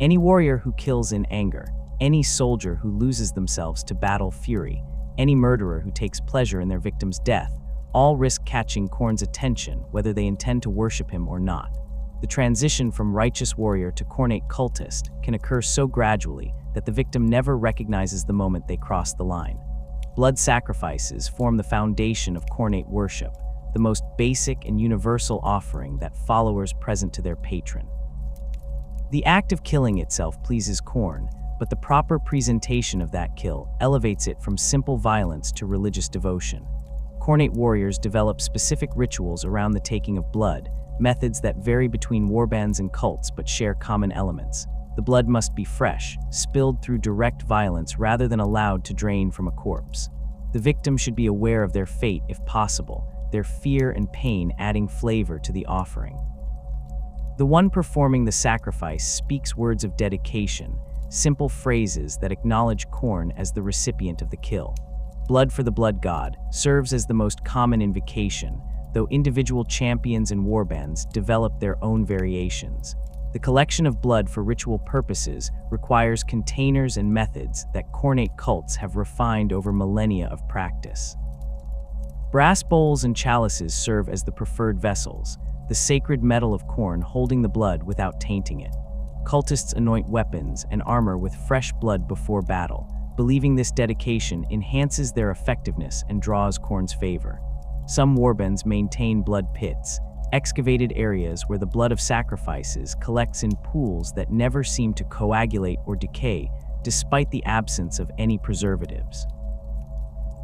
Any warrior who kills in anger, any soldier who loses themselves to battle fury, any murderer who takes pleasure in their victim's death, all risk catching Khorne's attention whether they intend to worship him or not. The transition from righteous warrior to Khornate cultist can occur so gradually that the victim never recognizes the moment they cross the line. Blood sacrifices form the foundation of Khornate worship, the most basic and universal offering that followers present to their patron. The act of killing itself pleases Khorne, but the proper presentation of that kill elevates it from simple violence to religious devotion. Khornate warriors develop specific rituals around the taking of blood, methods that vary between warbands and cults but share common elements. The blood must be fresh, spilled through direct violence rather than allowed to drain from a corpse. The victim should be aware of their fate if possible, their fear and pain adding flavor to the offering. The one performing the sacrifice speaks words of dedication, simple phrases that acknowledge Khorne as the recipient of the kill. Blood for the blood god serves as the most common invocation, though individual champions and warbands develop their own variations. The collection of blood for ritual purposes requires containers and methods that Khornate cults have refined over millennia of practice. Brass bowls and chalices serve as the preferred vessels, the sacred metal of Khorne holding the blood without tainting it. Cultists anoint weapons and armor with fresh blood before battle, believing this dedication enhances their effectiveness and draws Khorne's favor. Some warbands maintain blood pits, excavated areas where the blood of sacrifices collects in pools that never seem to coagulate or decay despite the absence of any preservatives.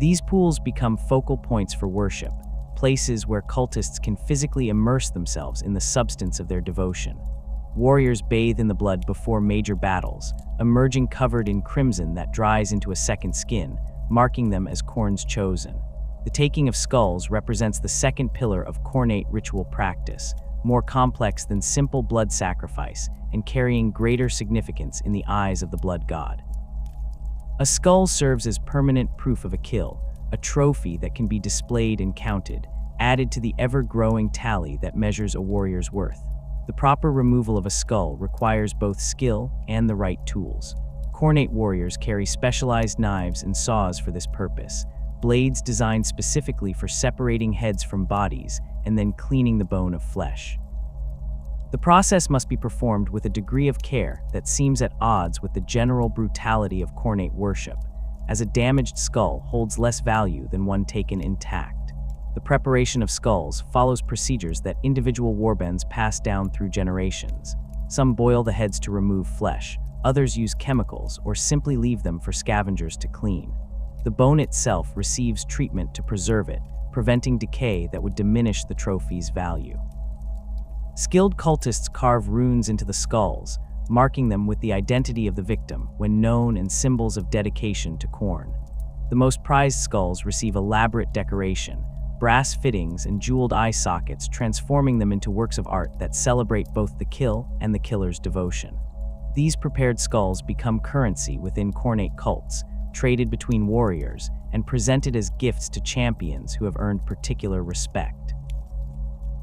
These pools become focal points for worship, places where cultists can physically immerse themselves in the substance of their devotion. Warriors bathe in the blood before major battles, emerging covered in crimson that dries into a second skin, marking them as Khorne's chosen. The taking of skulls represents the second pillar of Khornate ritual practice, more complex than simple blood sacrifice and carrying greater significance in the eyes of the blood god. A skull serves as permanent proof of a kill, a trophy that can be displayed and counted, added to the ever-growing tally that measures a warrior's worth. The proper removal of a skull requires both skill and the right tools. Khornate warriors carry specialized knives and saws for this purpose, blades designed specifically for separating heads from bodies and then cleaning the bone of flesh. The process must be performed with a degree of care that seems at odds with the general brutality of Khornate worship, as a damaged skull holds less value than one taken intact. The preparation of skulls follows procedures that individual warbands pass down through generations. Some boil the heads to remove flesh, others use chemicals or simply leave them for scavengers to clean. The bone itself receives treatment to preserve it, preventing decay that would diminish the trophy's value. Skilled cultists carve runes into the skulls, marking them with the identity of the victim when known and symbols of dedication to Khorne. The most prized skulls receive elaborate decoration, brass fittings and jeweled eye sockets, transforming them into works of art that celebrate both the kill and the killer's devotion. These prepared skulls become currency within Khornate cults, traded between warriors, and presented as gifts to champions who have earned particular respect.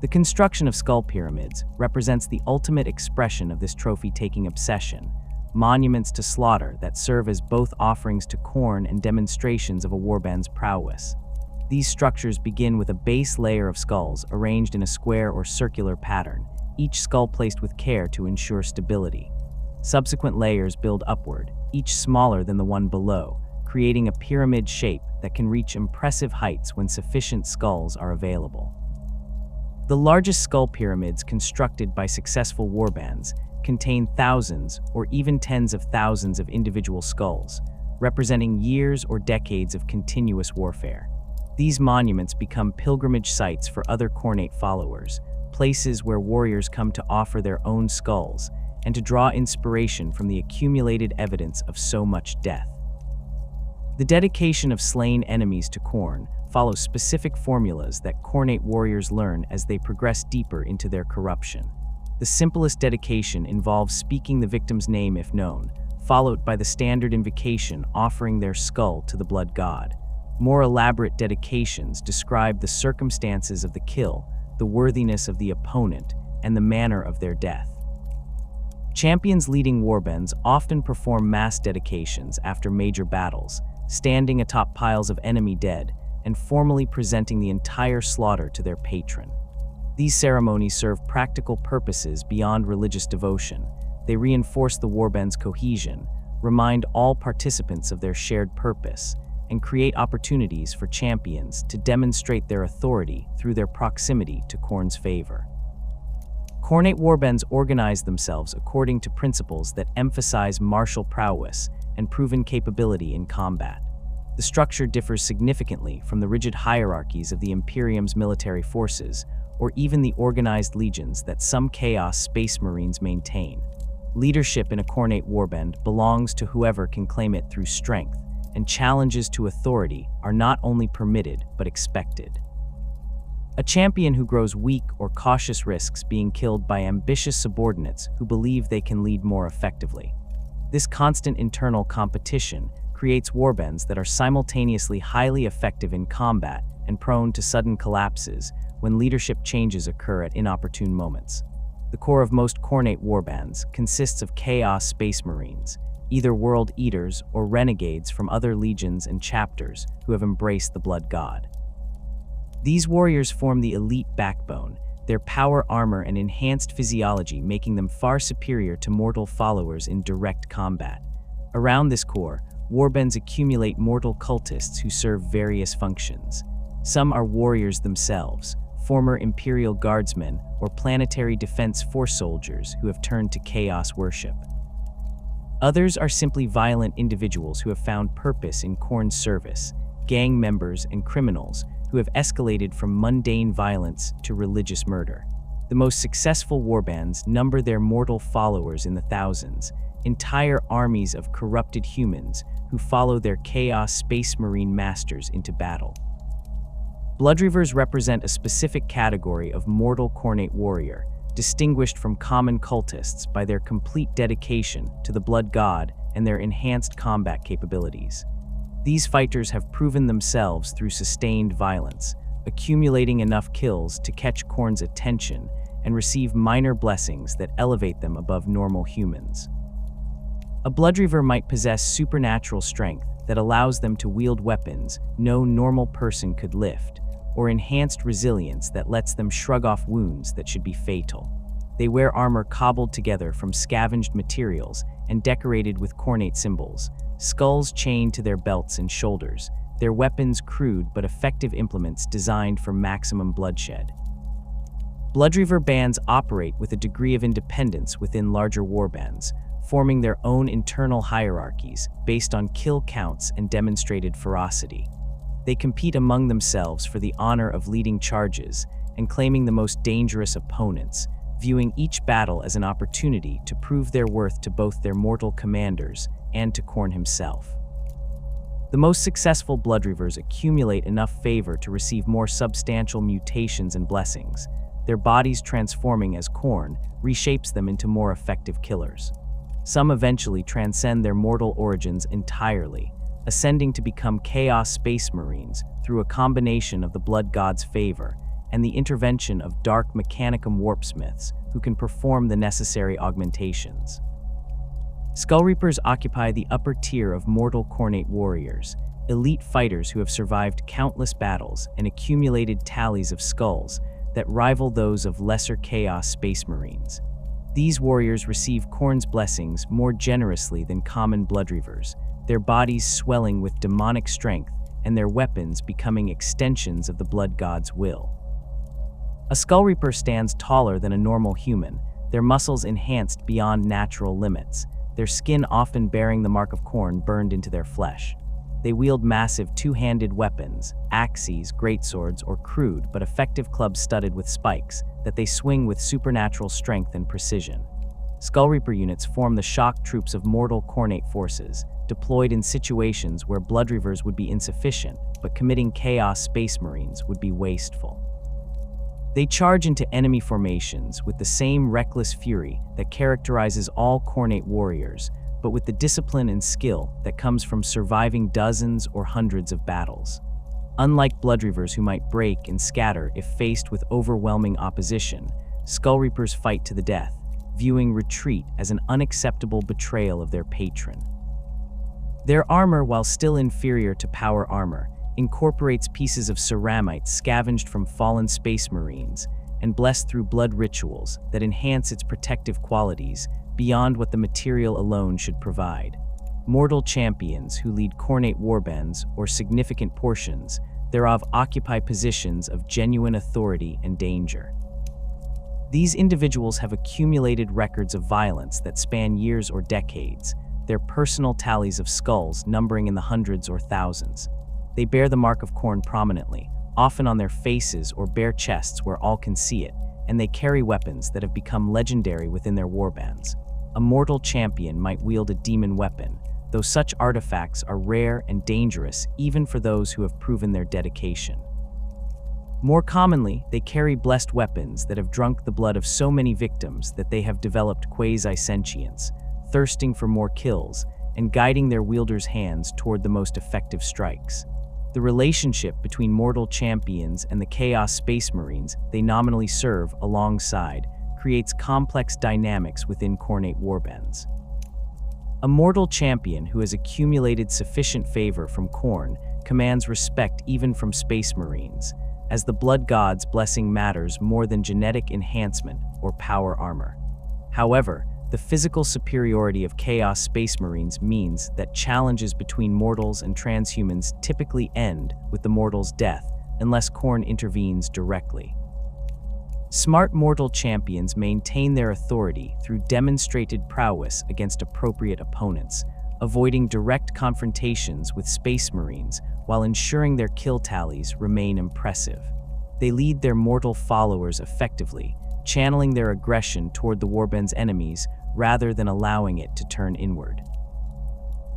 The construction of skull pyramids represents the ultimate expression of this trophy-taking obsession, monuments to slaughter that serve as both offerings to Khorne and demonstrations of a warband's prowess. These structures begin with a base layer of skulls arranged in a square or circular pattern, each skull placed with care to ensure stability. Subsequent layers build upward, each smaller than the one below, creating a pyramid shape that can reach impressive heights when sufficient skulls are available. The largest skull pyramids constructed by successful warbands contain thousands or even tens of thousands of individual skulls, representing years or decades of continuous warfare. These monuments become pilgrimage sites for other Khornate followers, places where warriors come to offer their own skulls and to draw inspiration from the accumulated evidence of so much death. The dedication of slain enemies to Khorne follows specific formulas that Khornate warriors learn as they progress deeper into their corruption. The simplest dedication involves speaking the victim's name if known, followed by the standard invocation offering their skull to the blood god. More elaborate dedications describe the circumstances of the kill, the worthiness of the opponent, and the manner of their death. Champions leading warbands often perform mass dedications after major battles, standing atop piles of enemy dead and formally presenting the entire slaughter to their patron. These ceremonies serve practical purposes beyond religious devotion. They reinforce the warband's cohesion, remind all participants of their shared purpose, and create opportunities for champions to demonstrate their authority through their proximity to Khorne's favor. Khornate warbands organize themselves according to principles that emphasize martial prowess and proven capability in combat. The structure differs significantly from the rigid hierarchies of the Imperium's military forces, or even the organized legions that some Chaos Space Marines maintain. Leadership in a Khornate warband belongs to whoever can claim it through strength, and challenges to authority are not only permitted but expected. A champion who grows weak or cautious risks being killed by ambitious subordinates who believe they can lead more effectively. This constant internal competition creates warbands that are simultaneously highly effective in combat and prone to sudden collapses when leadership changes occur at inopportune moments. The core of most Khornate warbands consists of Chaos Space Marines, either World Eaters or renegades from other legions and chapters who have embraced the Blood God. These warriors form the elite backbone, their power armor and enhanced physiology making them far superior to mortal followers in direct combat. Around this core, warbands accumulate mortal cultists who serve various functions. Some are warriors themselves, former Imperial Guardsmen or Planetary Defense Force soldiers who have turned to chaos worship. Others are simply violent individuals who have found purpose in Khorne's service, gang members and criminals who have escalated from mundane violence to religious murder. The most successful warbands number their mortal followers in the thousands, entire armies of corrupted humans who follow their Chaos Space Marine masters into battle. Bloodreavers represent a specific category of mortal Khornate warrior, distinguished from common cultists by their complete dedication to the Blood God and their enhanced combat capabilities. These fighters have proven themselves through sustained violence, accumulating enough kills to catch Khorne's attention and receive minor blessings that elevate them above normal humans. A Bloodreaver might possess supernatural strength that allows them to wield weapons no normal person could lift, or enhanced resilience that lets them shrug off wounds that should be fatal. They wear armor cobbled together from scavenged materials and decorated with Khornate symbols, skulls chained to their belts and shoulders, their weapons crude but effective implements designed for maximum bloodshed. Bloodreaver bands operate with a degree of independence within larger warbands, forming their own internal hierarchies based on kill counts and demonstrated ferocity. They compete among themselves for the honor of leading charges and claiming the most dangerous opponents, viewing each battle as an opportunity to prove their worth to both their mortal commanders and to Khorne himself. The most successful Bloodreavers accumulate enough favor to receive more substantial mutations and blessings, their bodies transforming as Khorne reshapes them into more effective killers. Some eventually transcend their mortal origins entirely, ascending to become Chaos Space Marines through a combination of the Blood God's favor and the intervention of dark Mechanicum warpsmiths who can perform the necessary augmentations. Skullreapers occupy the upper tier of mortal Khornate warriors, elite fighters who have survived countless battles and accumulated tallies of skulls that rival those of lesser Chaos Space Marines. These warriors receive Khorne's blessings more generously than common Bloodreavers, their bodies swelling with demonic strength and their weapons becoming extensions of the Blood God's will. A Skullreaper stands taller than a normal human, their muscles enhanced beyond natural limits, their skin often bearing the mark of Khorne burned into their flesh. They wield massive two-handed weapons, axes, greatswords, or crude but effective clubs studded with spikes that they swing with supernatural strength and precision. Skullreaper units form the shock troops of mortal Khornate forces, deployed in situations where Bloodreavers would be insufficient, but committing Chaos Space Marines would be wasteful. They charge into enemy formations with the same reckless fury that characterizes all Khornate warriors, but with the discipline and skill that comes from surviving dozens or hundreds of battles. Unlike Bloodreavers who might break and scatter if faced with overwhelming opposition, Skullreapers fight to the death, viewing retreat as an unacceptable betrayal of their patron. Their armor, while still inferior to power armor, incorporates pieces of ceramite scavenged from fallen Space Marines and blessed through blood rituals that enhance its protective qualities beyond what the material alone should provide. Mortal champions who lead Khornate warbands or significant portions thereof occupy positions of genuine authority and danger. These individuals have accumulated records of violence that span years or decades, their personal tallies of skulls numbering in the hundreds or thousands. They bear the mark of Khorne prominently, often on their faces or bare chests where all can see it, and they carry weapons that have become legendary within their warbands. A mortal champion might wield a demon weapon, though such artifacts are rare and dangerous even for those who have proven their dedication. More commonly, they carry blessed weapons that have drunk the blood of so many victims that they have developed quasi-sentience, thirsting for more kills and guiding their wielders' hands toward the most effective strikes. The relationship between mortal champions and the Chaos Space Marines they nominally serve alongside creates complex dynamics within Khornate warbands. A mortal champion who has accumulated sufficient favor from Khorne commands respect even from Space Marines, as the Blood God's blessing matters more than genetic enhancement or power armor. However, the physical superiority of Chaos Space Marines means that challenges between mortals and transhumans typically end with the mortal's death unless Khorne intervenes directly. Smart mortal champions maintain their authority through demonstrated prowess against appropriate opponents, avoiding direct confrontations with Space Marines while ensuring their kill tallies remain impressive. They lead their mortal followers effectively, channeling their aggression toward the warband's enemies rather than allowing it to turn inward.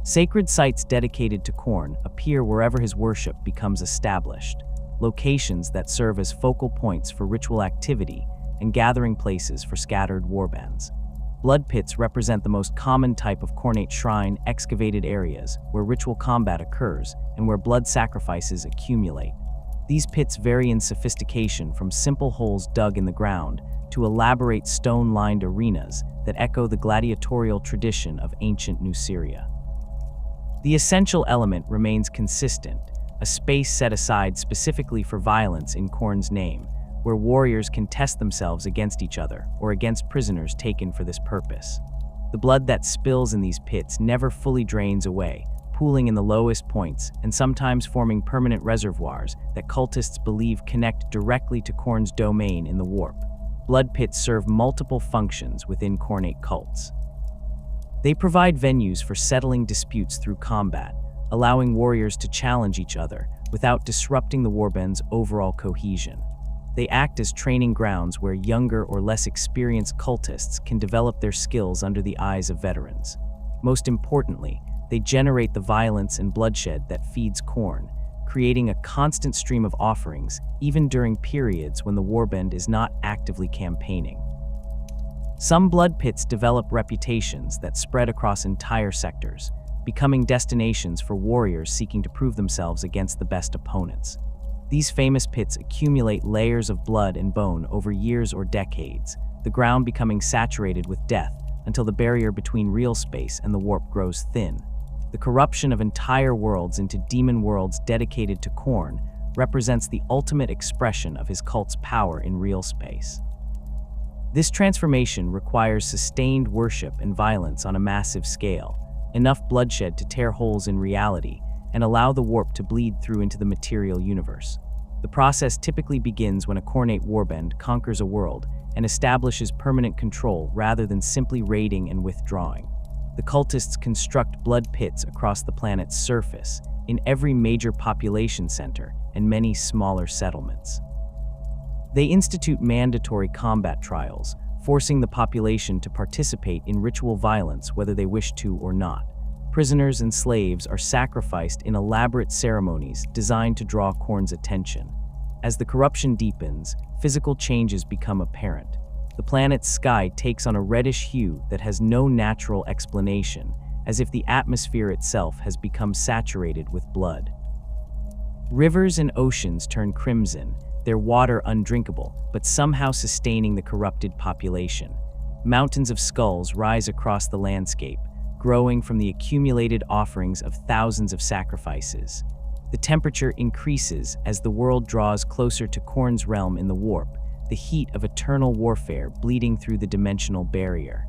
Sacred sites dedicated to Khorne appear wherever his worship becomes established, locations that serve as focal points for ritual activity and gathering places for scattered warbands. Blood pits represent the most common type of Khornate shrine excavated areas where ritual combat occurs and where blood sacrifices accumulate. These pits vary in sophistication from simple holes dug in the ground to elaborate stone-lined arenas that echo the gladiatorial tradition of ancient Nuceria. The essential element remains consistent, a space set aside specifically for violence in Khorne's name, where warriors can test themselves against each other or against prisoners taken for this purpose. The blood that spills in these pits never fully drains away, pooling in the lowest points and sometimes forming permanent reservoirs that cultists believe connect directly to Khorne's domain in the warp. Blood pits serve multiple functions within Khornate cults. They provide venues for settling disputes through combat, allowing warriors to challenge each other without disrupting the warband's overall cohesion. They act as training grounds where younger or less experienced cultists can develop their skills under the eyes of veterans. Most importantly, they generate the violence and bloodshed that feeds Khorne, creating a constant stream of offerings even during periods when the warband is not actively campaigning. Some blood pits develop reputations that spread across entire sectors, becoming destinations for warriors seeking to prove themselves against the best opponents. These famous pits accumulate layers of blood and bone over years or decades, the ground becoming saturated with death until the barrier between real space and the warp grows thin. The corruption of entire worlds into demon worlds dedicated to Khorne represents the ultimate expression of his cult's power in real space. This transformation requires sustained worship and violence on a massive scale, enough bloodshed to tear holes in reality and allow the warp to bleed through into the material universe. The process typically begins when a Khornate warband conquers a world and establishes permanent control rather than simply raiding and withdrawing. The cultists construct blood pits across the planet's surface, in every major population center and many smaller settlements. They institute mandatory combat trials, forcing the population to participate in ritual violence whether they wish to or not. Prisoners and slaves are sacrificed in elaborate ceremonies designed to draw Khorne's attention. As the corruption deepens, physical changes become apparent. The planet's sky takes on a reddish hue that has no natural explanation, as if the atmosphere itself has become saturated with blood. Rivers and oceans turn crimson, their water undrinkable, but somehow sustaining the corrupted population. Mountains of skulls rise across the landscape, growing from the accumulated offerings of thousands of sacrifices. The temperature increases as the world draws closer to Khorne's realm in the warp, the heat of eternal warfare bleeding through the dimensional barrier.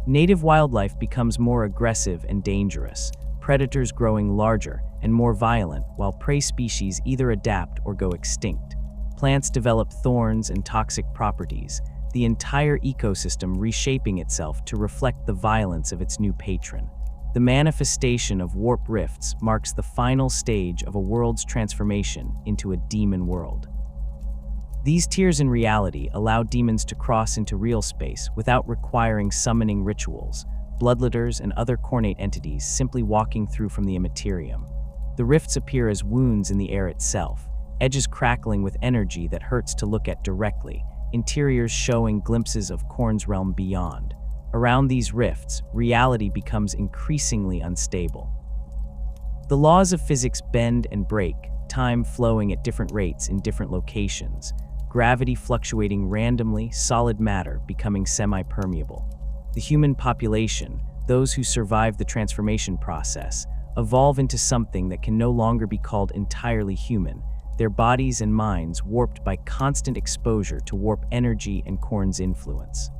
Native wildlife becomes more aggressive and dangerous, predators growing larger and more violent, while prey species either adapt or go extinct. Plants develop thorns and toxic properties, the entire ecosystem reshaping itself to reflect the violence of its new patron. The manifestation of warp rifts marks the final stage of a world's transformation into a demon world. These tiers in reality allow demons to cross into real space without requiring summoning rituals, bloodletters and other Khornate entities simply walking through from the immaterium. The rifts appear as wounds in the air itself, edges crackling with energy that hurts to look at directly, interiors showing glimpses of Khorne's realm beyond. Around these rifts, reality becomes increasingly unstable. The laws of physics bend and break, time flowing at different rates in different locations, gravity fluctuating randomly, solid matter becoming semi-permeable. The human population, those who survive the transformation process, evolve into something that can no longer be called entirely human, their bodies and minds warped by constant exposure to warp energy and Khorne's influence.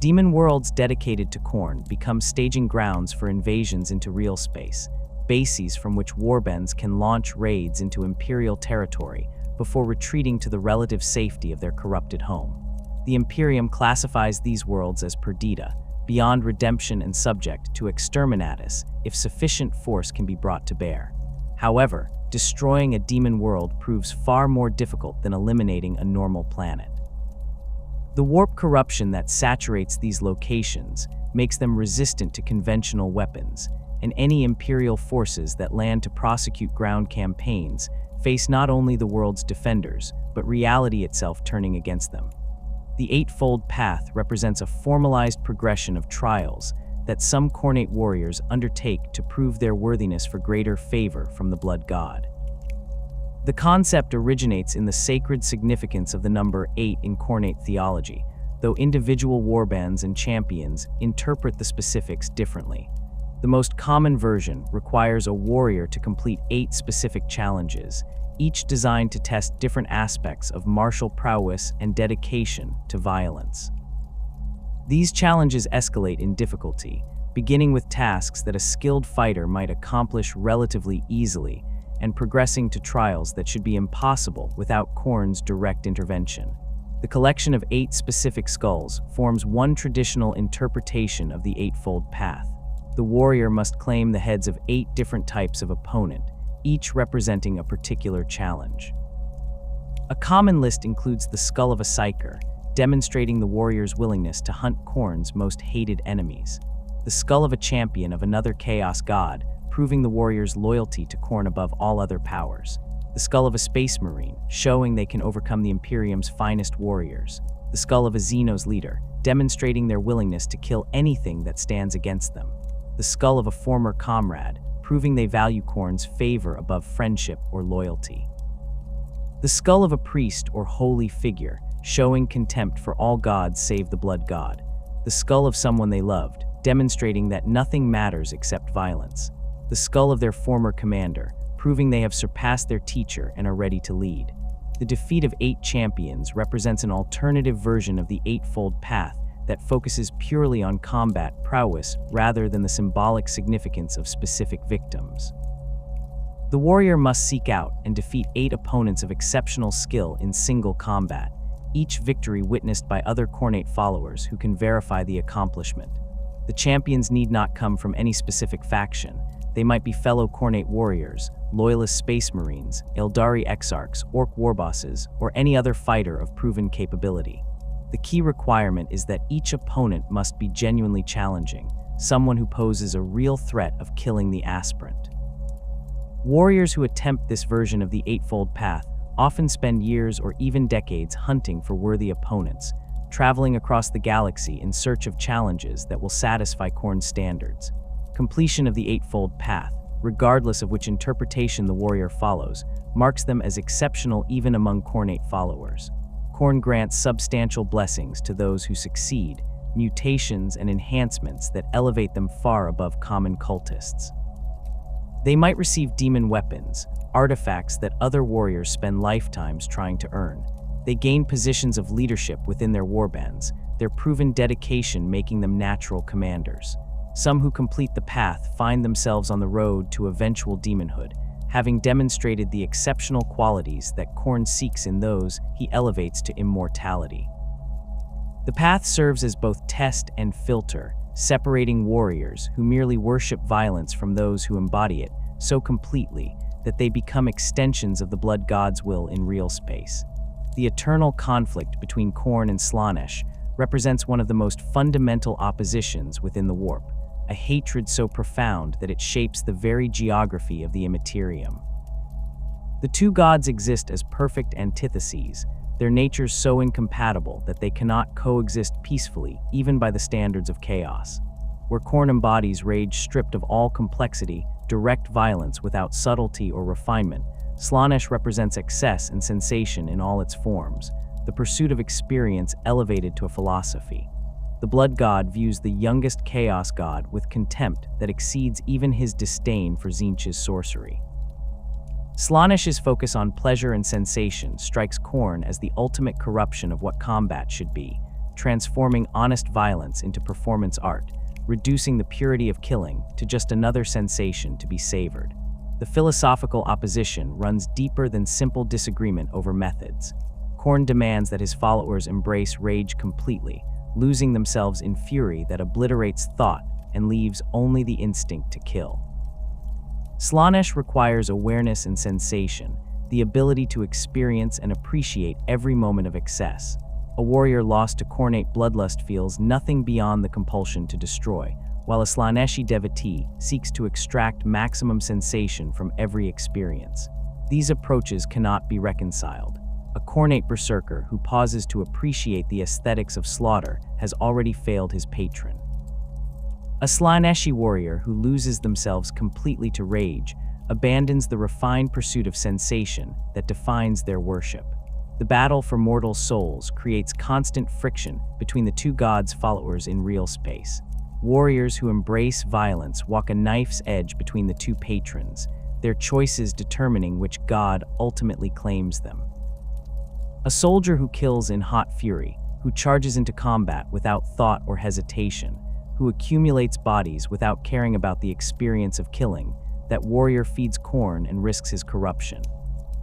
Demon worlds dedicated to Khorne become staging grounds for invasions into real space, bases from which warbands can launch raids into Imperial territory before retreating to the relative safety of their corrupted home. The Imperium classifies these worlds as perdita, beyond redemption and subject to exterminatus if sufficient force can be brought to bear. However, destroying a demon world proves far more difficult than eliminating a normal planet. The warp corruption that saturates these locations makes them resistant to conventional weapons, and any Imperial forces that land to prosecute ground campaigns face not only the world's defenders, but reality itself turning against them. The Eightfold Path represents a formalized progression of trials that some Khornate warriors undertake to prove their worthiness for greater favor from the Blood God. The concept originates in the sacred significance of the number 8 in Khornate theology, though individual warbands and champions interpret the specifics differently. The most common version requires a warrior to complete 8 specific challenges, each designed to test different aspects of martial prowess and dedication to violence. These challenges escalate in difficulty, beginning with tasks that a skilled fighter might accomplish relatively easily, and progressing to trials that should be impossible without Khorne's direct intervention. The collection of 8 specific skulls forms one traditional interpretation of the Eightfold Path. The warrior must claim the heads of 8 different types of opponent, each representing a particular challenge. A common list includes the skull of a psyker, demonstrating the warrior's willingness to hunt Khorne's most hated enemies. The skull of a champion of another chaos god, proving the warrior's loyalty to Khorne above all other powers. The skull of a space marine, showing they can overcome the Imperium's finest warriors. The skull of a Xenos leader, demonstrating their willingness to kill anything that stands against them. The skull of a former comrade, proving they value Khorne's favor above friendship or loyalty. The skull of a priest or holy figure, showing contempt for all gods save the Blood God. The skull of someone they loved, demonstrating that nothing matters except violence. The skull of their former commander, proving they have surpassed their teacher and are ready to lead. The defeat of 8 champions represents an alternative version of the Eightfold Path that focuses purely on combat prowess rather than the symbolic significance of specific victims. The warrior must seek out and defeat 8 opponents of exceptional skill in single combat, each victory witnessed by other Khornate followers who can verify the accomplishment. The champions need not come from any specific faction. They might be fellow Khornate warriors, loyalist space marines, Eldari exarchs, orc warbosses, or any other fighter of proven capability. The key requirement is that each opponent must be genuinely challenging, someone who poses a real threat of killing the aspirant. Warriors who attempt this version of the Eightfold Path often spend years or even decades hunting for worthy opponents, traveling across the galaxy in search of challenges that will satisfy Khorne's standards. Completion of the Eightfold Path, regardless of which interpretation the warrior follows, marks them as exceptional even among Khornate followers. Khorne grants substantial blessings to those who succeed, mutations and enhancements that elevate them far above common cultists. They might receive demon weapons, artifacts that other warriors spend lifetimes trying to earn. They gain positions of leadership within their warbands, their proven dedication making them natural commanders. Some who complete the path find themselves on the road to eventual demonhood, having demonstrated the exceptional qualities that Khorne seeks in those he elevates to immortality. The path serves as both test and filter, separating warriors who merely worship violence from those who embody it so completely that they become extensions of the Blood God's will in real space. The eternal conflict between Khorne and Slaanesh represents one of the most fundamental oppositions within the Warp, a hatred so profound that it shapes the very geography of the Immaterium. The two gods exist as perfect antitheses, their natures so incompatible that they cannot coexist peacefully even by the standards of chaos. Where Khorne embodies rage stripped of all complexity, direct violence without subtlety or refinement, Slaanesh represents excess and sensation in all its forms, the pursuit of experience elevated to a philosophy. The Blood God views the youngest Chaos God with contempt that exceeds even his disdain for Tzeentch's sorcery. Slaanesh's focus on pleasure and sensation strikes Khorne as the ultimate corruption of what combat should be, transforming honest violence into performance art, reducing the purity of killing to just another sensation to be savored. The philosophical opposition runs deeper than simple disagreement over methods. Khorne demands that his followers embrace rage completely, losing themselves in fury that obliterates thought and leaves only the instinct to kill. Slaanesh requires awareness and sensation, the ability to experience and appreciate every moment of excess. A warrior lost to Khornate bloodlust feels nothing beyond the compulsion to destroy, while a Slaaneshi devotee seeks to extract maximum sensation from every experience. These approaches cannot be reconciled. a Khornate berserker who pauses to appreciate the aesthetics of slaughter has already failed his patron. A Slaaneshi warrior who loses themselves completely to rage abandons the refined pursuit of sensation that defines their worship. The battle for mortal souls creates constant friction between the two gods' followers in real space. Warriors who embrace violence walk a knife's edge between the two patrons, their choices determining which god ultimately claims them. A soldier who kills in hot fury, who charges into combat without thought or hesitation, who accumulates bodies without caring about the experience of killing, that warrior feeds Khorne and risks his corruption.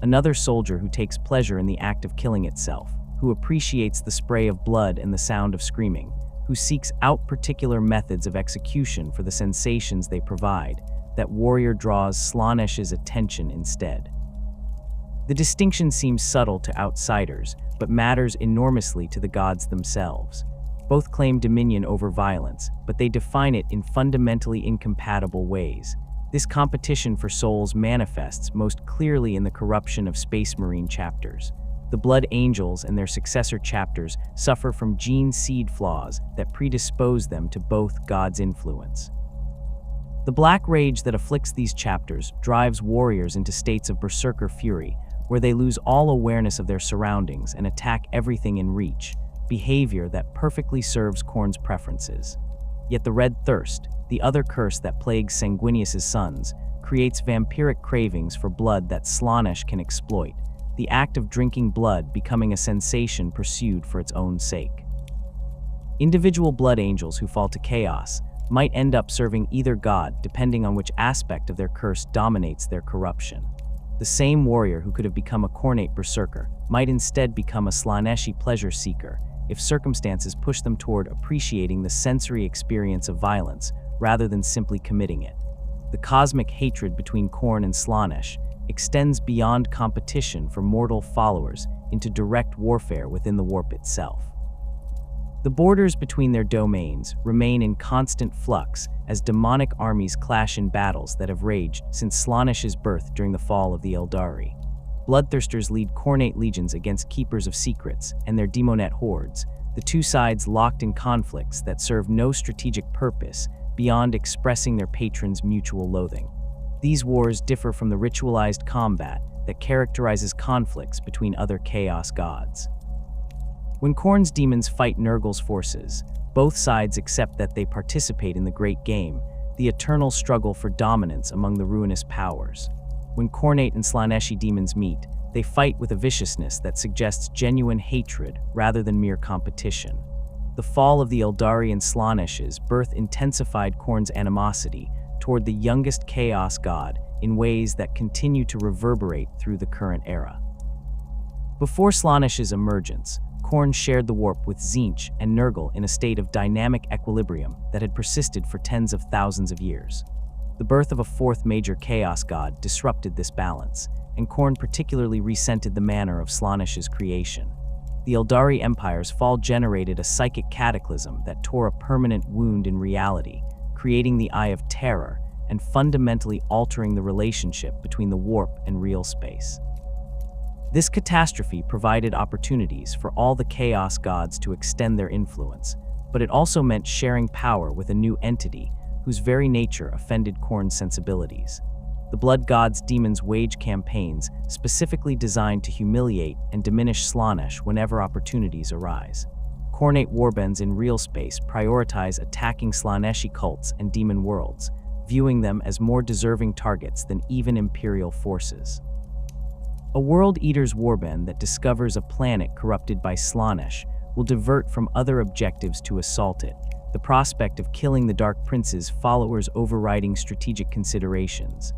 Another soldier who takes pleasure in the act of killing itself, who appreciates the spray of blood and the sound of screaming, who seeks out particular methods of execution for the sensations they provide, that warrior draws Slaanesh's attention instead. The distinction seems subtle to outsiders, but matters enormously to the gods themselves. Both claim dominion over violence, but they define it in fundamentally incompatible ways. This competition for souls manifests most clearly in the corruption of Space Marine chapters. The Blood Angels and their successor chapters suffer from gene seed flaws that predispose them to both gods' influence. The black rage that afflicts these chapters drives warriors into states of berserker fury, where they lose all awareness of their surroundings and attack everything in reach, behavior that perfectly serves Khorne's preferences. Yet the Red Thirst, the other curse that plagues Sanguinius's sons, creates vampiric cravings for blood that Slaanesh can exploit, the act of drinking blood becoming a sensation pursued for its own sake. Individual blood angels who fall to chaos might end up serving either god depending on which aspect of their curse dominates their corruption. The same warrior who could have become a Khornate berserker might instead become a Slaaneshi pleasure seeker if circumstances push them toward appreciating the sensory experience of violence rather than simply committing it. The cosmic hatred between Khorne and Slaanesh extends beyond competition for mortal followers into direct warfare within the warp itself. The borders between their domains remain in constant flux as demonic armies clash in battles that have raged since Slaanesh's birth during the fall of the Eldari. Bloodthirsters lead Khornate legions against Keepers of Secrets and their Demonette hordes, the two sides locked in conflicts that serve no strategic purpose beyond expressing their patrons' mutual loathing. These wars differ from the ritualized combat that characterizes conflicts between other Chaos gods. When Khorne's demons fight Nurgle's forces, both sides accept that they participate in the Great Game, the eternal struggle for dominance among the ruinous powers. When Khornate and Slaaneshi demons meet, they fight with a viciousness that suggests genuine hatred rather than mere competition. The fall of the Eldari and Slaanesh's birth intensified Khorne's animosity toward the youngest Chaos god in ways that continue to reverberate through the current era. Before Slaanesh's emergence, Khorne shared the warp with Tzeentch and Nurgle in a state of dynamic equilibrium that had persisted for tens of thousands of years. The birth of a fourth major Chaos god disrupted this balance, and Khorne particularly resented the manner of Slaanesh's creation. The Eldari Empire's fall generated a psychic cataclysm that tore a permanent wound in reality, creating the Eye of Terror and fundamentally altering the relationship between the warp and real space. This catastrophe provided opportunities for all the Chaos gods to extend their influence, but it also meant sharing power with a new entity whose very nature offended Khorne's sensibilities. The Blood God's demons wage campaigns specifically designed to humiliate and diminish Slaanesh whenever opportunities arise. Khornate warbands in real space prioritize attacking Slaaneshi cults and demon worlds, viewing them as more deserving targets than even Imperial forces. A World Eater's warband that discovers a planet corrupted by Slaanesh will divert from other objectives to assault it, the prospect of killing the Dark Prince's followers overriding strategic considerations.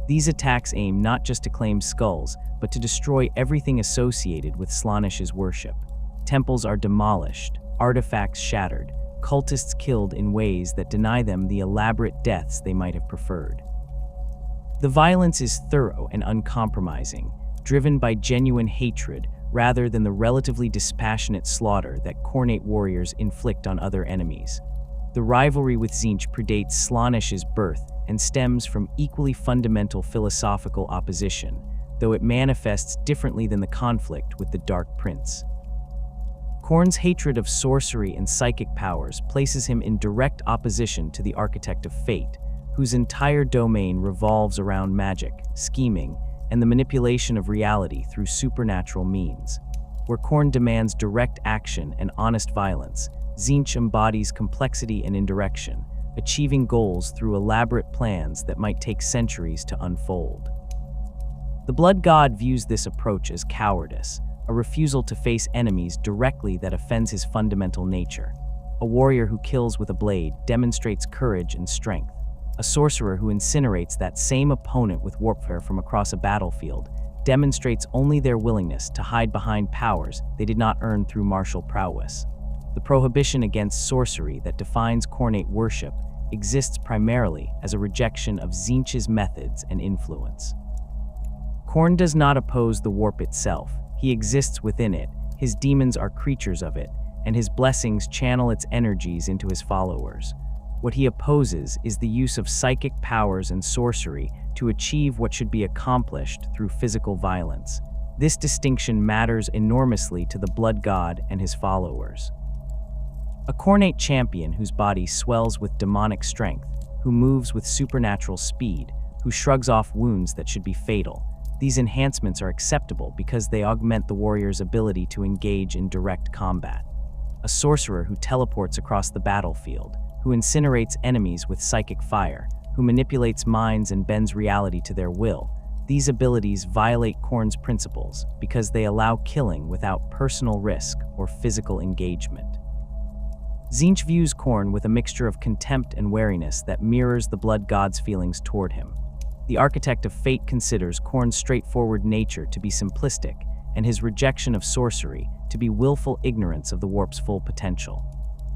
These attacks aim not just to claim skulls, but to destroy everything associated with Slaanesh's worship. Temples are demolished, artifacts shattered, cultists killed in ways that deny them the elaborate deaths they might have preferred. The violence is thorough and uncompromising, driven by genuine hatred rather than the relatively dispassionate slaughter that Khornate warriors inflict on other enemies. The rivalry with Tzeentch predates Slaanesh's birth and stems from equally fundamental philosophical opposition, though it manifests differently than the conflict with the Dark Prince. Khorne's hatred of sorcery and psychic powers places him in direct opposition to the Architect of Fate, whose entire domain revolves around magic, scheming, and the manipulation of reality through supernatural means. Where Khorne demands direct action and honest violence, Tzeentch embodies complexity and indirection, achieving goals through elaborate plans that might take centuries to unfold. The Blood God views this approach as cowardice, a refusal to face enemies directly that offends his fundamental nature. A warrior who kills with a blade demonstrates courage and strength. A sorcerer who incinerates that same opponent with warfare from across a battlefield demonstrates only their willingness to hide behind powers they did not earn through martial prowess. The prohibition against sorcery that defines Khornate worship exists primarily as a rejection of Tzeentch's methods and influence. Khorne does not oppose the warp itself. He exists within it, his demons are creatures of it, and his blessings channel its energies into his followers. What he opposes is the use of psychic powers and sorcery to achieve what should be accomplished through physical violence. This distinction matters enormously to the Blood God and his followers. A Khornate champion whose body swells with demonic strength, who moves with supernatural speed, who shrugs off wounds that should be fatal. These enhancements are acceptable because they augment the warrior's ability to engage in direct combat. A sorcerer who teleports across the battlefield, who incinerates enemies with psychic fire, who manipulates minds and bends reality to their will. These abilities violate Khorne's principles because they allow killing without personal risk or physical engagement. Tzeentch views Khorne with a mixture of contempt and wariness that mirrors the Blood God's feelings toward him. The Architect of Fate considers Khorne's straightforward nature to be simplistic and his rejection of sorcery to be willful ignorance of the warp's full potential.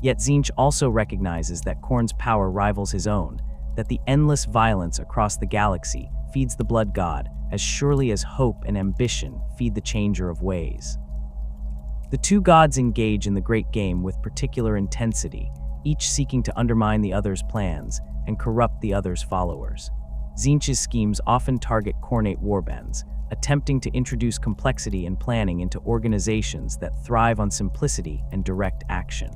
Yet Tzeentch also recognizes that Khorne's power rivals his own, that the endless violence across the galaxy feeds the Blood God as surely as hope and ambition feed the Changer of Ways. The two gods engage in the great game with particular intensity, each seeking to undermine the other's plans and corrupt the other's followers. Tzeentch's schemes often target Khornate warbands, attempting to introduce complexity and planning into organizations that thrive on simplicity and direct action.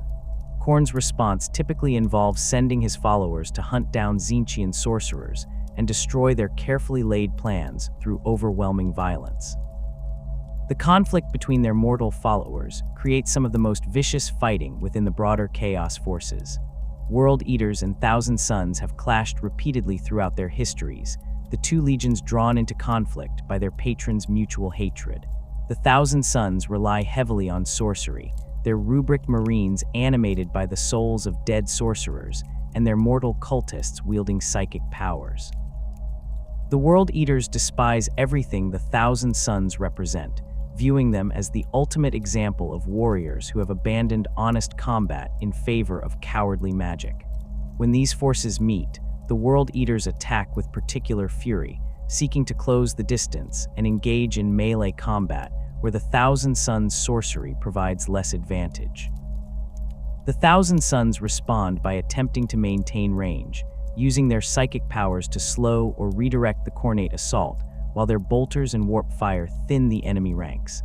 Khorne's response typically involves sending his followers to hunt down Tzeentchian sorcerers and destroy their carefully laid plans through overwhelming violence. The conflict between their mortal followers creates some of the most vicious fighting within the broader Chaos forces. World Eaters and Thousand Sons have clashed repeatedly throughout their histories, the two legions drawn into conflict by their patrons' mutual hatred. The Thousand Sons rely heavily on sorcery, their rubric marines animated by the souls of dead sorcerers, and their mortal cultists wielding psychic powers. The World Eaters despise everything the Thousand Sons represent, viewing them as the ultimate example of warriors who have abandoned honest combat in favor of cowardly magic. When these forces meet, the World Eaters attack with particular fury, seeking to close the distance and engage in melee combat where the Thousand Sons' sorcery provides less advantage. The Thousand Sons respond by attempting to maintain range, using their psychic powers to slow or redirect the Khornate assault, while their bolters and warp fire thin the enemy ranks.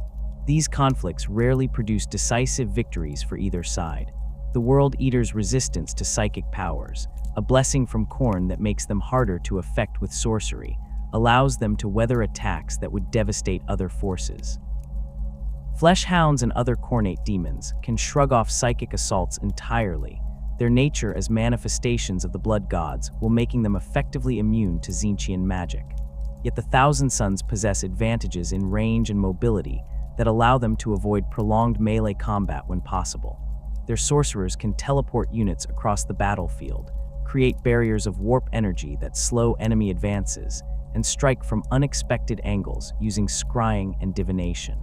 These conflicts rarely produce decisive victories for either side. The World Eaters' resistance to psychic powers, a blessing from Khorne that makes them harder to affect with sorcery, allows them to weather attacks that would devastate other forces. Fleshhounds and other Khornate demons can shrug off psychic assaults entirely, their nature as manifestations of the Blood Gods while making them effectively immune to Tzeentchian magic. Yet the Thousand Sons possess advantages in range and mobility that allow them to avoid prolonged melee combat when possible. Their sorcerers can teleport units across the battlefield, create barriers of warp energy that slow enemy advances, and strike from unexpected angles using scrying and divination.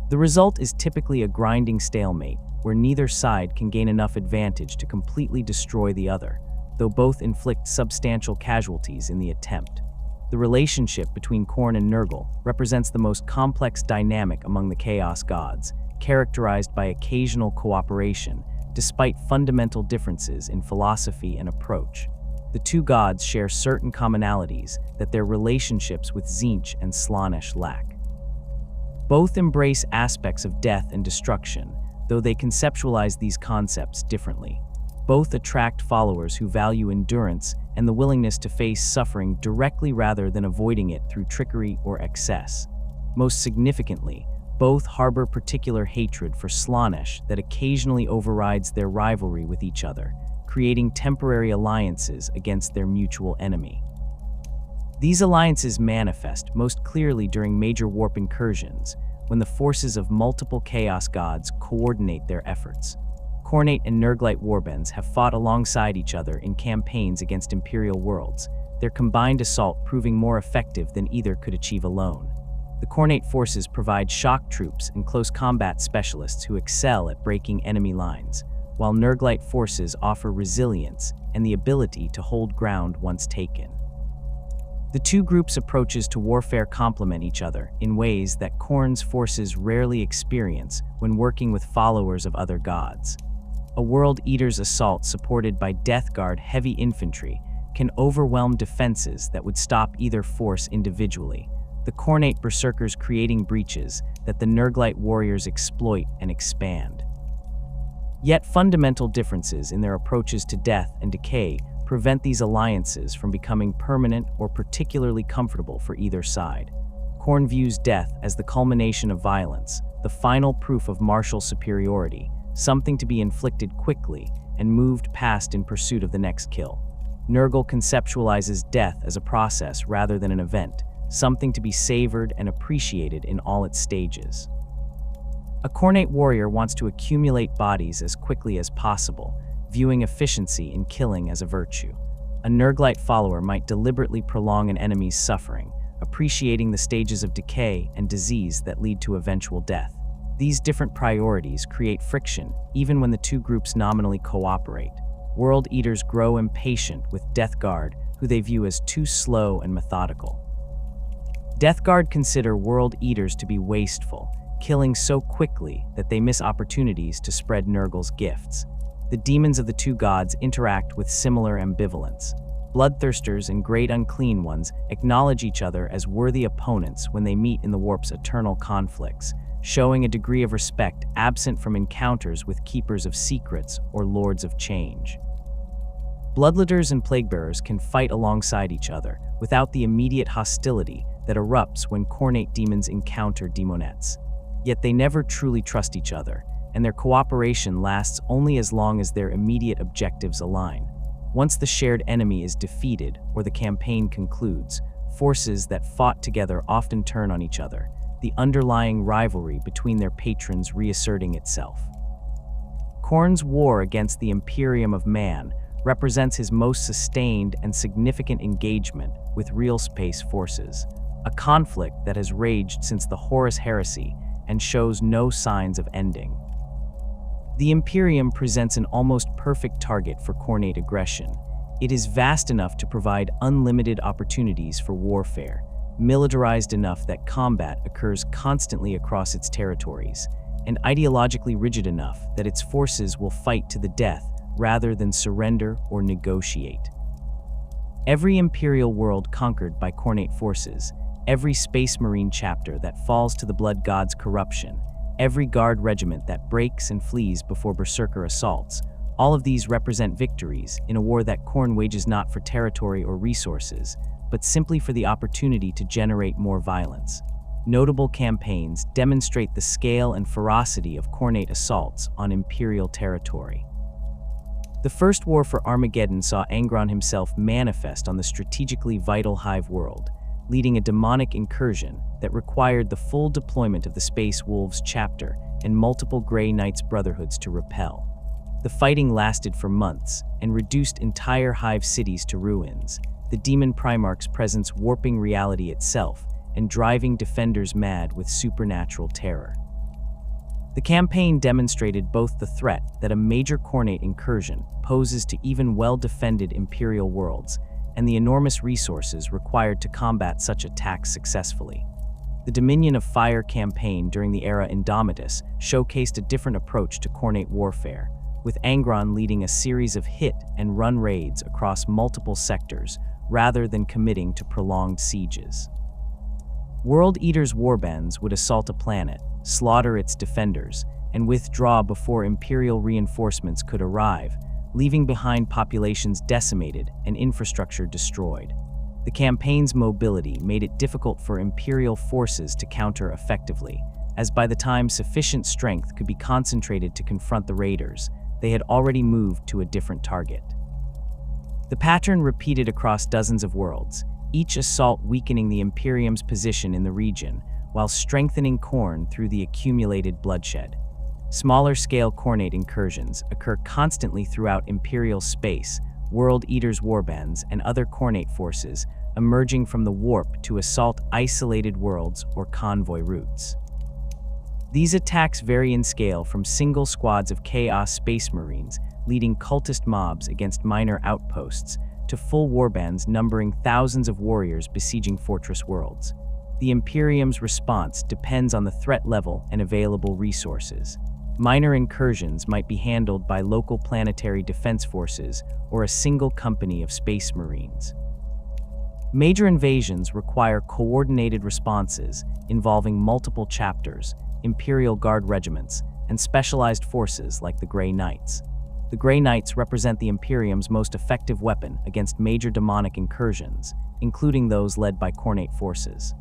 The result is typically a grinding stalemate where neither side can gain enough advantage to completely destroy the other, though both inflict substantial casualties in the attempt. The relationship between Khorne and Nurgle represents the most complex dynamic among the Chaos Gods, characterized by occasional cooperation, despite fundamental differences in philosophy and approach. the two gods share certain commonalities that their relationships with Tzeentch and Slaanesh lack. Both embrace aspects of death and destruction, though they conceptualize these concepts differently. Both attract followers who value endurance and the willingness to face suffering directly rather than avoiding it through trickery or excess. Most significantly, both harbor particular hatred for Slaanesh that occasionally overrides their rivalry with each other, creating temporary alliances against their mutual enemy. These alliances manifest most clearly during major warp incursions, when the forces of multiple Chaos gods coordinate their efforts. Khorne and Nurglite warbands have fought alongside each other in campaigns against Imperial worlds, their combined assault proving more effective than either could achieve alone. The Khorne forces provide shock troops and close combat specialists who excel at breaking enemy lines, while Nurglite forces offer resilience and the ability to hold ground once taken. The two groups' approaches to warfare complement each other in ways that Khorne's forces rarely experience when working with followers of other gods. A World Eater's assault supported by Death Guard heavy infantry can overwhelm defenses that would stop either force individually, the Khorne berserkers creating breaches that the Nurglite warriors exploit and expand. Yet fundamental differences in their approaches to death and decay prevent these alliances from becoming permanent or particularly comfortable for either side. Khorne views death as the culmination of violence, the final proof of martial superiority, something to be inflicted quickly and moved past in pursuit of the next kill. Nurgle conceptualizes death as a process rather than an event, something to be savored and appreciated in all its stages. A Khorne warrior wants to accumulate bodies as quickly as possible, viewing efficiency in killing as a virtue. A Nurglite follower might deliberately prolong an enemy's suffering, appreciating the stages of decay and disease that lead to eventual death. These different priorities create friction even when the two groups nominally cooperate. World Eaters grow impatient with Death Guard, who they view as too slow and methodical. Death Guard consider World Eaters to be wasteful, killing so quickly that they miss opportunities to spread Nurgle's gifts. The demons of the two gods interact with similar ambivalence. Bloodthirsters and Great Unclean Ones acknowledge each other as worthy opponents when they meet in the warp's eternal conflicts, showing a degree of respect absent from encounters with Keepers of Secrets or Lords of Change. Bloodletters and Plaguebearers can fight alongside each other without the immediate hostility that erupts when Khorne demons encounter demonettes. Yet they never truly trust each other, and their cooperation lasts only as long as their immediate objectives align. Once the shared enemy is defeated or the campaign concludes, forces that fought together often turn on each other, the underlying rivalry between their patrons reasserting itself. Khorne's war against the Imperium of Man represents his most sustained and significant engagement with real space forces, a conflict that has raged since the Horus Heresy and shows no signs of ending. The Imperium presents an almost perfect target for Khorne aggression. It is vast enough to provide unlimited opportunities for warfare, militarized enough that combat occurs constantly across its territories, and ideologically rigid enough that its forces will fight to the death rather than surrender or negotiate. Every Imperial world conquered by Khorne forces, every Space Marine chapter that falls to the Blood God's corruption, every Guard regiment that breaks and flees before Berserker assaults, all of these represent victories in a war that Khorne wages not for territory or resources, but simply for the opportunity to generate more violence. Notable campaigns demonstrate the scale and ferocity of Khorne assaults on Imperial territory. The First War for Armageddon saw Angron himself manifest on the strategically vital Hive world, leading a demonic incursion that required the full deployment of the Space Wolves chapter and multiple Grey Knights brotherhoods to repel. The fighting lasted for months and reduced entire Hive cities to ruins, the Demon Primarch's presence warping reality itself and driving defenders mad with supernatural terror. The campaign demonstrated both the threat that a major Khorne incursion poses to even well-defended Imperial worlds and the enormous resources required to combat such attacks successfully. The Dominion of Fire campaign during the era Indomitus showcased a different approach to Khorne warfare, with Angron leading a series of hit-and-run raids across multiple sectors rather than committing to prolonged sieges. World Eater's warbands would assault a planet, slaughter its defenders, and withdraw before Imperial reinforcements could arrive, leaving behind populations decimated and infrastructure destroyed. The campaign's mobility made it difficult for Imperial forces to counter effectively, as by the time sufficient strength could be concentrated to confront the raiders, they had already moved to a different target. The pattern repeated across dozens of worlds, each assault weakening the Imperium's position in the region, while strengthening Khorne through the accumulated bloodshed. Smaller-scale Khornate incursions occur constantly throughout Imperial space, World Eater's warbands and other Khornate forces emerging from the warp to assault isolated worlds or convoy routes. These attacks vary in scale from single squads of Chaos Space Marines leading cultist mobs against minor outposts to full warbands numbering thousands of warriors besieging fortress worlds. The Imperium's response depends on the threat level and available resources. Minor incursions might be handled by local planetary defense forces or a single company of space marines. Major invasions require coordinated responses involving multiple chapters, Imperial Guard regiments, and specialized forces like the Grey Knights. The Grey Knights represent the Imperium's most effective weapon against major demonic incursions, including those led by Khornate forces.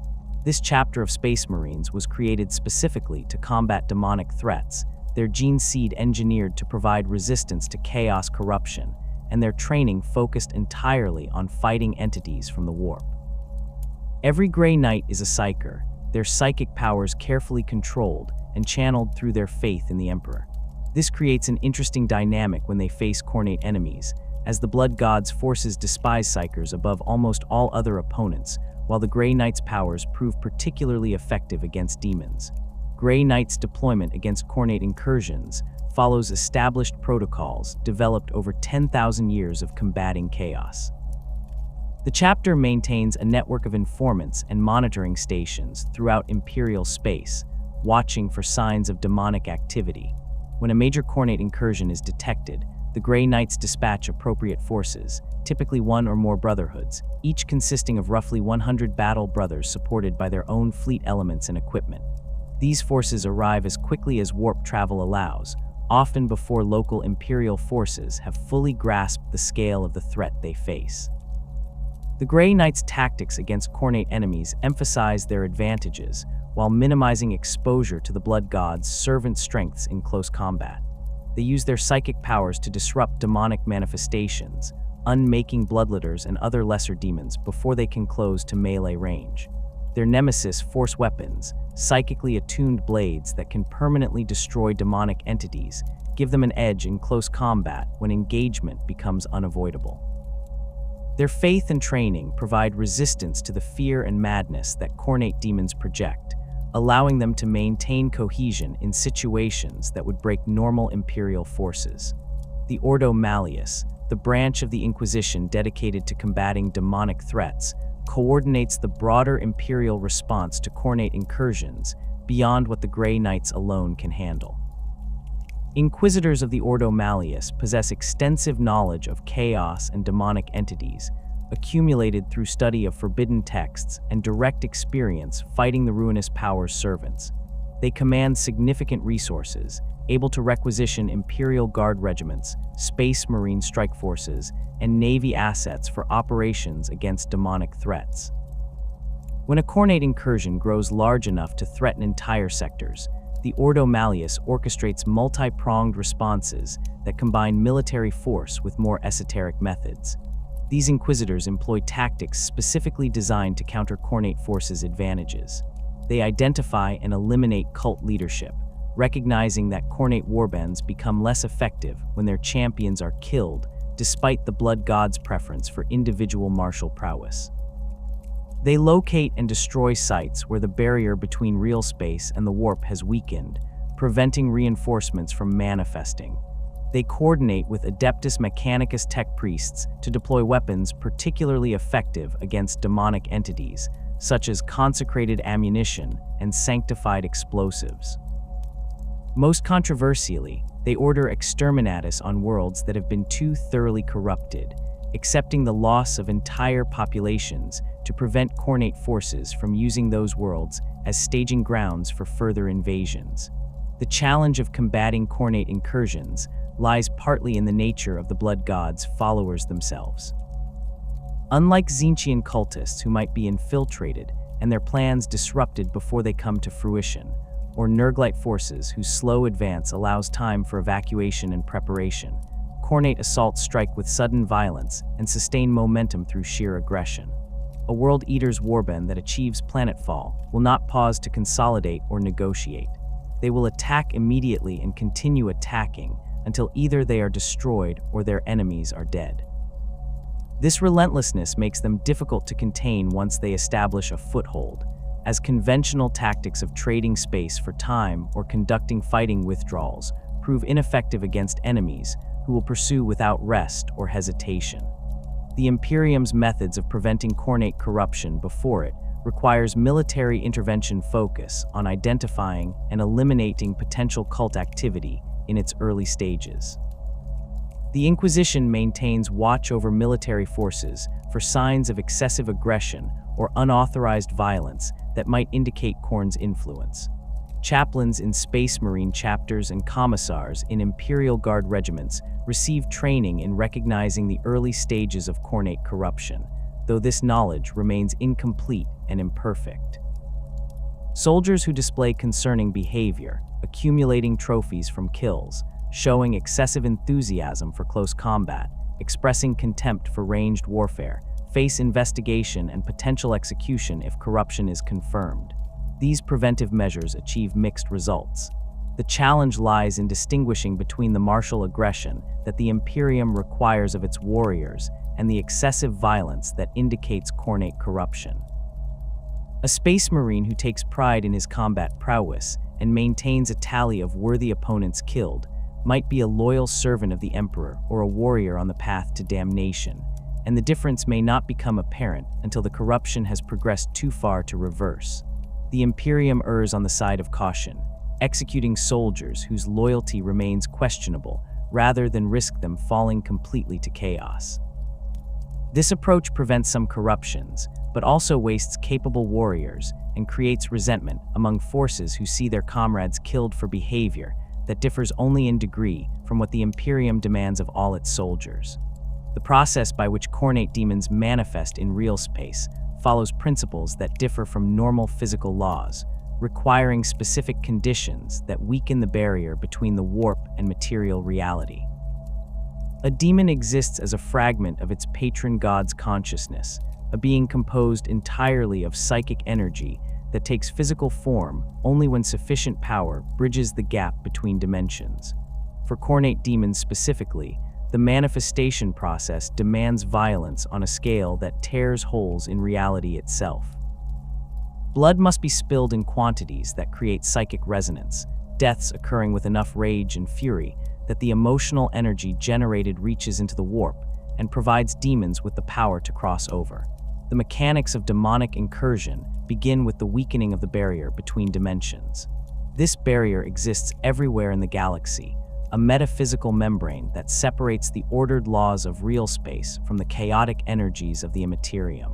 This chapter of Space Marines was created specifically to combat demonic threats, their gene seed engineered to provide resistance to chaos corruption, and their training focused entirely on fighting entities from the warp. Every Grey Knight is a psyker, their psychic powers carefully controlled and channeled through their faith in the Emperor. This creates an interesting dynamic when they face Khornate enemies, as the Blood God's forces despise psykers above almost all other opponents, while the Grey Knight's powers prove particularly effective against demons. Grey Knight's deployment against Khornate incursions follows established protocols developed over 10,000 years of combating chaos. The chapter maintains a network of informants and monitoring stations throughout Imperial space, watching for signs of demonic activity. When a major Khornate incursion is detected, the Grey Knights dispatch appropriate forces, typically one or more brotherhoods, each consisting of roughly 100 battle brothers supported by their own fleet elements and equipment. These forces arrive as quickly as warp travel allows, often before local Imperial forces have fully grasped the scale of the threat they face. The Grey Knights' tactics against Khornate enemies emphasize their advantages, while minimizing exposure to the Blood God's servant strengths in close combat. They use their psychic powers to disrupt demonic manifestations, unmaking bloodletters and other lesser demons before they can close to melee range. Their nemesis force weapons, psychically attuned blades that can permanently destroy demonic entities, give them an edge in close combat when engagement becomes unavoidable. Their faith and training provide resistance to the fear and madness that Khornate demons project, allowing them to maintain cohesion in situations that would break normal Imperial forces. The Ordo Malleus, the branch of the Inquisition dedicated to combating demonic threats, coordinates the broader Imperial response to Khornate incursions beyond what the Grey Knights alone can handle. Inquisitors of the Ordo Malleus possess extensive knowledge of chaos and demonic entities, accumulated through study of forbidden texts and direct experience fighting the ruinous power's servants. They command significant resources, able to requisition Imperial Guard regiments, Space Marine strike forces, and Navy assets for operations against demonic threats. When a Khornate incursion grows large enough to threaten entire sectors, the Ordo Malleus orchestrates multi-pronged responses that combine military force with more esoteric methods. These Inquisitors employ tactics specifically designed to counter Khornate forces' advantages. They identify and eliminate cult leadership, recognizing that Khornate warbands become less effective when their champions are killed, despite the Blood God's preference for individual martial prowess. They locate and destroy sites where the barrier between real space and the warp has weakened, preventing reinforcements from manifesting. They coordinate with Adeptus Mechanicus tech priests to deploy weapons particularly effective against demonic entities, such as consecrated ammunition and sanctified explosives. Most controversially, They order exterminatus on worlds that have been too thoroughly corrupted, accepting the loss of entire populations to prevent Khornate forces from using those worlds as staging grounds for further invasions. The challenge of combating Khornate incursions lies partly in the nature of the blood gods' followers themselves. Unlike Tzeentchian cultists who might be infiltrated and their plans disrupted before they come to fruition, or Nurglite forces whose slow advance allows time for evacuation and preparation, Khornate assaults strike with sudden violence and sustain momentum through sheer aggression. A World Eater's warband that achieves planetfall will not pause to consolidate or negotiate. They will attack immediately and continue attacking until either they are destroyed or their enemies are dead. This relentlessness makes them difficult to contain once they establish a foothold, as conventional tactics of trading space for time or conducting fighting withdrawals prove ineffective against enemies who will pursue without rest or hesitation. The Imperium's methods of preventing Khornate corruption before it requires military intervention focus on identifying and eliminating potential cult activity in its early stages. The Inquisition maintains watch over military forces for signs of excessive aggression or unauthorized violence that might indicate Khorne's influence. Chaplains in Space Marine chapters and commissars in Imperial Guard regiments receive training in recognizing the early stages of Khornate corruption, though this knowledge remains incomplete and imperfect. Soldiers who display concerning behavior, accumulating trophies from kills, showing excessive enthusiasm for close combat, expressing contempt for ranged warfare, face investigation and potential execution if corruption is confirmed. These preventive measures achieve mixed results. The challenge lies in distinguishing between the martial aggression that the Imperium requires of its warriors and the excessive violence that indicates Khornate corruption. A Space Marine who takes pride in his combat prowess and maintains a tally of worthy opponents killed might be a loyal servant of the Emperor or a warrior on the path to damnation, and the difference may not become apparent until the corruption has progressed too far to reverse. The Imperium errs on the side of caution, executing soldiers whose loyalty remains questionable rather than risk them falling completely to chaos. This approach prevents some corruptions, but also wastes capable warriors and creates resentment among forces who see their comrades killed for behavior that differs only in degree from what the Imperium demands of all its soldiers. The process by which Khornate demons manifest in real space follows principles that differ from normal physical laws, requiring specific conditions that weaken the barrier between the warp and material reality. A demon exists as a fragment of its patron god's consciousness, a being composed entirely of psychic energy that takes physical form only when sufficient power bridges the gap between dimensions. For Khornate demons specifically, the manifestation process demands violence on a scale that tears holes in reality itself. Blood must be spilled in quantities that create psychic resonance, deaths occurring with enough rage and fury that the emotional energy generated reaches into the warp and provides demons with the power to cross over. The mechanics of demonic incursion begin with the weakening of the barrier between dimensions. This barrier exists everywhere in the galaxy, a metaphysical membrane that separates the ordered laws of real space from the chaotic energies of the immaterium.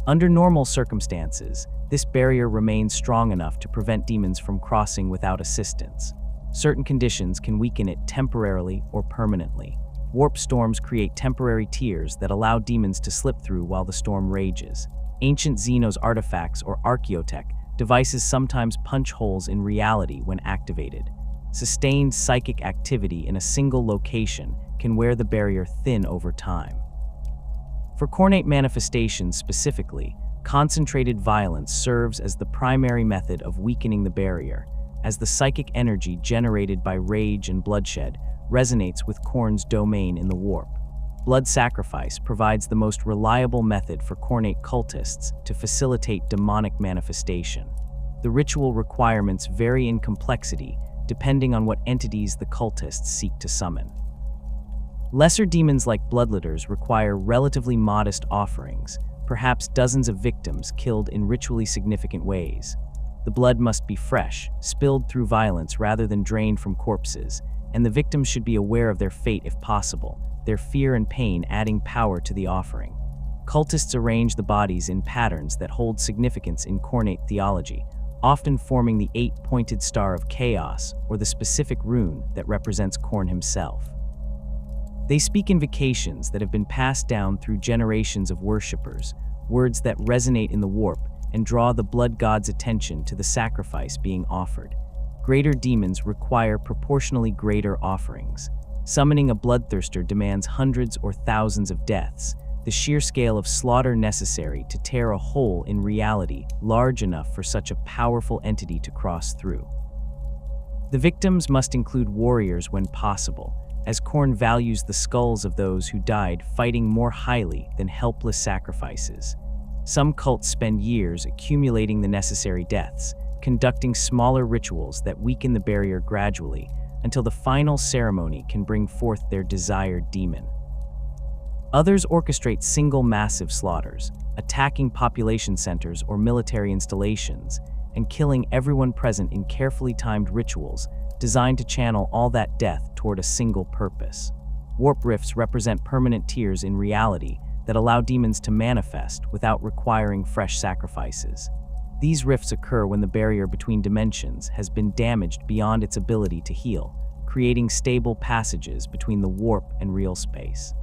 Under normal circumstances, this barrier remains strong enough to prevent demons from crossing without assistance. Certain conditions can weaken it temporarily or permanently. Warp storms create temporary tiers that allow demons to slip through while the storm rages. Ancient Xenos artifacts or archaeotech devices sometimes punch holes in reality when activated. Sustained psychic activity in a single location can wear the barrier thin over time. For Khornate manifestations specifically, concentrated violence serves as the primary method of weakening the barrier, as the psychic energy generated by rage and bloodshed resonates with Khorne's domain in the warp. Blood sacrifice provides the most reliable method for Khornate cultists to facilitate demonic manifestation. The ritual requirements vary in complexity depending on what entities the cultists seek to summon. Lesser demons like bloodletters require relatively modest offerings, perhaps dozens of victims killed in ritually significant ways. The blood must be fresh, spilled through violence rather than drained from corpses, and the victims should be aware of their fate if possible, their fear and pain adding power to the offering. Cultists arrange the bodies in patterns that hold significance in Khorne theology, often forming the 8-pointed star of chaos or the specific rune that represents Khorne himself. They speak invocations that have been passed down through generations of worshippers, words that resonate in the warp and draw the blood god's attention to the sacrifice being offered. Greater demons require proportionally greater offerings. Summoning a bloodthirster demands hundreds or thousands of deaths, the sheer scale of slaughter necessary to tear a hole in reality large enough for such a powerful entity to cross through. The victims must include warriors when possible, as Khorne values the skulls of those who died fighting more highly than helpless sacrifices. Some cults spend years accumulating the necessary deaths, conducting smaller rituals that weaken the barrier gradually until the final ceremony can bring forth their desired demon. Others orchestrate single massive slaughters, attacking population centers or military installations, and killing everyone present in carefully timed rituals designed to channel all that death toward a single purpose. Warp rifts represent permanent tears in reality that allow demons to manifest without requiring fresh sacrifices. These rifts occur when the barrier between dimensions has been damaged beyond its ability to heal, creating stable passages between the warp and real space.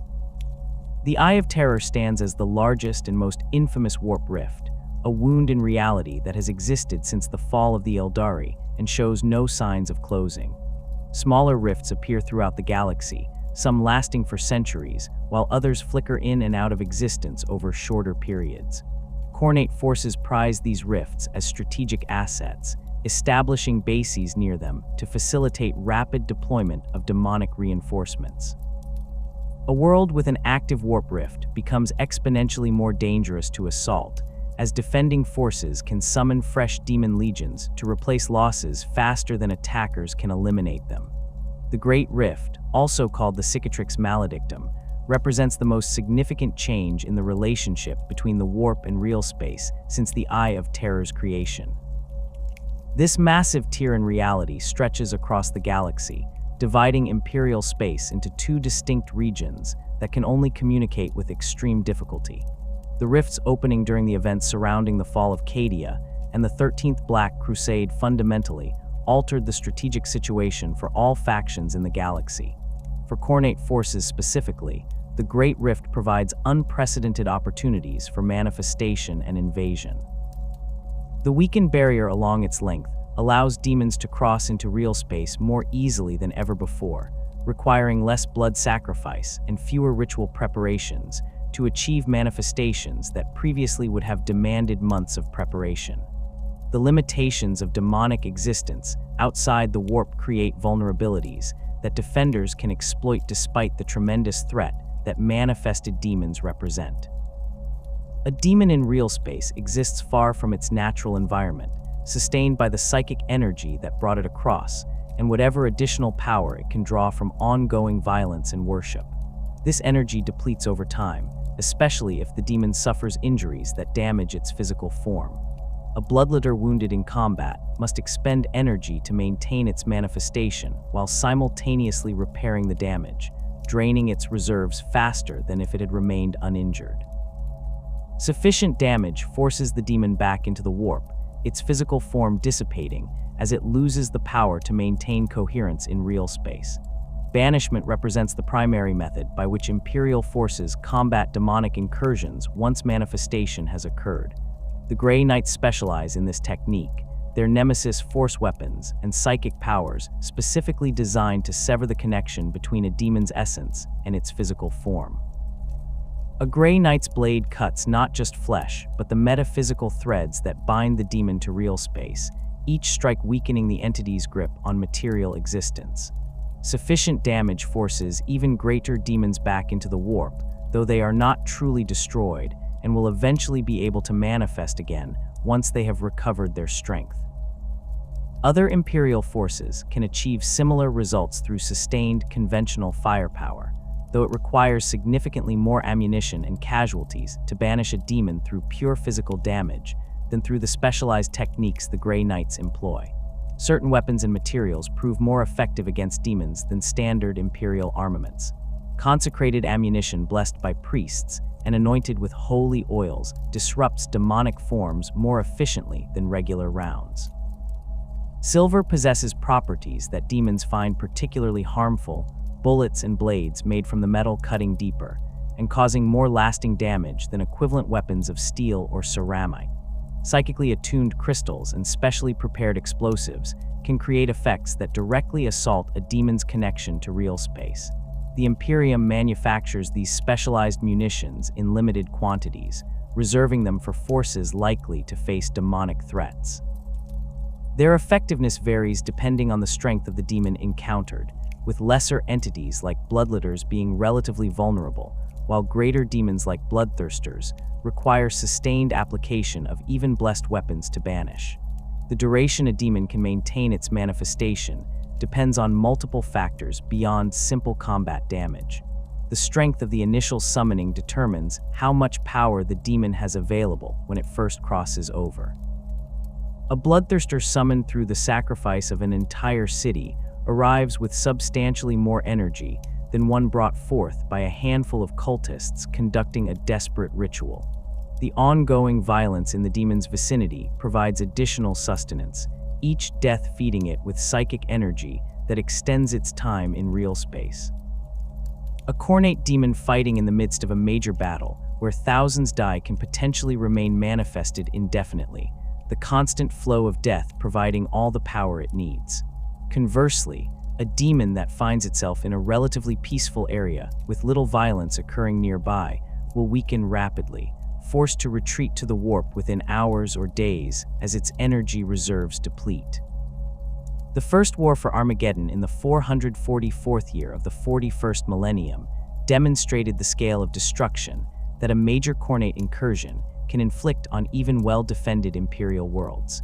The Eye of Terror stands as the largest and most infamous warp rift, a wound in reality that has existed since the fall of the Eldari and shows no signs of closing. Smaller rifts appear throughout the galaxy, some lasting for centuries, while others flicker in and out of existence over shorter periods. Khorne forces prize these rifts as strategic assets, establishing bases near them to facilitate rapid deployment of demonic reinforcements. A world with an active warp rift becomes exponentially more dangerous to assault, as defending forces can summon fresh demon legions to replace losses faster than attackers can eliminate them. The Great Rift, also called the Cicatrix Maledictum, represents the most significant change in the relationship between the warp and real space since the Eye of Terror's creation. This massive tear in reality stretches across the galaxy, dividing Imperial space into two distinct regions that can only communicate with extreme difficulty. The rifts opening during the events surrounding the fall of Cadia and the 13th Black Crusade fundamentally altered the strategic situation for all factions in the galaxy. For Khorne forces specifically, the Great Rift provides unprecedented opportunities for manifestation and invasion. The weakened barrier along its length allows demons to cross into real space more easily than ever before, requiring less blood sacrifice and fewer ritual preparations to achieve manifestations that previously would have demanded months of preparation. The limitations of demonic existence outside the warp create vulnerabilities that defenders can exploit despite the tremendous threat that manifested demons represent. A demon in real space exists far from its natural environment, sustained by the psychic energy that brought it across, and whatever additional power it can draw from ongoing violence and worship. This energy depletes over time, especially if the demon suffers injuries that damage its physical form. A bloodletter wounded in combat must expend energy to maintain its manifestation while simultaneously repairing the damage, draining its reserves faster than if it had remained uninjured. Sufficient damage forces the demon back into the warp, its physical form dissipating as it loses the power to maintain coherence in real space. Banishment represents the primary method by which Imperial forces combat demonic incursions once manifestation has occurred. The Grey Knights specialize in this technique, their nemesis force weapons and psychic powers specifically designed to sever the connection between a demon's essence and its physical form. A Grey Knight's blade cuts not just flesh, but the metaphysical threads that bind the demon to real space, each strike weakening the entity's grip on material existence. Sufficient damage forces even greater demons back into the warp, though they are not truly destroyed and will eventually be able to manifest again once they have recovered their strength. Other Imperial forces can achieve similar results through sustained conventional firepower, though it requires significantly more ammunition and casualties to banish a demon through pure physical damage than through the specialized techniques the Grey Knights employ. Certain weapons and materials prove more effective against demons than standard Imperial armaments. Consecrated ammunition blessed by priests and anointed with holy oils disrupts demonic forms more efficiently than regular rounds. Silver possesses properties that demons find particularly harmful, bullets and blades made from the metal cutting deeper and causing more lasting damage than equivalent weapons of steel or ceramite. Psychically attuned crystals and specially prepared explosives can create effects that directly assault a demon's connection to real space. The Imperium manufactures these specialized munitions in limited quantities, reserving them for forces likely to face demonic threats. Their effectiveness varies depending on the strength of the demon encountered, with lesser entities like bloodletters being relatively vulnerable, while greater demons like bloodthirsters require sustained application of even blessed weapons to banish. The duration a demon can maintain its manifestation depends on multiple factors beyond simple combat damage. The strength of the initial summoning determines how much power the demon has available when it first crosses over. A bloodthirster summoned through the sacrifice of an entire city arrives with substantially more energy than one brought forth by a handful of cultists conducting a desperate ritual. The ongoing violence in the demon's vicinity provides additional sustenance, each death feeding it with psychic energy that extends its time in real space. A Khornate demon fighting in the midst of a major battle, where thousands die, can potentially remain manifested indefinitely, the constant flow of death providing all the power it needs. Conversely, a demon that finds itself in a relatively peaceful area with little violence occurring nearby will weaken rapidly, forced to retreat to the warp within hours or days as its energy reserves deplete. The First War for Armageddon in the 444th year of the 41st millennium demonstrated the scale of destruction that a major Khornate incursion can inflict on even well-defended Imperial worlds.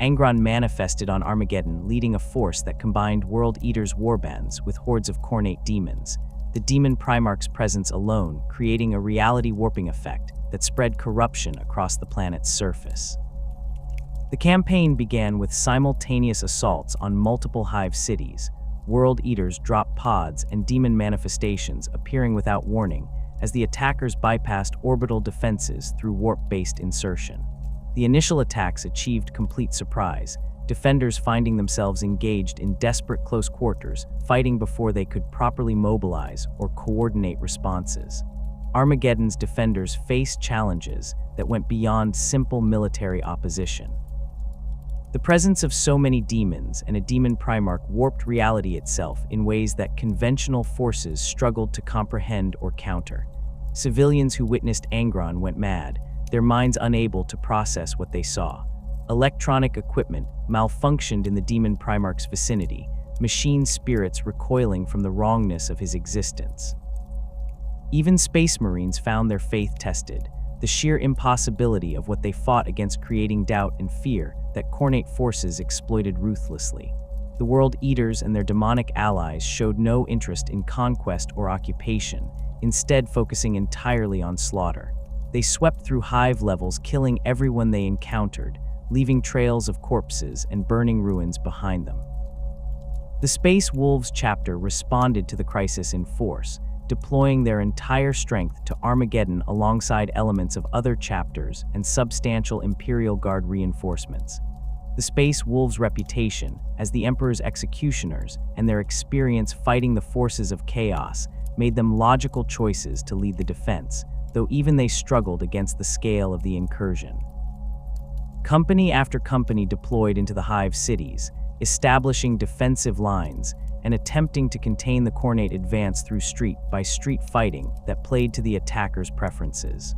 Angron manifested on Armageddon, leading a force that combined World Eater's warbands with hordes of Khornate demons, the demon Primarch's presence alone creating a reality warping effect that spread corruption across the planet's surface. The campaign began with simultaneous assaults on multiple hive cities, World Eaters dropped pods and demon manifestations appearing without warning as the attackers bypassed orbital defenses through warp-based insertion. The initial attacks achieved complete surprise, defenders finding themselves engaged in desperate close quarters, fighting before they could properly mobilize or coordinate responses. Armageddon's defenders faced challenges that went beyond simple military opposition. The presence of so many demons and a demon Primarch warped reality itself in ways that conventional forces struggled to comprehend or counter. Civilians who witnessed Angron went mad, their minds unable to process what they saw. Electronic equipment malfunctioned in the demon Primarch's vicinity, machine spirits recoiling from the wrongness of his existence. Even Space Marines found their faith tested, the sheer impossibility of what they fought against creating doubt and fear that Khornate forces exploited ruthlessly. The World Eaters and their demonic allies showed no interest in conquest or occupation, instead focusing entirely on slaughter. They swept through hive levels, killing everyone they encountered, leaving trails of corpses and burning ruins behind them. The Space Wolves chapter responded to the crisis in force, deploying their entire strength to Armageddon alongside elements of other chapters and substantial Imperial Guard reinforcements. The Space Wolves' reputation as the Emperor's executioners and their experience fighting the forces of chaos made them logical choices to lead the defense, though even they struggled against the scale of the incursion. Company after company deployed into the hive cities, establishing defensive lines and attempting to contain the Khornate advance through street-by-street fighting that played to the attackers' preferences.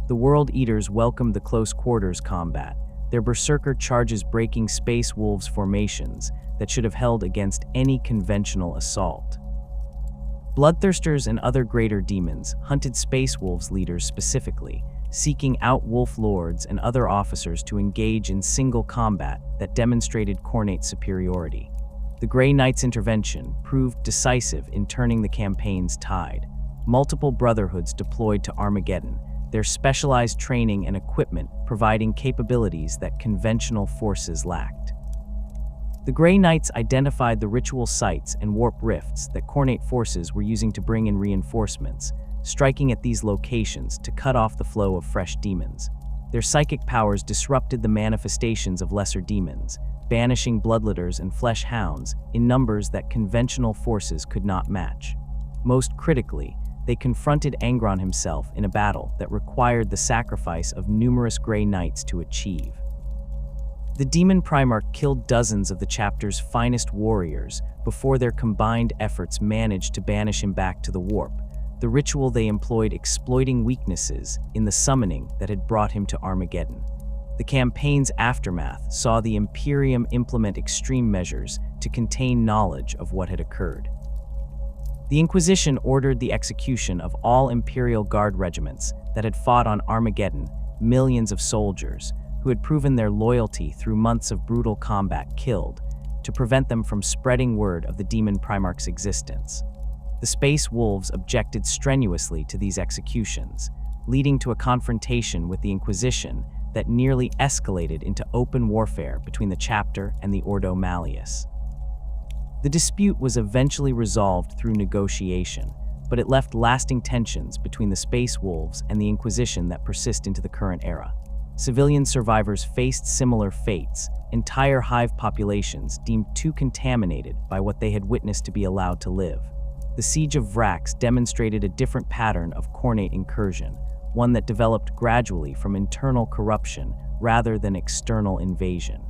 The World Eaters welcomed the close-quarters combat, their berserker charges breaking Space Wolves formations that should have held against any conventional assault. Bloodthirsters and other greater demons hunted Space Wolves leaders specifically, seeking out Wolf Lords and other officers to engage in single combat that demonstrated Khornate superiority. The Grey Knights' intervention proved decisive in turning the campaign's tide. Multiple brotherhoods deployed to Armageddon, their specialized training and equipment providing capabilities that conventional forces lacked. The Grey Knights identified the ritual sites and warp rifts that Khornate forces were using to bring in reinforcements, striking at these locations to cut off the flow of fresh demons. Their psychic powers disrupted the manifestations of lesser demons, banishing bloodletters and flesh hounds in numbers that conventional forces could not match. Most critically, they confronted Angron himself in a battle that required the sacrifice of numerous Grey Knights to achieve. The Demon Primarch killed dozens of the chapter's finest warriors before their combined efforts managed to banish him back to the warp, the ritual they employed exploiting weaknesses in the summoning that had brought him to Armageddon. The campaign's aftermath saw the Imperium implement extreme measures to contain knowledge of what had occurred. The Inquisition ordered the execution of all Imperial Guard regiments that had fought on Armageddon, millions of soldiers who had proven their loyalty through months of brutal combat killed, to prevent them from spreading word of the Demon Primarch's existence. The Space Wolves objected strenuously to these executions, leading to a confrontation with the Inquisition that nearly escalated into open warfare between the chapter and the Ordo Malleus. The dispute was eventually resolved through negotiation, but it left lasting tensions between the Space Wolves and the Inquisition that persist into the current era. Civilian survivors faced similar fates, entire hive populations deemed too contaminated by what they had witnessed to be allowed to live. The Siege of Vrax demonstrated a different pattern of Khornate incursion, one that developed gradually from internal corruption rather than external invasion.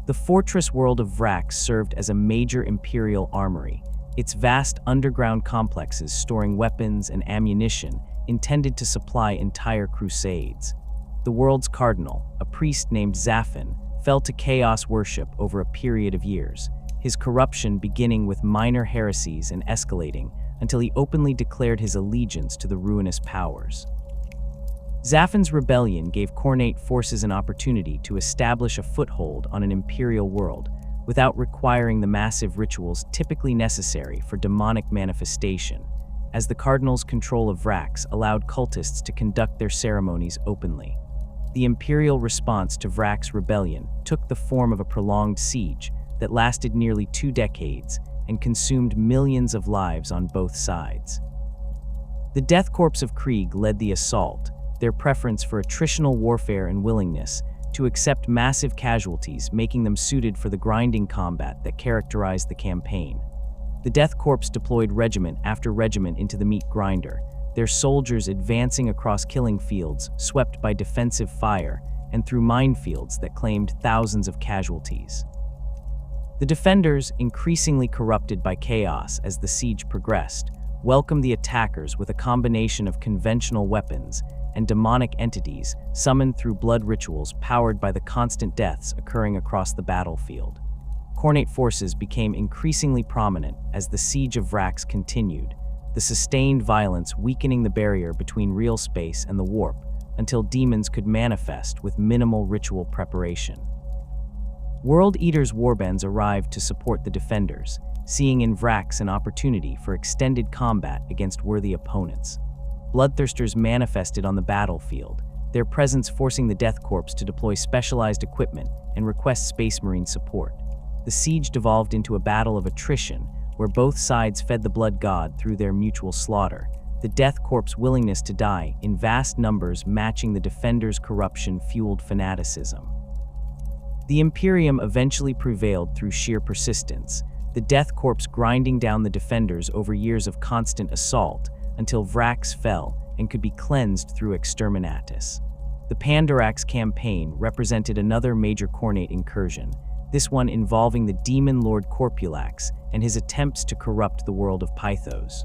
The fortress world of Vrax served as a major Imperial armory, its vast underground complexes storing weapons and ammunition intended to supply entire crusades. The world's cardinal, a priest named Zaffin, fell to chaos worship over a period of years, his corruption beginning with minor heresies and escalating until he openly declared his allegiance to the ruinous powers. Zaffin's rebellion gave Khornate forces an opportunity to establish a foothold on an imperial world without requiring the massive rituals typically necessary for demonic manifestation, as the cardinal's control of Vrax allowed cultists to conduct their ceremonies openly. The imperial response to Vrax's rebellion took the form of a prolonged siege that lasted nearly 2 decades and consumed millions of lives on both sides. The Death Corps of Krieg led the assault, their preference for attritional warfare and willingness to accept massive casualties making them suited for the grinding combat that characterized the campaign. The Death Corps deployed regiment after regiment into the meat grinder, their soldiers advancing across killing fields swept by defensive fire and through minefields that claimed thousands of casualties. The defenders, increasingly corrupted by chaos as the siege progressed, welcomed the attackers with a combination of conventional weapons and demonic entities summoned through blood rituals powered by the constant deaths occurring across the battlefield. Khornate forces became increasingly prominent as the siege of Vrax continued, the sustained violence weakening the barrier between real space and the warp until demons could manifest with minimal ritual preparation. World Eater's warbands arrived to support the defenders, seeing in Vrax an opportunity for extended combat against worthy opponents. Bloodthirsters manifested on the battlefield, their presence forcing the Death Corps to deploy specialized equipment and request Space Marine support. The siege devolved into a battle of attrition, where both sides fed the blood god through their mutual slaughter, the Death Corps' willingness to die in vast numbers matching the defenders' corruption-fueled fanaticism. The Imperium eventually prevailed through sheer persistence, the Death Corps grinding down the defenders over years of constant assault until Vrax fell and could be cleansed through exterminatus. The Pandarax campaign represented another major Khornate incursion, this one involving the demon lord Corpulax and his attempts to corrupt the world of Pythos.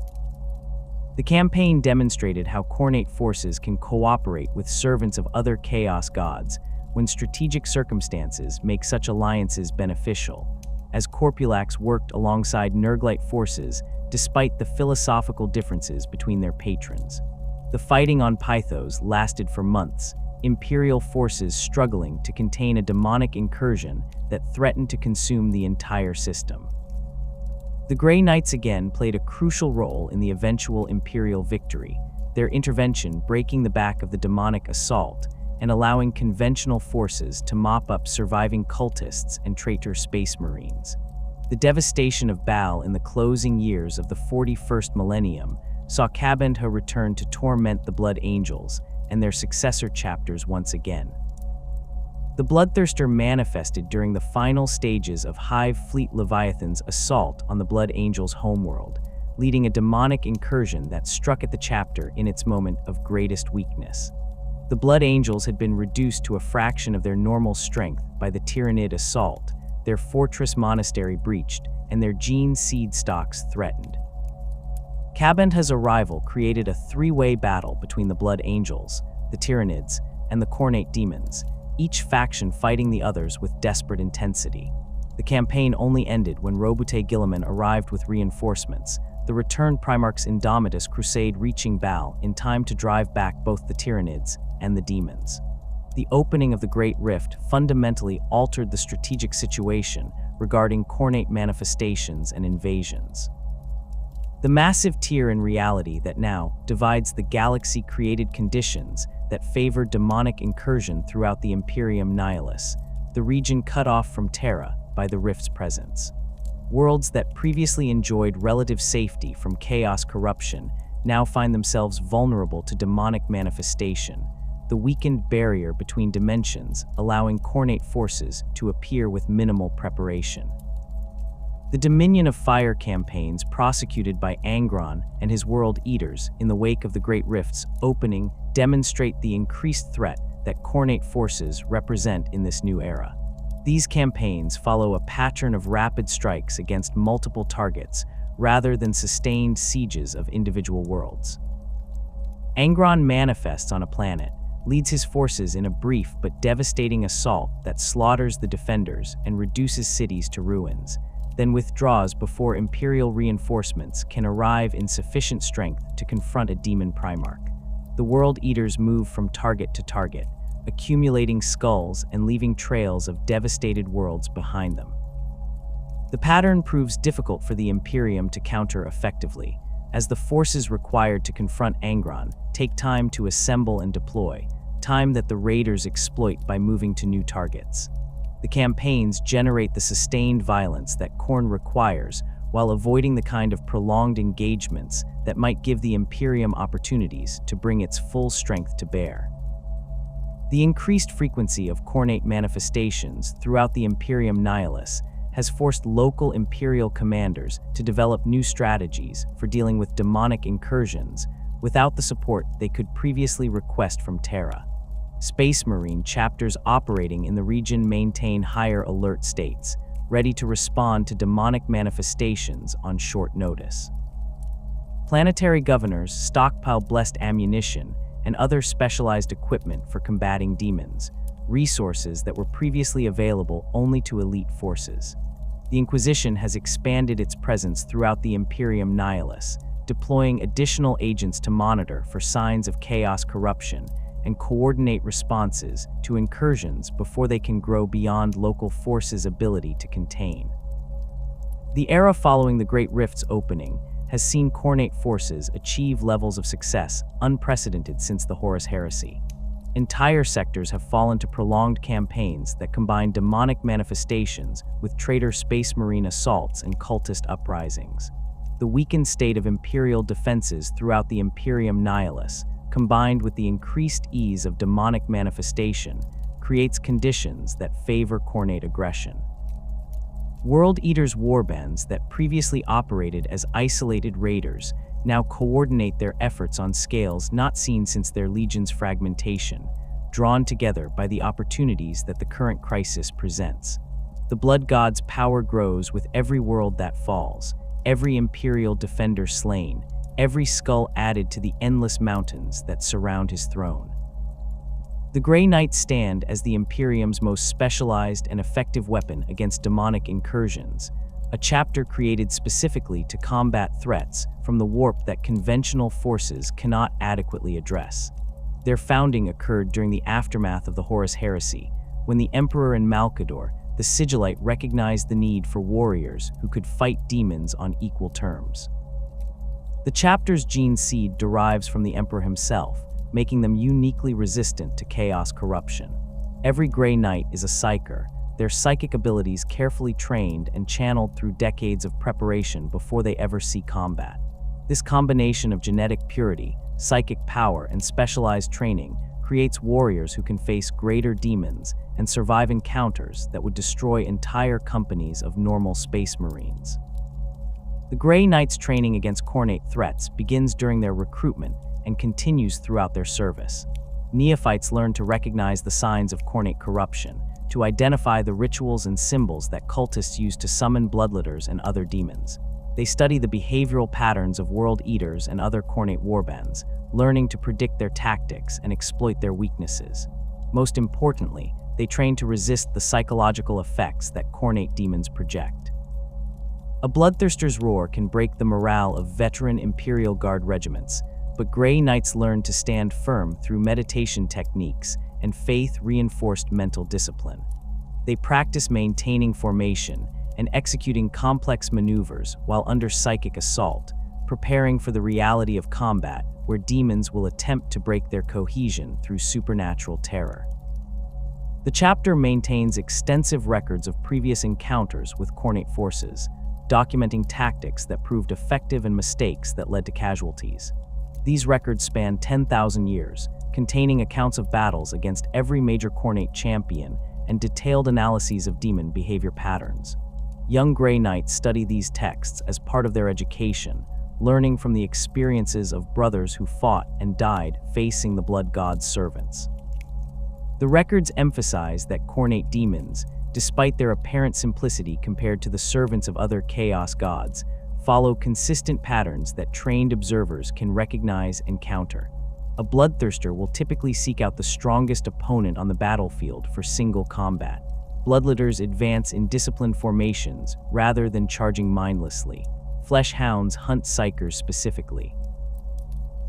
The campaign demonstrated how Khornate forces can cooperate with servants of other chaos gods when strategic circumstances make such alliances beneficial, as Corpulax worked alongside Nurglite forces despite the philosophical differences between their patrons. The fighting on Pythos lasted for months, Imperial forces struggling to contain a demonic incursion that threatened to consume the entire system. The Grey Knights again played a crucial role in the eventual Imperial victory, their intervention breaking the back of the demonic assault and allowing conventional forces to mop up surviving cultists and traitor space marines. The devastation of Baal in the closing years of the 41st millennium saw Kabandha return to torment the Blood Angels and their successor chapters once again. The Bloodthirster manifested during the final stages of Hive Fleet Leviathan's assault on the Blood Angels' homeworld, leading a demonic incursion that struck at the chapter in its moment of greatest weakness. The Blood Angels had been reduced to a fraction of their normal strength by the Tyrannid assault, their fortress monastery breached, and their gene seed stocks threatened. Kabandha's arrival created a three-way battle between the Blood Angels, the Tyrannids, and the Khornate demons, each faction fighting the others with desperate intensity. The campaign only ended when Robute Guilliman arrived with reinforcements, the returned Primarch's Indomitus crusade reaching Baal in time to drive back both the Tyrannids and the demons. The opening of the Great Rift fundamentally altered the strategic situation regarding Khornate manifestations and invasions. The massive tier in reality that now divides the galaxy created conditions that favor demonic incursion throughout the Imperium Nihilus, the region cut off from Terra by the Rift's presence. Worlds that previously enjoyed relative safety from chaos corruption now find themselves vulnerable to demonic manifestation, the weakened barrier between dimensions allowing Khornate forces to appear with minimal preparation. The Dominion of Fire campaigns prosecuted by Angron and his World Eaters in the wake of the Great Rift's opening demonstrate the increased threat that Khornate forces represent in this new era. These campaigns follow a pattern of rapid strikes against multiple targets rather than sustained sieges of individual worlds. Angron manifests on a planet, leads his forces in a brief but devastating assault that slaughters the defenders and reduces cities to ruins, then withdraws before Imperial reinforcements can arrive in sufficient strength to confront a demon Primarch. The World Eaters move from target to target, accumulating skulls and leaving trails of devastated worlds behind them. The pattern proves difficult for the Imperium to counter effectively, as the forces required to confront Angron take time to assemble and deploy, time that the Raiders exploit by moving to new targets. The campaigns generate the sustained violence that Khorne requires while avoiding the kind of prolonged engagements that might give the Imperium opportunities to bring its full strength to bear. The increased frequency of Khornate manifestations throughout the Imperium Nihilus has forced local Imperial commanders to develop new strategies for dealing with demonic incursions without the support they could previously request from Terra. Space Marine chapters operating in the region maintain higher alert states, ready to respond to demonic manifestations on short notice. Planetary governors stockpile blessed ammunition and other specialized equipment for combating demons, resources that were previously available only to elite forces. The Inquisition has expanded its presence throughout the Imperium Nihilus, deploying additional agents to monitor for signs of chaos corruption and coordinate responses to incursions before they can grow beyond local forces' ability to contain. The era following the Great Rift's opening has seen Khornate forces achieve levels of success unprecedented since the Horus Heresy. Entire sectors have fallen to prolonged campaigns that combine demonic manifestations with traitor space marine assaults and cultist uprisings. The weakened state of Imperial defenses throughout the Imperium Nihilus, combined with the increased ease of demonic manifestation, creates conditions that favor Khornate aggression. World Eaters' warbands that previously operated as isolated raiders now coordinate their efforts on scales not seen since their legion's fragmentation, drawn together by the opportunities that the current crisis presents. The Blood God's power grows with every world that falls, every Imperial defender slain, every skull added to the endless mountains that surround his throne. The Grey Knights stand as the Imperium's most specialized and effective weapon against demonic incursions, a chapter created specifically to combat threats from the warp that conventional forces cannot adequately address. Their founding occurred during the aftermath of the Horus Heresy, when the Emperor and Malkador, the Sigillite, recognized the need for warriors who could fight demons on equal terms. The chapter's gene seed derives from the Emperor himself, making them uniquely resistant to chaos corruption. Every Grey Knight is a psyker, their psychic abilities carefully trained and channeled through decades of preparation before they ever see combat. This combination of genetic purity, psychic power, and specialized training creates warriors who can face greater demons and survive encounters that would destroy entire companies of normal space marines. The Grey Knights' training against Khornate threats begins during their recruitment and continues throughout their service. Neophytes learn to recognize the signs of Khornate corruption, to identify the rituals and symbols that cultists use to summon bloodletters and other demons. They study the behavioral patterns of World Eaters and other Khornate warbands, learning to predict their tactics and exploit their weaknesses. Most importantly, they train to resist the psychological effects that Khornate demons project. A bloodthirster's roar can break the morale of veteran Imperial Guard regiments, but Grey Knights learn to stand firm through meditation techniques and faith-reinforced mental discipline. They practice maintaining formation and executing complex maneuvers while under psychic assault, preparing for the reality of combat where demons will attempt to break their cohesion through supernatural terror. The chapter maintains extensive records of previous encounters with Khornate forces, documenting tactics that proved effective and mistakes that led to casualties. These records span 10,000 years, containing accounts of battles against every major Khornate champion and detailed analyses of demon behavior patterns. Young Grey Knights study these texts as part of their education, learning from the experiences of brothers who fought and died facing the blood god's servants. The records emphasize that Khornate demons, despite their apparent simplicity compared to the servants of other chaos gods, follow consistent patterns that trained observers can recognize and counter. A bloodthirster will typically seek out the strongest opponent on the battlefield for single combat. Bloodletters advance in disciplined formations rather than charging mindlessly. Flesh hounds hunt psykers specifically.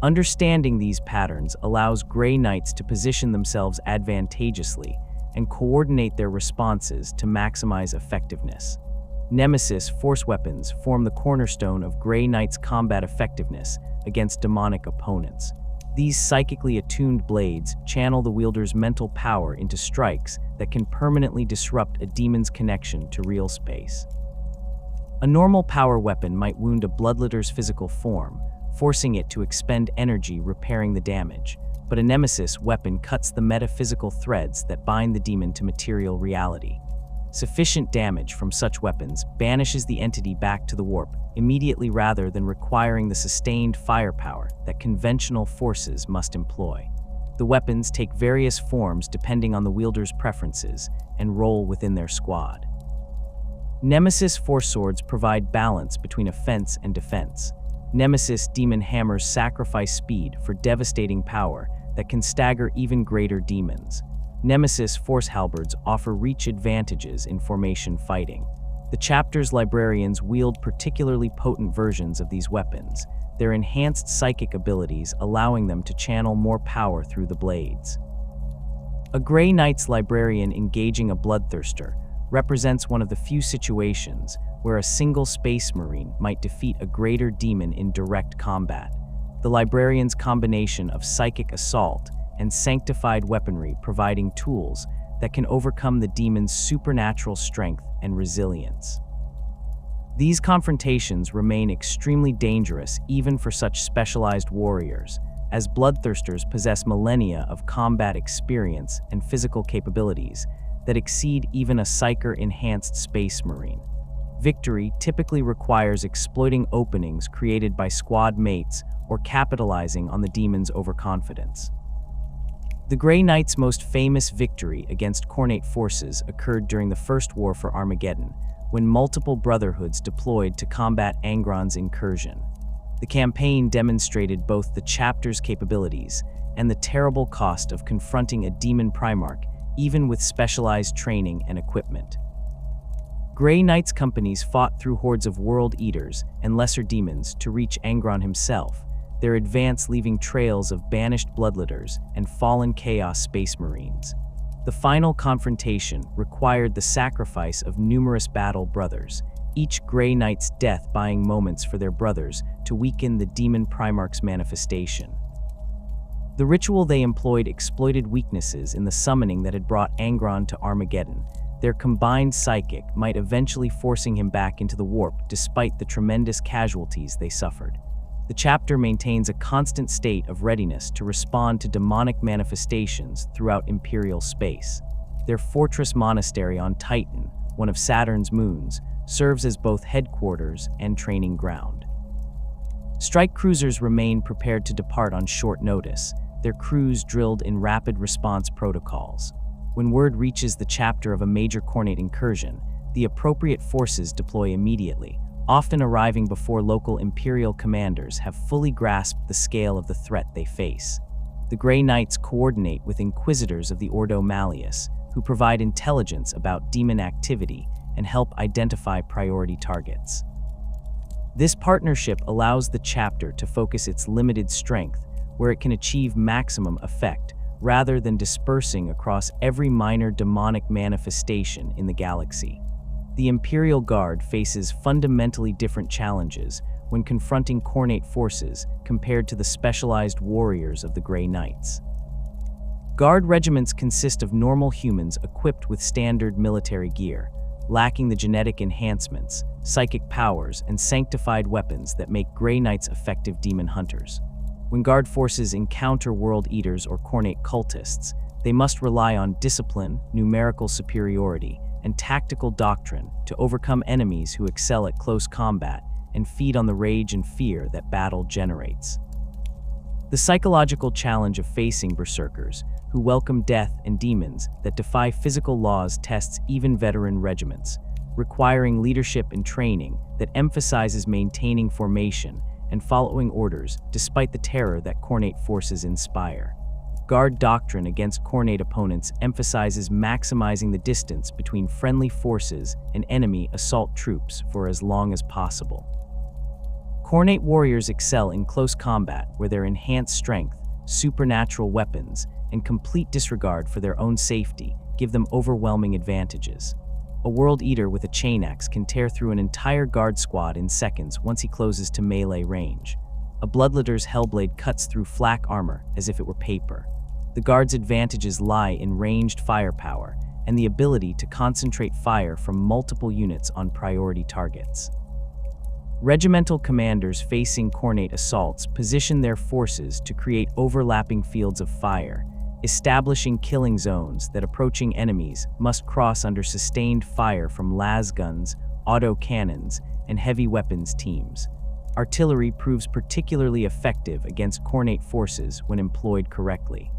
Understanding these patterns allows Grey Knights to position themselves advantageously and coordinate their responses to maximize effectiveness. Nemesis force weapons form the cornerstone of Grey Knight's combat effectiveness against demonic opponents. These psychically attuned blades channel the wielder's mental power into strikes that can permanently disrupt a demon's connection to real space. A normal power weapon might wound a bloodletter's physical form, forcing it to expend energy repairing the damage, but a nemesis weapon cuts the metaphysical threads that bind the demon to material reality. Sufficient damage from such weapons banishes the entity back to the warp immediately rather than requiring the sustained firepower that conventional forces must employ. The weapons take various forms depending on the wielder's preferences and role within their squad. Nemesis force swords provide balance between offense and defense. Nemesis demon hammers sacrifice speed for devastating power that can stagger even greater demons. Nemesis force halberds offer reach advantages in formation fighting. The chapter's librarians wield particularly potent versions of these weapons, their enhanced psychic abilities allowing them to channel more power through the blades. A Grey Knight's librarian engaging a bloodthirster represents one of the few situations where a single space marine might defeat a greater demon in direct combat. The librarian's combination of psychic assault and sanctified weaponry providing tools that can overcome the demon's supernatural strength and resilience. These confrontations remain extremely dangerous even for such specialized warriors, as bloodthirsters possess millennia of combat experience and physical capabilities that exceed even a psyker-enhanced space marine. Victory typically requires exploiting openings created by squad mates or capitalizing on the demon's overconfidence. The Grey Knight's most famous victory against Khornate forces occurred during the First War for Armageddon, when multiple brotherhoods deployed to combat Angron's incursion. The campaign demonstrated both the chapter's capabilities and the terrible cost of confronting a demon primarch, even with specialized training and equipment. Grey Knight's companies fought through hordes of World Eaters and lesser demons to reach Angron himself, their advance leaving trails of banished bloodletters and fallen Chaos Space Marines. The final confrontation required the sacrifice of numerous battle brothers, each Grey Knight's death buying moments for their brothers to weaken the demon Primarch's manifestation. The ritual they employed exploited weaknesses in the summoning that had brought Angron to Armageddon. Their combined psychic might eventually forcing him back into the warp despite the tremendous casualties they suffered. The chapter maintains a constant state of readiness to respond to demonic manifestations throughout Imperial space. Their fortress monastery on Titan, one of Saturn's moons, serves as both headquarters and training ground. Strike cruisers remain prepared to depart on short notice, their crews drilled in rapid response protocols. When word reaches the chapter of a major Khornate incursion, the appropriate forces deploy immediately, often arriving before local Imperial commanders have fully grasped the scale of the threat they face. The Grey Knights coordinate with Inquisitors of the Ordo Malleus, who provide intelligence about demon activity and help identify priority targets. This partnership allows the chapter to focus its limited strength where it can achieve maximum effect, rather than dispersing across every minor demonic manifestation in the galaxy. The Imperial Guard faces fundamentally different challenges when confronting Khornate forces compared to the specialized warriors of the Grey Knights. Guard regiments consist of normal humans equipped with standard military gear, lacking the genetic enhancements, psychic powers, and sanctified weapons that make Grey Knights effective demon hunters. When Guard forces encounter World Eaters or Khornate cultists, they must rely on discipline, numerical superiority, and tactical doctrine to overcome enemies who excel at close combat and feed on the rage and fear that battle generates. The psychological challenge of facing berserkers, who welcome death and demons that defy physical laws, tests even veteran regiments, requiring leadership and training that emphasizes maintaining formation and following orders despite the terror that Khornate forces inspire. Guard doctrine against Khornate opponents emphasizes maximizing the distance between friendly forces and enemy assault troops for as long as possible. Khornate warriors excel in close combat where their enhanced strength, supernatural weapons, and complete disregard for their own safety give them overwhelming advantages. A World Eater with a chain axe can tear through an entire Guard squad in seconds once he closes to melee range. A Bloodletter's Hellblade cuts through flak armor as if it were paper. The Guard's advantages lie in ranged firepower and the ability to concentrate fire from multiple units on priority targets. Regimental commanders facing Khornate assaults position their forces to create overlapping fields of fire, establishing killing zones that approaching enemies must cross under sustained fire from las guns, auto cannons, and heavy weapons teams. Artillery proves particularly effective against Khornate forces when employed correctly.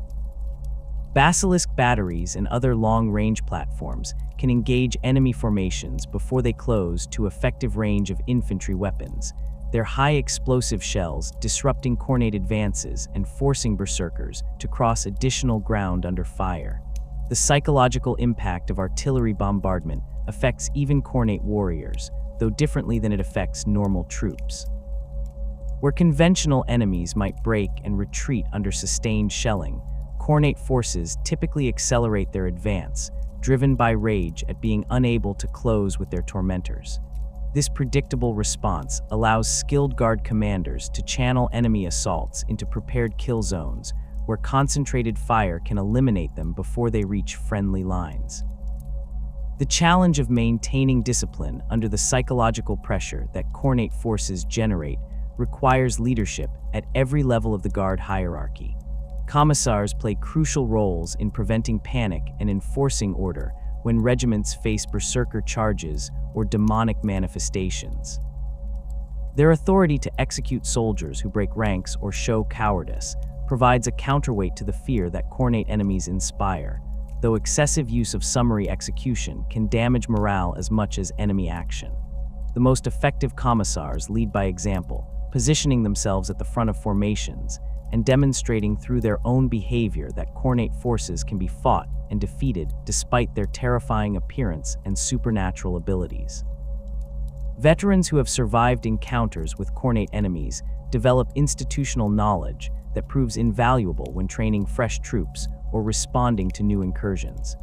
Basilisk batteries and other long-range platforms can engage enemy formations before they close to effective range of infantry weapons, their high explosive shells disrupting Khornate advances and forcing berserkers to cross additional ground under fire. The psychological impact of artillery bombardment affects even Khornate warriors, though differently than it affects normal troops. Where conventional enemies might break and retreat under sustained shelling, Khornate forces typically accelerate their advance, driven by rage at being unable to close with their tormentors. This predictable response allows skilled Guard commanders to channel enemy assaults into prepared kill zones, where concentrated fire can eliminate them before they reach friendly lines. The challenge of maintaining discipline under the psychological pressure that Khornate forces generate requires leadership at every level of the Guard hierarchy. Commissars play crucial roles in preventing panic and enforcing order when regiments face berserker charges or demonic manifestations. Their authority to execute soldiers who break ranks or show cowardice provides a counterweight to the fear that Khornate enemies inspire, though excessive use of summary execution can damage morale as much as enemy action. The most effective commissars lead by example, positioning themselves at the front of formations and demonstrating through their own behavior that Khornate forces can be fought and defeated despite their terrifying appearance and supernatural abilities. Veterans who have survived encounters with Khornate enemies develop institutional knowledge that proves invaluable when training fresh troops or responding to new incursions.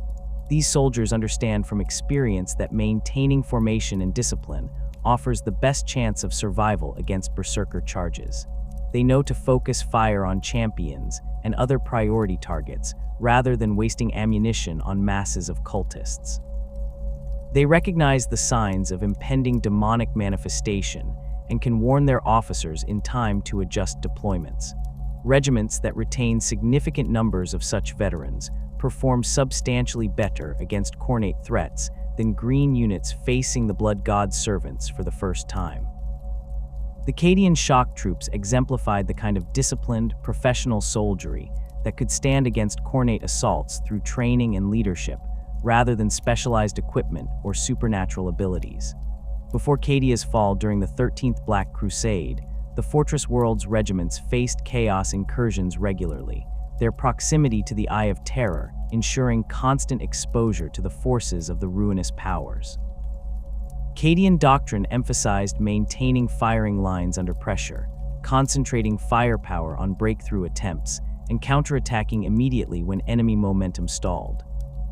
These soldiers understand from experience that maintaining formation and discipline offers the best chance of survival against berserker charges. They know to focus fire on champions and other priority targets rather than wasting ammunition on masses of cultists. They recognize the signs of impending demonic manifestation and can warn their officers in time to adjust deployments. Regiments that retain significant numbers of such veterans perform substantially better against Khornate threats than green units facing the blood god's servants for the first time. The Cadian shock troops exemplified the kind of disciplined, professional soldiery that could stand against Khornate assaults through training and leadership, rather than specialized equipment or supernatural abilities. Before Cadia's fall during the 13th Black Crusade, the Fortress World's regiments faced chaos incursions regularly, their proximity to the Eye of Terror ensuring constant exposure to the forces of the ruinous powers. Cadian doctrine emphasized maintaining firing lines under pressure, concentrating firepower on breakthrough attempts, and counterattacking immediately when enemy momentum stalled.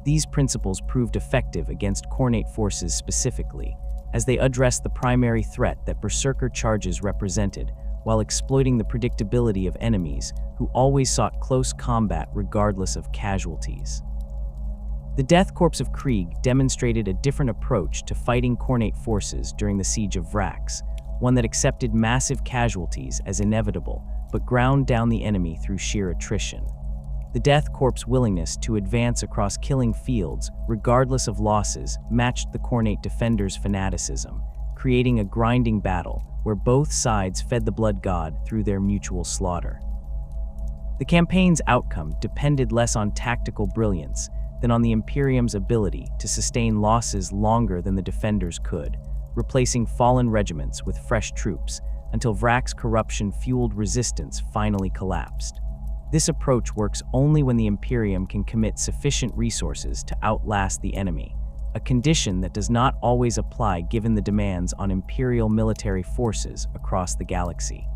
These principles proved effective against Khornate forces specifically, as they addressed the primary threat that berserker charges represented, while exploiting the predictability of enemies who always sought close combat regardless of casualties. The Death Corps of Krieg demonstrated a different approach to fighting Khornate forces during the Siege of Vrax, one that accepted massive casualties as inevitable, but ground down the enemy through sheer attrition. The Death Corps' willingness to advance across killing fields, regardless of losses, matched the Khornate defenders' fanaticism, creating a grinding battle where both sides fed the blood god through their mutual slaughter. The campaign's outcome depended less on tactical brilliance than on the Imperium's ability to sustain losses longer than the defenders could, replacing fallen regiments with fresh troops until Vrax's corruption-fueled resistance finally collapsed. This approach works only when the Imperium can commit sufficient resources to outlast the enemy, a condition that does not always apply given the demands on Imperial military forces across the galaxy.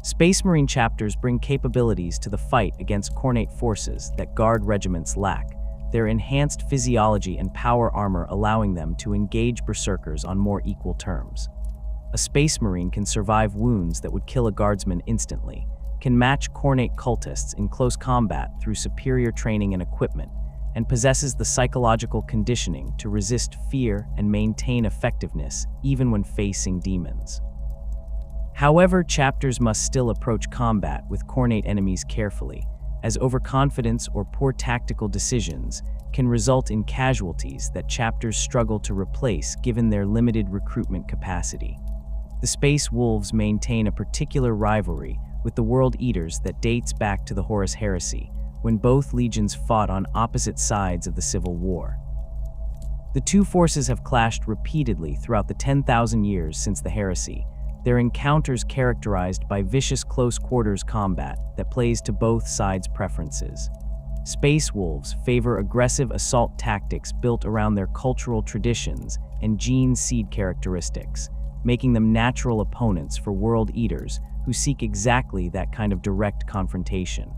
Space Marine chapters bring capabilities to the fight against Khornate forces that Guard regiments lack, their enhanced physiology and power armor allowing them to engage berserkers on more equal terms. A Space Marine can survive wounds that would kill a Guardsman instantly, can match Khornate cultists in close combat through superior training and equipment, and possesses the psychological conditioning to resist fear and maintain effectiveness even when facing demons. However, chapters must still approach combat with Khornate enemies carefully, as overconfidence or poor tactical decisions can result in casualties that chapters struggle to replace given their limited recruitment capacity. The Space Wolves maintain a particular rivalry with the World Eaters that dates back to the Horus Heresy, when both legions fought on opposite sides of the Civil War. The two forces have clashed repeatedly throughout the 10,000 years since the Heresy, their encounters characterized by vicious close-quarters combat that plays to both sides' preferences. Space Wolves favor aggressive assault tactics built around their cultural traditions and gene seed characteristics, making them natural opponents for World Eaters who seek exactly that kind of direct confrontation.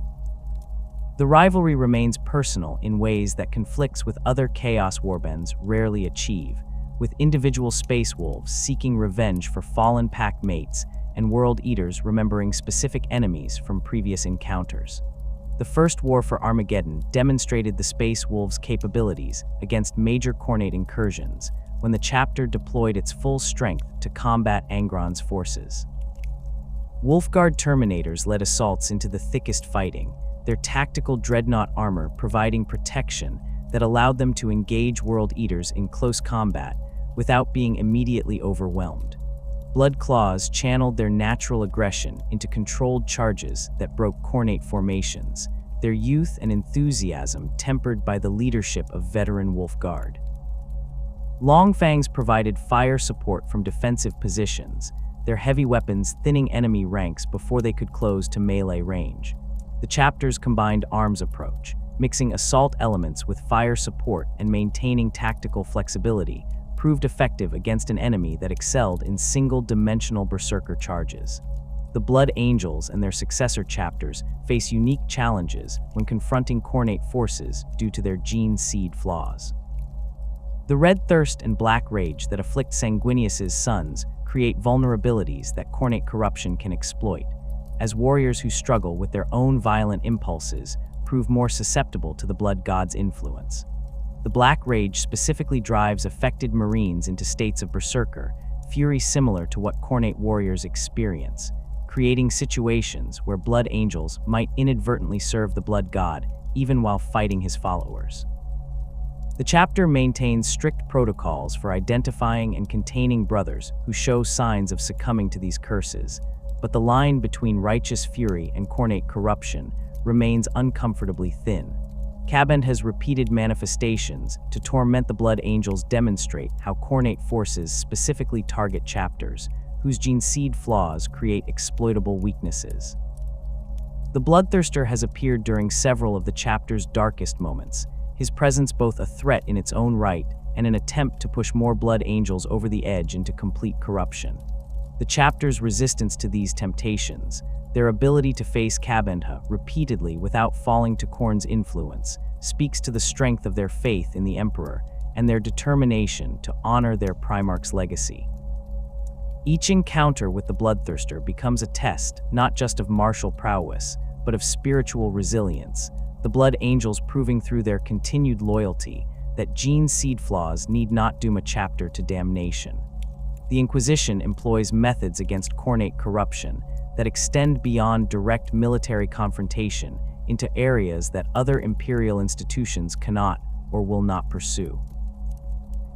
The rivalry remains personal in ways that conflicts with other Chaos Warbands rarely achieve, with individual Space Wolves seeking revenge for fallen pack mates and World Eaters remembering specific enemies from previous encounters. The First War for Armageddon demonstrated the Space Wolves' capabilities against major Khornate incursions when the chapter deployed its full strength to combat Angron's forces. Wolfguard Terminators led assaults into the thickest fighting, their tactical dreadnought armor providing protection that allowed them to engage World Eaters in close combat without being immediately overwhelmed. Blood Claws channeled their natural aggression into controlled charges that broke Khornate formations, their youth and enthusiasm tempered by the leadership of veteran Wolfguard. Longfangs provided fire support from defensive positions, their heavy weapons thinning enemy ranks before they could close to melee range. The chapter's combined arms approach, mixing assault elements with fire support and maintaining tactical flexibility, proved effective against an enemy that excelled in single-dimensional berserker charges. The Blood Angels and their successor chapters face unique challenges when confronting Khornate forces due to their gene seed flaws. The red thirst and black rage that afflict Sanguinius's sons create vulnerabilities that Khornate corruption can exploit, as warriors who struggle with their own violent impulses prove more susceptible to the blood god's influence. The black rage specifically drives affected Marines into states of berserker fury similar to what Khornate warriors experience, creating situations where blood angels might inadvertently serve the blood god even while fighting his followers. The chapter maintains strict protocols for identifying and containing brothers who show signs of succumbing to these curses, but the line between righteous fury and Khornate corruption remains uncomfortably thin. Kabend has repeated manifestations to torment the blood angels demonstrate how Khornate forces specifically target chapters, whose gene seed flaws create exploitable weaknesses. The Bloodthirster has appeared during several of the chapter's darkest moments, his presence both a threat in its own right and an attempt to push more blood angels over the edge into complete corruption. The chapter's resistance to these temptations, their ability to face Kabendha repeatedly without falling to Khorne's influence, speaks to the strength of their faith in the Emperor and their determination to honor their Primarch's legacy. Each encounter with the Bloodthirster becomes a test not just of martial prowess, but of spiritual resilience, the Blood Angels proving through their continued loyalty that gene seed flaws need not doom a chapter to damnation. The Inquisition employs methods against Khornate corruption that extend beyond direct military confrontation into areas that other imperial institutions cannot or will not pursue.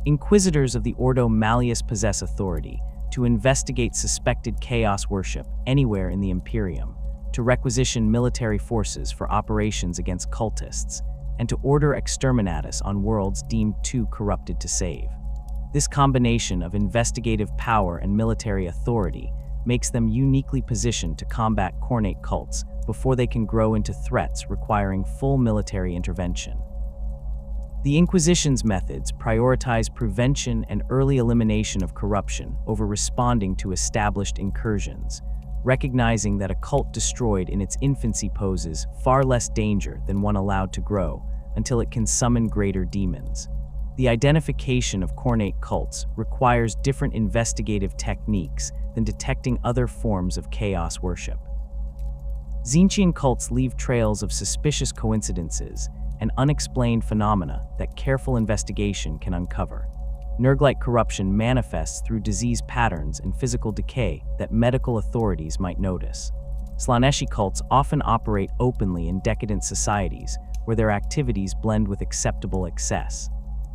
Inquisitors of the Ordo Malleus possess authority to investigate suspected chaos worship anywhere in the Imperium, to requisition military forces for operations against cultists, and to order exterminatus on worlds deemed too corrupted to save. This combination of investigative power and military authority makes them uniquely positioned to combat Khornate cults before they can grow into threats requiring full military intervention. The Inquisition's methods prioritize prevention and early elimination of corruption over responding to established incursions, recognizing that a cult destroyed in its infancy poses far less danger than one allowed to grow until it can summon greater demons. The identification of Khornate cults requires different investigative techniques than detecting other forms of chaos worship. Tzeentchian cults leave trails of suspicious coincidences and unexplained phenomena that careful investigation can uncover. Nurglite corruption manifests through disease patterns and physical decay that medical authorities might notice. Slaaneshi cults often operate openly in decadent societies where their activities blend with acceptable excess.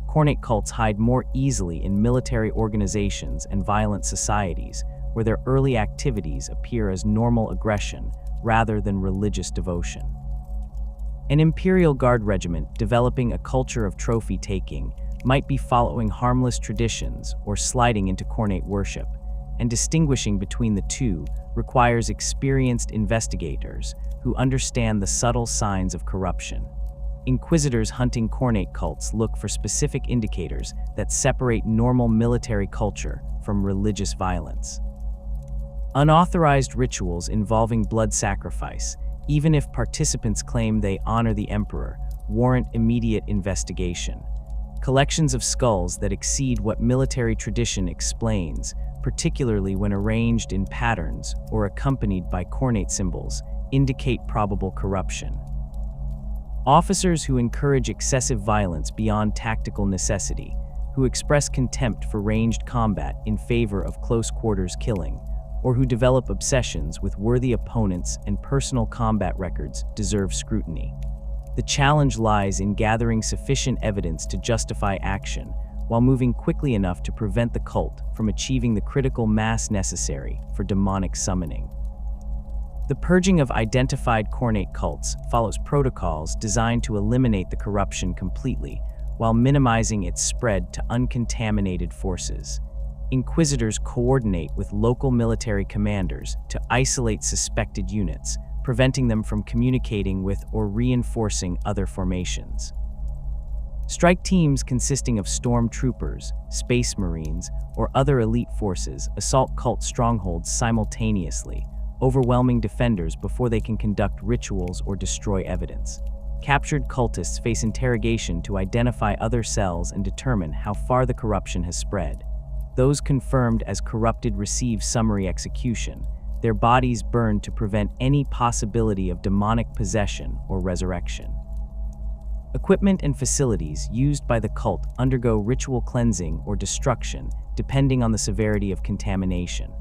Khornate cults hide more easily in military organizations and violent societies where their early activities appear as normal aggression rather than religious devotion. An Imperial Guard regiment developing a culture of trophy-taking might be following harmless traditions or sliding into Khornate worship, and distinguishing between the two requires experienced investigators who understand the subtle signs of corruption. Inquisitors hunting Khornate cults look for specific indicators that separate normal military culture from religious violence. Unauthorized rituals involving blood sacrifice, even if participants claim they honor the Emperor, warrant immediate investigation. Collections of skulls that exceed what military tradition explains, particularly when arranged in patterns or accompanied by Khornate symbols, indicate probable corruption. Officers who encourage excessive violence beyond tactical necessity, who express contempt for ranged combat in favor of close-quarters killing, or who develop obsessions with worthy opponents and personal combat records deserve scrutiny. The challenge lies in gathering sufficient evidence to justify action while moving quickly enough to prevent the cult from achieving the critical mass necessary for demonic summoning. The purging of identified Khornate cults follows protocols designed to eliminate the corruption completely while minimizing its spread to uncontaminated forces. Inquisitors coordinate with local military commanders to isolate suspected units, preventing them from communicating with or reinforcing other formations. Strike teams consisting of stormtroopers, space marines, or other elite forces assault cult strongholds simultaneously, overwhelming defenders before they can conduct rituals or destroy evidence. captured cultists face interrogation to identify other cells and determine how far the corruption has spread. Those confirmed as corrupted receive summary execution, their bodies burned to prevent any possibility of demonic possession or resurrection. Equipment and facilities used by the cult undergo ritual cleansing or destruction depending on the severity of contamination.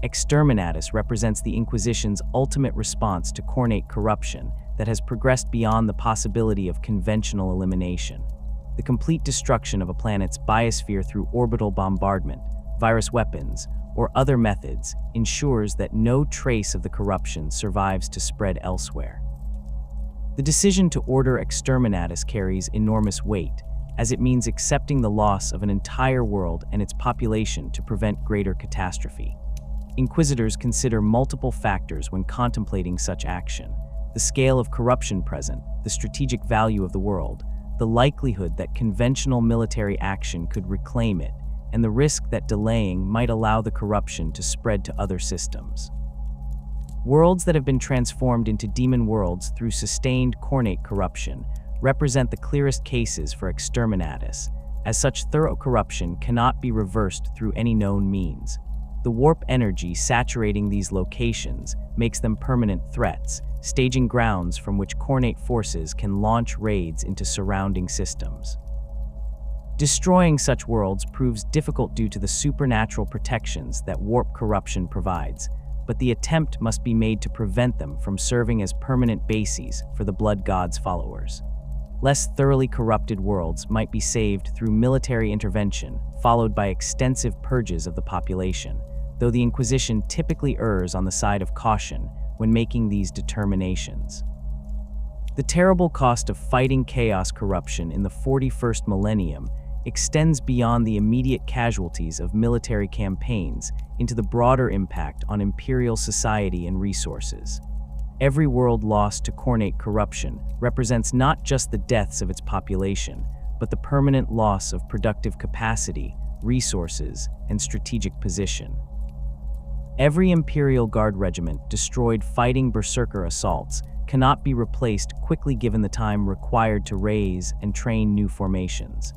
Exterminatus represents the Inquisition's ultimate response to Khornate corruption that has progressed beyond the possibility of conventional elimination. The complete destruction of a planet's biosphere through orbital bombardment, virus weapons, or other methods ensures that no trace of the corruption survives to spread elsewhere. The decision to order exterminatus carries enormous weight, as it means accepting the loss of an entire world and its population to prevent greater catastrophe. Inquisitors consider multiple factors when contemplating such action: the scale of corruption present, the strategic value of the world, the likelihood that conventional military action could reclaim it, and the risk that delaying might allow the corruption to spread to other systems. Worlds that have been transformed into demon worlds through sustained Khornate corruption represent the clearest cases for exterminatus, as such thorough corruption cannot be reversed through any known means. The warp energy saturating these locations makes them permanent threats, staging grounds from which Khornate forces can launch raids into surrounding systems. Destroying such worlds proves difficult due to the supernatural protections that warp corruption provides, but the attempt must be made to prevent them from serving as permanent bases for the Blood God's followers. Less thoroughly corrupted worlds might be saved through military intervention, followed by extensive purges of the population, though the Inquisition typically errs on the side of caution when making these determinations. The terrible cost of fighting chaos corruption in the 41st millennium extends beyond the immediate casualties of military campaigns into the broader impact on imperial society and resources. Every world lost to Khornate corruption represents not just the deaths of its population, but the permanent loss of productive capacity, resources, and strategic position. Every Imperial Guard regiment destroyed fighting berserker assaults cannot be replaced quickly given the time required to raise and train new formations.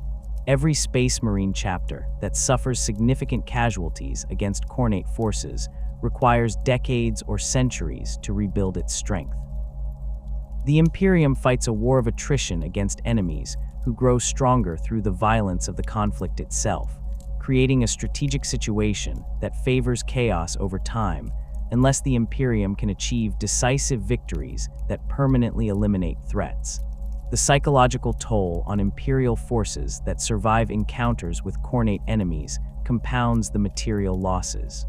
Every Space Marine chapter that suffers significant casualties against Khornate forces requires decades or centuries to rebuild its strength. The Imperium fights a war of attrition against enemies who grow stronger through the violence of the conflict itself, creating a strategic situation that favors chaos over time unless the Imperium can achieve decisive victories that permanently eliminate threats. The psychological toll on Imperial forces that survive encounters with Khornate enemies compounds the material losses.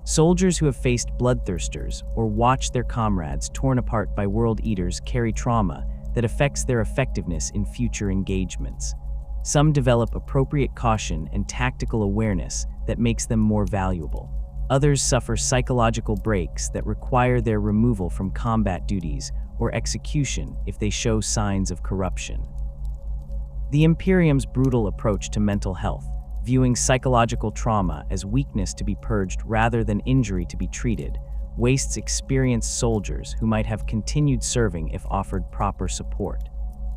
Soldiers who have faced bloodthirsters or watched their comrades torn apart by world eaters carry trauma that affects their effectiveness in future engagements. Some develop appropriate caution and tactical awareness that makes them more valuable. Others suffer psychological breaks that require their removal from combat duties or execution if they show signs of corruption. The Imperium's brutal approach to mental health, viewing psychological trauma as weakness to be purged rather than injury to be treated, wastes experienced soldiers who might have continued serving if offered proper support.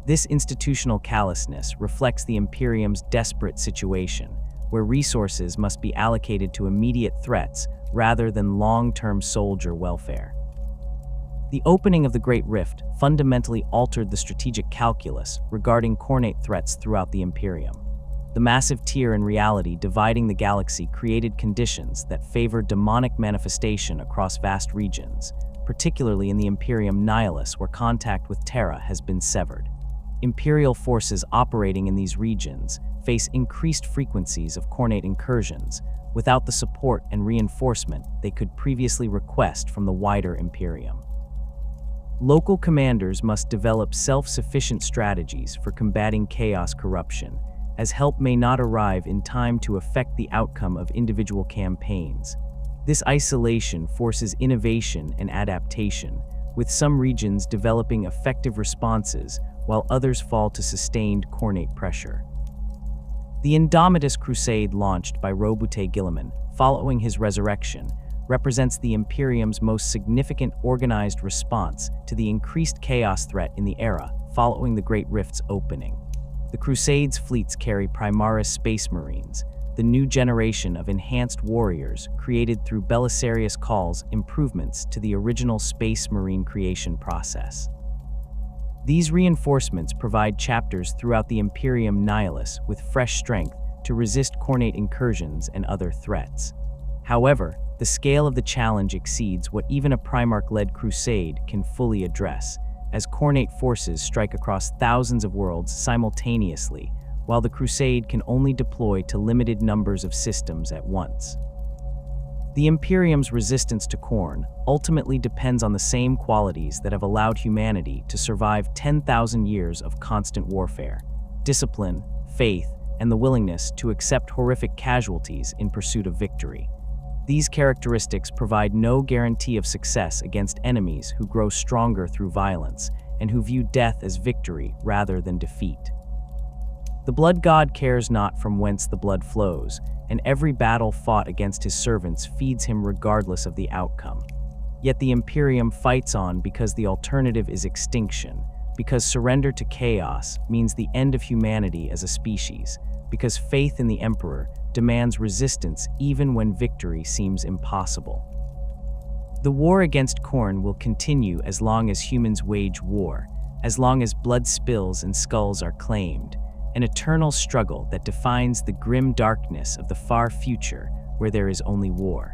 This institutional callousness reflects the Imperium's desperate situation, where resources must be allocated to immediate threats rather than long-term soldier welfare. The opening of the Great Rift fundamentally altered the strategic calculus regarding Khornate threats throughout the Imperium. The massive tier in reality dividing the galaxy created conditions that favored demonic manifestation across vast regions, particularly in the Imperium Nihilus where contact with Terra has been severed. Imperial forces operating in these regions face increased frequencies of Khornate incursions without the support and reinforcement they could previously request from the wider Imperium. Local commanders must develop self-sufficient strategies for combating chaos corruption, as help may not arrive in time to affect the outcome of individual campaigns. This isolation forces innovation and adaptation, with some regions developing effective responses while others fall to sustained Khornate pressure. The Indomitus Crusade launched by Roboute Guilliman following his resurrection represents the Imperium's most significant organized response to the increased chaos threat in the era following the Great Rift's opening. The Crusades' fleets carry Primaris Space Marines, the new generation of enhanced warriors created through Belisarius Call's improvements to the original Space Marine creation process. These reinforcements provide chapters throughout the Imperium Nihilus with fresh strength to resist Khornate incursions and other threats. However, the scale of the challenge exceeds what even a Primarch-led crusade can fully address, as Khornate forces strike across thousands of worlds simultaneously, while the crusade can only deploy to limited numbers of systems at once. The Imperium's resistance to Khorne ultimately depends on the same qualities that have allowed humanity to survive 10,000 years of constant warfare: discipline, faith, and the willingness to accept horrific casualties in pursuit of victory. These characteristics provide no guarantee of success against enemies who grow stronger through violence and who view death as victory rather than defeat. The blood god cares not from whence the blood flows, and every battle fought against his servants feeds him regardless of the outcome. Yet the Imperium fights on because the alternative is extinction, because surrender to chaos means the end of humanity as a species, because faith in the Emperor demands resistance even when victory seems impossible. The war against Khorne will continue as long as humans wage war, as long as blood spills and skulls are claimed, an eternal struggle that defines the grim darkness of the far future where there is only war.